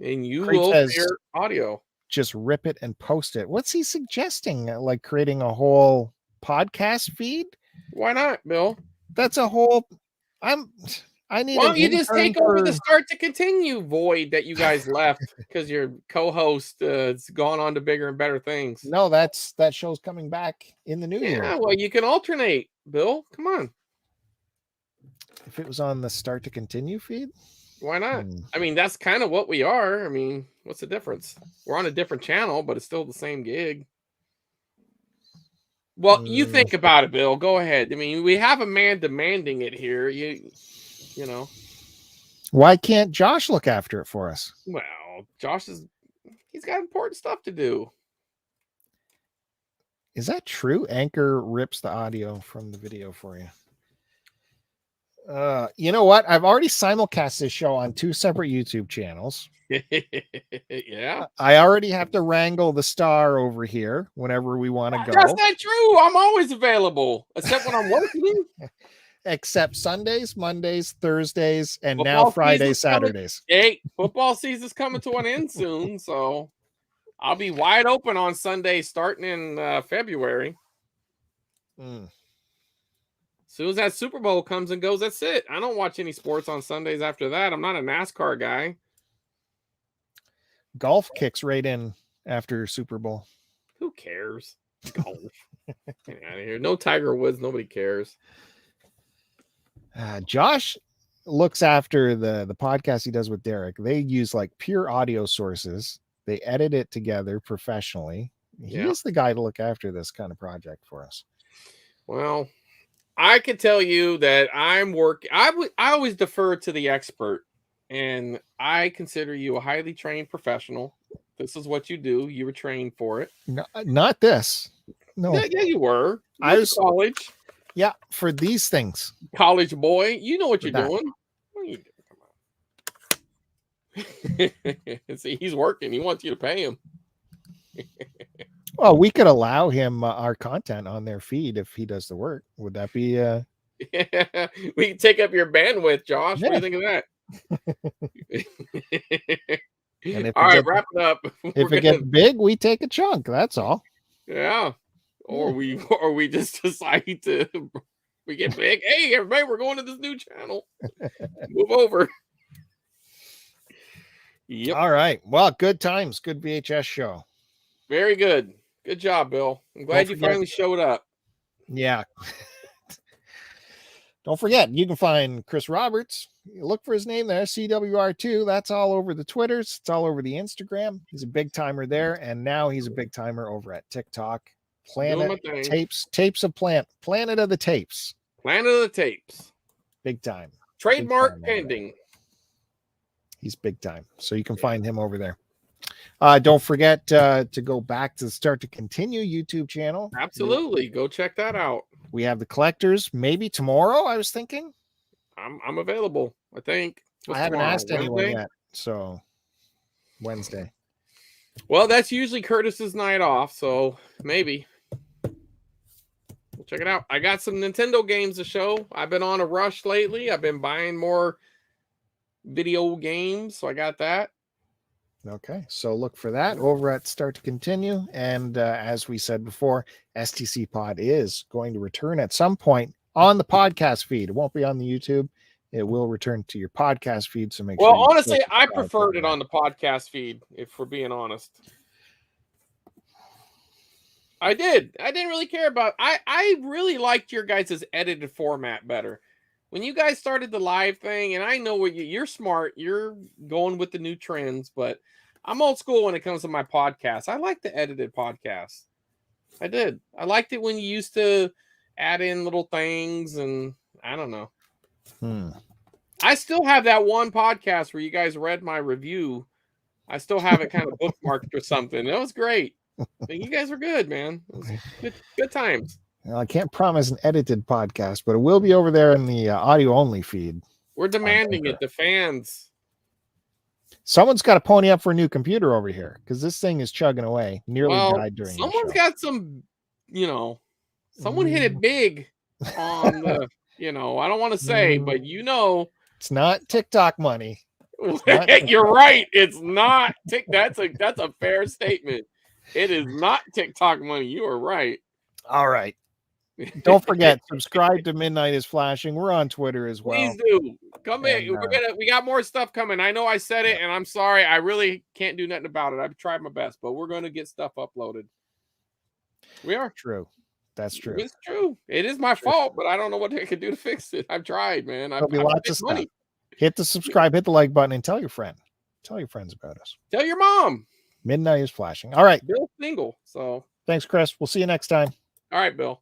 and you Craig will says, share audio. Just rip it and post it. What's he suggesting? Like creating a whole podcast feed? Why not, Bill? That's a whole I need. Why don't you just take over the start to continue void that you guys left because your co-host has gone on to bigger and better things? No, that show's coming back in the new year. Yeah, well, you can alternate, Bill. Come on. If it was on the start to continue feed, why not? I mean, that's kind of what we are. I mean, what's the difference? We're on a different channel, but it's still the same gig. Well, you think about it, Bill. Go ahead. I mean, we have a man demanding it here. You know. Why can't Josh look after it for us? Well, he's got important stuff to do. Is that true? Anchor rips the audio from the video for you. You know what? I've already simulcast this show on 2 separate YouTube channels. Yeah. I already have to wrangle the star over here whenever we want to go. That's not true. I'm always available, except when I'm working. Except Sundays, Mondays, Thursdays, and now Fridays, Saturdays. Hey, football season's coming to an end soon, so I'll be wide open on Sunday starting in February. As soon as that Super Bowl comes and goes, that's it. I don't watch any sports on Sundays after that. I'm not a NASCAR guy. Golf kicks right in after Super Bowl. Who cares? Golf. Get out of here. No Tiger Woods. Nobody cares. Josh looks after the podcast he does with Derek. They use like pure audio sources. They edit it together professionally. He is the guy to look after this kind of project for us. Well, I can tell you that I'm working. I always defer to the expert, and I consider you a highly trained professional. This is what you do. You were trained for it. No, not this. No. Yeah, you were. I was college. Yeah, for these things. College boy, you know what you're doing. What are you doing? See, he's working. He wants you to pay him. Well, we could allow him our content on their feed if he does the work. Would that be? Yeah, we can take up your bandwidth, Josh. What do you think of that? And all right, wrap it up. If it gets big, we take a chunk. That's all. Yeah. Or we just decide we get big. Hey, everybody, we're going to this new channel. Move over. Yep. All right. Well, good times. Good VHS show. Very good. Good job, Bill. I'm glad you finally showed up. Yeah. Don't forget, you can find Chris Roberts. Look for his name there, CWR2. That's all over the Twitters. It's all over the Instagram. He's a big timer there. And now he's a big timer over at TikTok. Planet Tapes of Planet of the Tapes. Planet of the Tapes. Big time. Trademark pending. He's big time. So you can find him over there. Don't forget to go back to the Start to Continue YouTube channel. Absolutely. Go check that out. We have the collectors maybe tomorrow, I was thinking. I'm available, I think. I haven't asked anyone yet. So Wednesday. Well, that's usually Curtis's night off, so maybe. We'll check it out. I got some Nintendo games to show. I've been on a rush lately. I've been buying more video games, so I got that. Okay, so look for that over at Start to Continue. And as we said before, STC Pod is going to return at some point on the podcast feed. It won't be on the YouTube. It will return to your podcast feed. So make sure. Well, honestly, I preferred it on the podcast feed, if we're being honest. I did. I didn't really care about. I really liked your guys' edited format better. When you guys started the live thing, and I know you're smart, you're going with the new trends, but I'm old school when it comes to my podcast. I like the edited podcast. I did. I liked it when you used to add in little things, and I don't know. I still have that one podcast where you guys read my review. I still have it kind of bookmarked or something. It was great. You guys were good, man. It was good times. Well, I can't promise an edited podcast, but it will be over there in the audio only feed. We're demanding it. The fans. Someone's got to pony up for a new computer over here because this thing is chugging away. Nearly died during the show. Someone's got some, someone hit it big on the, I don't want to say, but it's not TikTok money. You're right. It's not that's a fair statement. It is not TikTok money. You are right. All right. Don't forget, subscribe to Midnight is Flashing. We're on Twitter as well. Please do. Come in. We got more stuff coming. I know I said it, and I'm sorry. I really can't do nothing about it. I've tried my best, but we're going to get stuff uploaded. We are. True. That's true. It's true. It is my fault, but I don't know what I could do to fix it. I've tried, man. There'll be lots of stuff. Hit the subscribe, hit the like button, and tell your friend. Tell your friends about us. Tell your mom. Midnight is Flashing. All right. Bill's single, so. Thanks, Chris. We'll see you next time. All right, Bill.